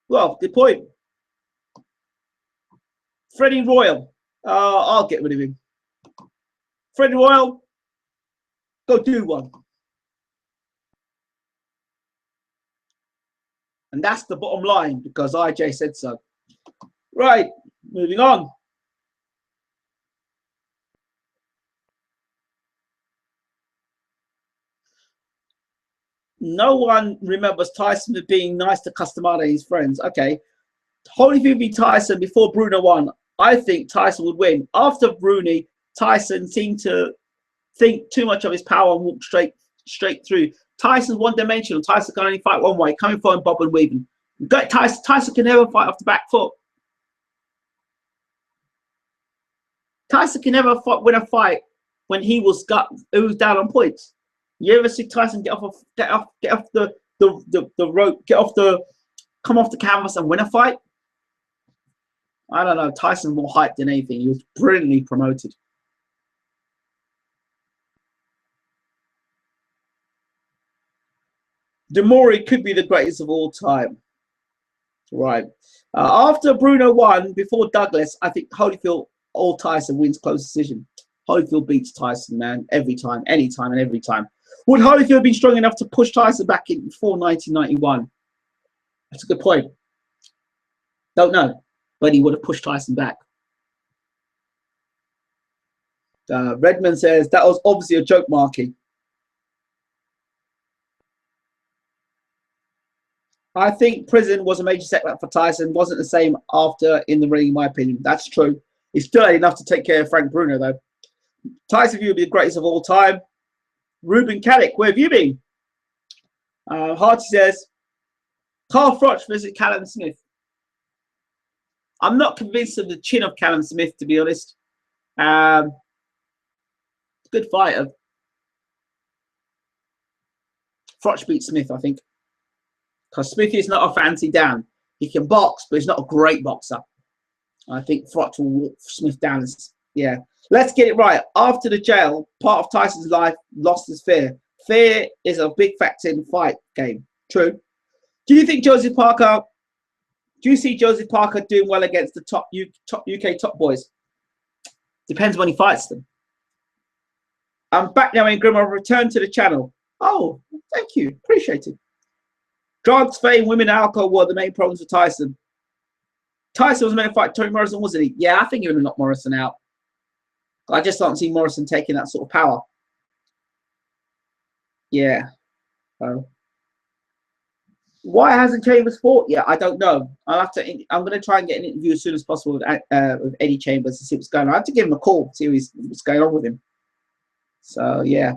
Well, good point. Freddie Royal, I'll get rid of him. Freddie Royal, go do one. And that's the bottom line, because IJ said so. Right, moving on. No one remembers Tyson for being nice to Customado and his friends. Okay. Holyfield v Tyson before Bruno won. I think Tyson would win. After Bruni, Tyson seemed to think too much of his power and walk straight through. Tyson's one-dimensional. Tyson can only fight one way, coming for him, bob and weaving. Tyson can never fight off the back foot. Tyson can never win a fight when he was down on points. You ever see Tyson get off the rope, come off the canvas and win a fight? I don't know. Tyson's more hyped than anything. He was brilliantly promoted. Demory could be the greatest of all time. Right. After Bruno won, before Douglas, I think Holyfield or Tyson wins close decision. Holyfield beats Tyson, man, every time, anytime, and every time. Would Holyfield have been strong enough to push Tyson back in before 1991? That's a good point. Don't know, but he would have pushed Tyson back. Redmond says, that was obviously a joke, Marky. I think prison was a major setback for Tyson. Wasn't the same after in the ring, in my opinion. That's true. He's still enough to take care of Frank Bruno, though. Tyson will be the greatest of all time. Ruben Caddick, where have you been? Harty says, Carl Froch versus Callum Smith. I'm not convinced of the chin of Callum Smith, to be honest. Good fighter. Froch beat Smith, I think. Because Smith is not a fancy down. He can box, but he's not a great boxer. I think Froch will walk Smith down. Yeah. Let's get it right. After the jail, part of Tyson's life lost his fear. Fear is a big factor in the fight game. True. Do you think Joseph Parker... Do you see Joseph Parker doing well against the top UK top boys? Depends when he fights them. I'm back now in Grim. I'll return to the channel. Oh, thank you. Appreciate it. Drugs, fame, women, alcohol were the main problems for Tyson. Tyson was meant to fight Tony Morrison, wasn't he? Yeah, I think he would have knocked Morrison out. I just don't see Morrison taking that sort of power. Yeah. Why hasn't Chambers fought yet? I don't know. I'm going to try and get an interview as soon as possible with Eddie Chambers to see what's going on. I have to give him a call, see what's going on with him. So, yeah.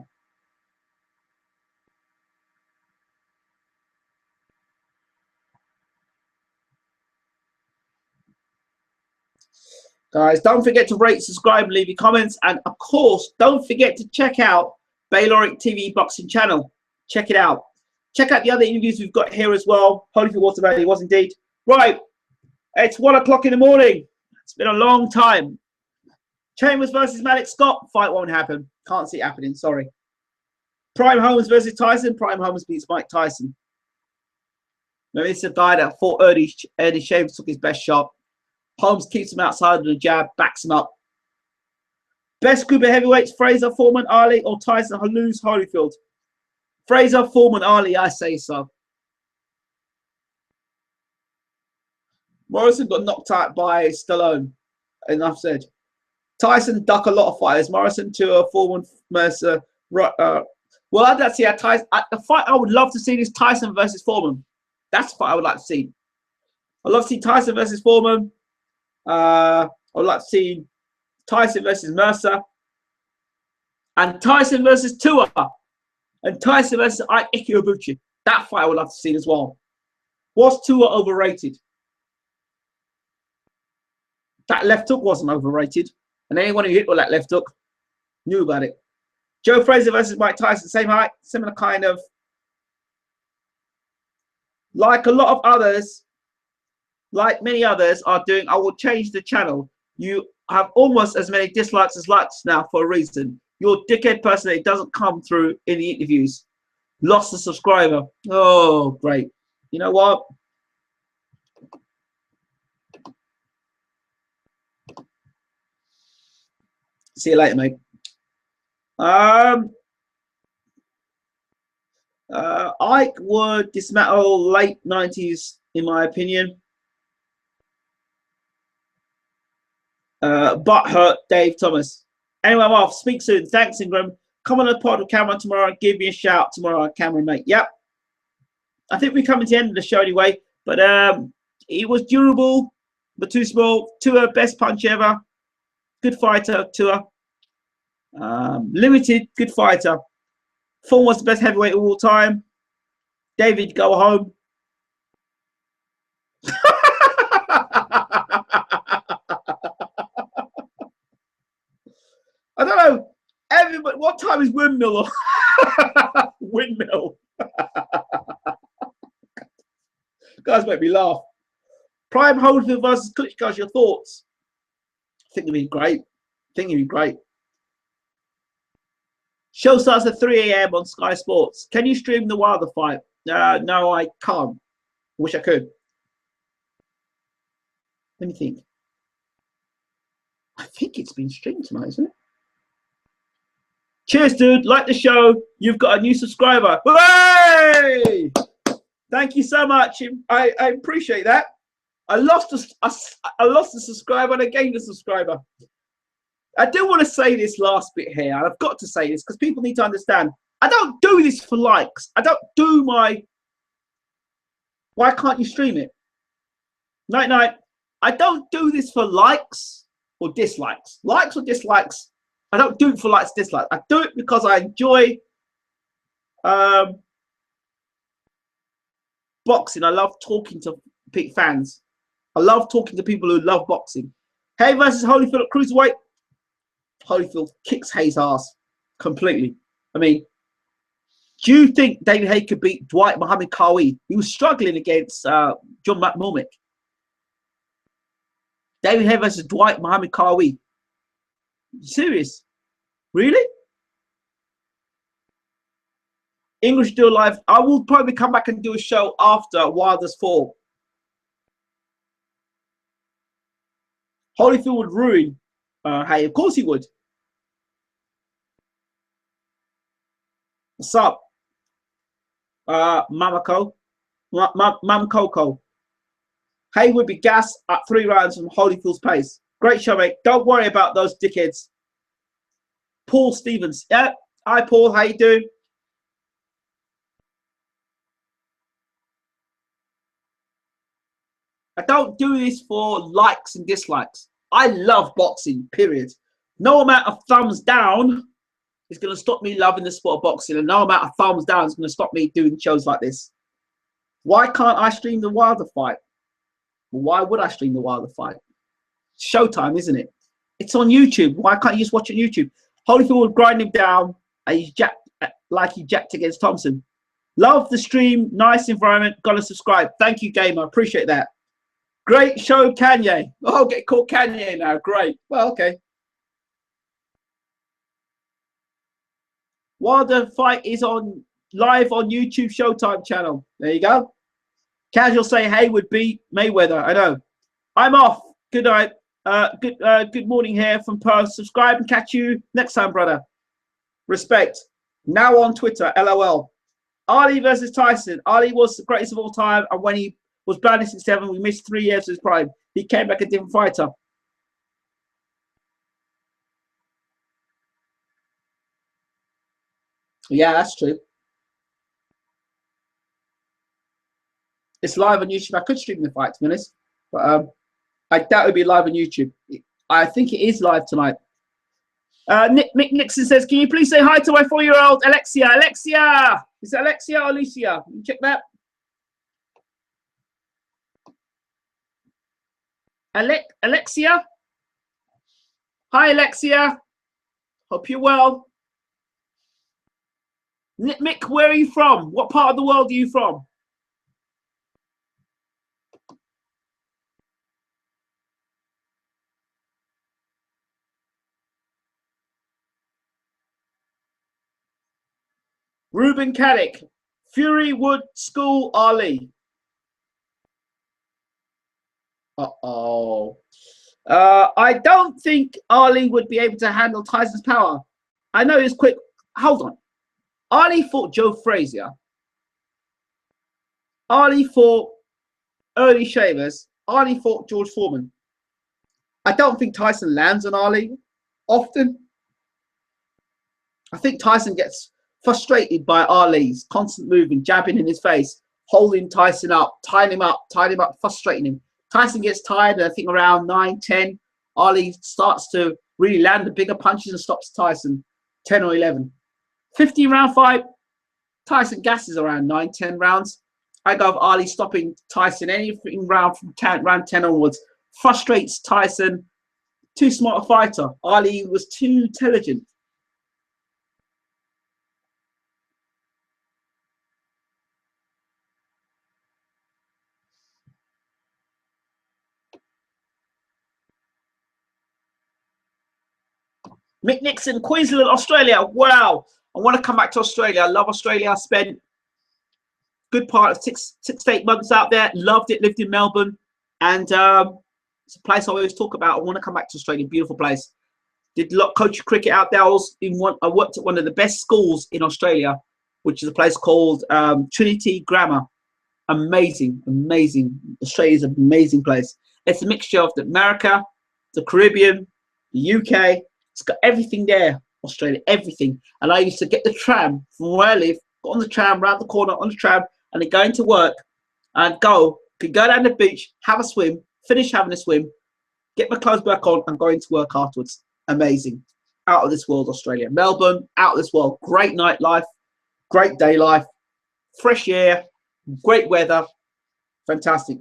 Guys, don't forget to rate, subscribe, and leave your comments. And, of course, don't forget to check out Bayloric TV Boxing channel. Check it out. Check out the other interviews we've got here as well. Holyfield was about it, was indeed. Right. It's 1 o'clock in the morning. It's been a long time. Chambers versus Malik Scott. Fight won't happen. Can't see it happening. Sorry. Prime Holmes versus Tyson. Prime Holmes beats Mike Tyson. Maybe it's a guy that fought Eddie Chambers took his best shot. Holmes keeps him outside of the jab, backs him up. Best group of heavyweights, Fraser, Foreman, Ali, or Tyson, lose Holyfield. Fraser, Foreman, Ali, I say so. Morrison got knocked out by Stallone. Enough said. Tyson duck a lot of fighters. Morrison, Tua, Foreman, Mercer. Well, that's the fight I would love to see is Tyson versus Foreman. That's the fight I would like to see. I'd love to see Tyson versus Foreman. I would like to see Tyson versus Mercer. And Tyson versus Tua. And Tyson versus Ike Ikiyobuchi. That fight I would love to see as well. Was Tua overrated? That left hook wasn't overrated. And anyone who hit with that left hook knew about it. Joe Frazier versus Mike Tyson. Same height, similar kind of. Like a lot of others, like many others are doing, I will change the channel. You have almost as many dislikes as likes now for a reason. Your dickhead personality doesn't come through in the interviews. Lost a subscriber. Oh, great. You know what? See you later, mate. Ike would dismantle late 90s, in my opinion. Butt hurt, Dave Thomas. Anyway, I'm off. Speak soon. Thanks, Ingram. Come on the pod with Cameron tomorrow. Give me a shout tomorrow, Cameron, mate. Yep. I think we're coming to the end of the show anyway. But he was durable, but too small. Tua, best punch ever. Good fighter, Tua. Limited, good fighter. Thorne was the best heavyweight of all time. David, go home. I don't know. Everybody, what time is Windmill? Windmill. Guys make me laugh. Prime Holyfield versus Klitschko. Your thoughts? I think it'd be great. Show starts at 3 a.m. on Sky Sports. Can you stream the Wilder fight? No, I can't. Wish I could. Let me think. I think it's been streamed tonight, isn't it? Cheers, dude. Like the show. You've got a new subscriber. Hooray! Thank you so much. I appreciate that. I lost a subscriber and I gained a subscriber. I do want to say this last bit here, and I've got to say this because people need to understand. I don't do this for likes. I don't do my... Why can't you stream it? Night, night. I don't do this for likes or dislikes. Likes or dislikes. I don't do it for likes, dislikes. I do it because I enjoy boxing. I love talking to fans. I love talking to people who love boxing. Haye versus Holyfield at cruiserweight. Holyfield kicks Haye's ass completely. I mean, do you think David Haye could beat Dwight Muhammad Qawi? He was struggling against John McMormick. David Haye versus Dwight Muhammad Qawi. Serious? Really? English Deal Live. I will probably come back and do a show after Wilder's fall. Holyfield would ruin Haye. Of course he would. What's up? Mamako. Mam Coco. Haye would be gassed at 3 rounds from Holyfield's pace. Great show, mate. Don't worry about those dickheads. Paul Stevens. Yeah. Hi, Paul. How you doing? I don't do this for likes and dislikes. I love boxing, period. No amount of thumbs down is going to stop me loving the sport of boxing, and no amount of thumbs down is going to stop me doing shows like this. Why can't I stream the Wilder fight? Why would I stream the Wilder fight? It's showtime, isn't it? It's on YouTube. Why can't you just watch it on YouTube? Holyfield would grind him down, and he's jacked like he jacked against Thompson. Love the stream. Nice environment. Gotta subscribe. Thank you, gamer. Appreciate that. Great show, Kanye. Oh, get called Kanye now. Great. Well, okay. Wilder fight is on live on YouTube Showtime channel. There you go. Casual say Haye would beat Mayweather. I know. I'm off. Good night. Good morning here from Perth. Subscribe and catch you next time, brother. Respect. Now on Twitter. LOL. Ali versus Tyson. Ali was the greatest of all time, and when he was banned in 67, we missed 3 years of his prime. He came back a different fighter. Yeah, that's true. It's live on YouTube. I could stream the fight, to be honest, but I doubt it would be live on YouTube. I think it is live tonight. Nick Nixon says, can you please say hi to my 4-year-old Alexia? Alexia! Is it Alexia or Alicia? Can you check that? Alexia? Hi, Alexia. Hope you're well. Mick, where are you from? What part of the world are you from? Ruben Caddick. Fury would school Ali. Uh-oh. I don't think Ali would be able to handle Tyson's power. I know he's quick. Hold on. Ali fought Joe Frazier. Ali fought Ernie Shavers. Ali fought George Foreman. I don't think Tyson lands on Ali often. I think Tyson gets frustrated by Ali's constant moving, jabbing in his face. holding Tyson up, tying him up, frustrating him. Tyson gets tired, and I think around 9, 10, Ali starts to really land the bigger punches and stops Tyson, 10 or 11. 15-round fight, Tyson gasses around 9, 10 rounds. I go with Ali stopping Tyson anything round from round 10 onwards. Frustrates Tyson. Too smart a fighter. Ali was too intelligent. Mick Nixon, Queensland, Australia. Wow. I want to come back to Australia. I love Australia. I spent good part of six to 8 months out there. Loved it. Lived in Melbourne. And it's a place I always talk about. I want to come back to Australia. Beautiful place. Did a lot coach cricket out there. I worked at one of the best schools in Australia, which is a place called Trinity Grammar. Amazing, amazing. Australia is an amazing place. It's a mixture of the America, the Caribbean, the UK. It's got everything there, Australia, everything. And I used to get the tram from where I live, go on the tram, round the corner on the tram, and then go into work and could go down the beach, have a swim, finish having a swim, get my clothes back on, and go into work afterwards. Amazing. Out of this world, Australia. Melbourne, out of this world. Great nightlife, great day life, fresh air, great weather, fantastic.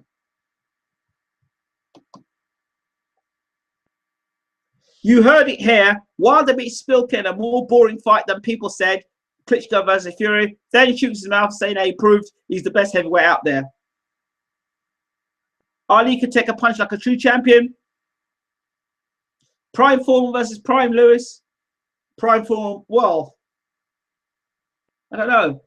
You heard it here. Wilder beat Szpilka in a more boring fight than people said. Klitschko versus Fury. Then he shoots his mouth saying he proved he's the best heavyweight out there. Ali could take a punch like a true champion. Prime Foreman versus Prime Lewis. Prime Foreman, well, I don't know.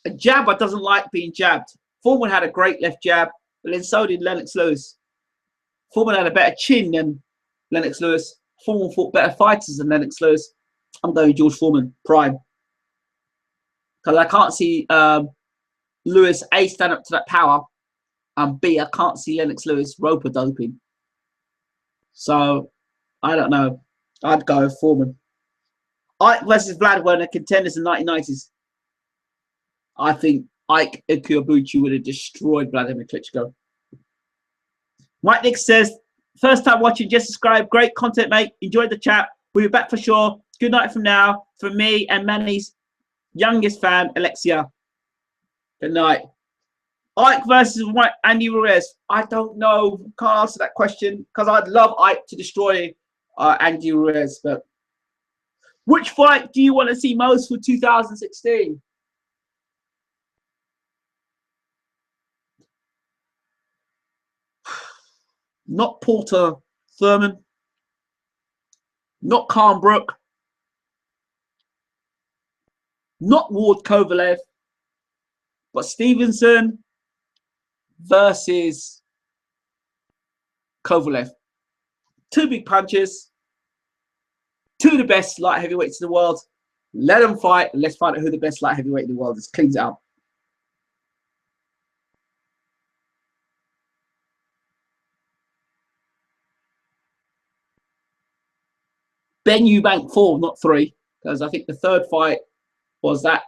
A jabber doesn't like being jabbed. Foreman had a great left jab, but then so did Lennox Lewis. Foreman had a better chin than Lennox Lewis. Foreman fought better fighters than Lennox Lewis. I'm going George Foreman, prime. Because I can't see Lewis, A, stand up to that power, and B, I can't see Lennox Lewis roper doping. So, I don't know. I'd go with Foreman. Ike versus Vlad were in the contenders in the 1990s. I think Ike Ikuyabuchi would have destroyed Vladimir Klitschko. Mike Nick says, first time watching, just subscribe. Great content, mate. Enjoyed the chat. We'll be back for sure. Good night from now. From me and Manny's youngest fan, Alexia. Good night. Ike versus Andy Ruiz. I don't know. Can't answer that question because I'd love Ike to destroy Andy Ruiz. But which fight do you want to see most for 2016? Not Porter Thurman. Not Karnbrook. Not Ward Kovalev. But Stevenson versus Kovalev. Two big punches. Two of the best light heavyweights in the world. Let them fight. And let's find out who the best light heavyweight in the world is. Cleans it out. Ben Eubank 4, not 3, because I think the third fight was that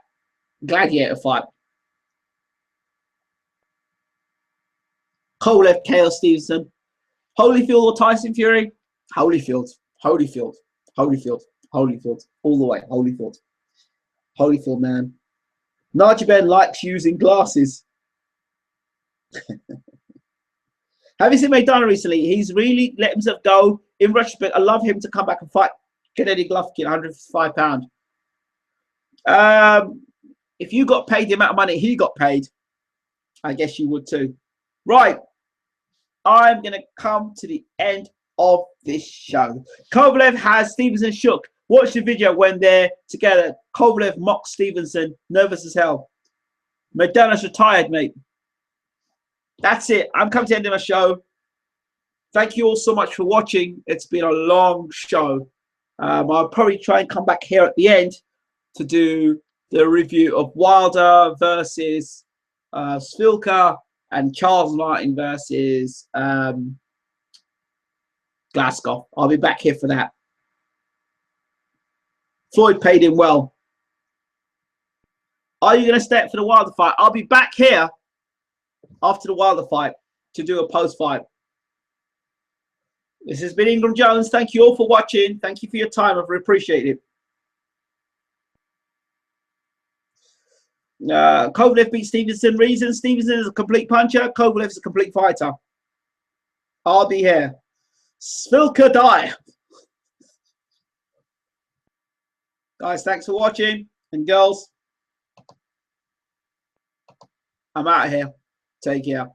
gladiator fight. Kovalev, KO Stevenson. Holyfield or Tyson Fury? Holyfield, Holyfield, Holyfield, Holyfield, all the way, Holyfield. Holyfield, man. Najee Ben likes using glasses. Have you seen Maidana recently? He's really let himself go. In retrospect, I love him to come back and fight Gennady Golovkin, £155. If you got paid the amount of money he got paid, I guess you would too. Right. I'm going to come to the end of this show. Kovalev has Stevenson shook. Watch the video when they're together. Kovalev mocks Stevenson, nervous as hell. Maidana's retired, mate. That's it. I'm coming to the end of my show. Thank you all so much for watching. It's been a long show. I'll probably try and come back here at the end to do the review of Wilder versus Szpilka and Charles Martin versus Glasgow. I'll be back here for that. Floyd paid him well. Are you going to stay up for the Wilder fight? I'll be back here after the Wilder fight to do a post-fight. This has been Ingram Jones. Thank you all for watching. Thank you for your time. I've really appreciated it. Kovalev beat Stevenson. Reason: Stevenson is a complete puncher. Kovalev is a complete fighter. I'll be here. Szpilka die. Guys, thanks for watching. And girls, I'm out of here. Take care.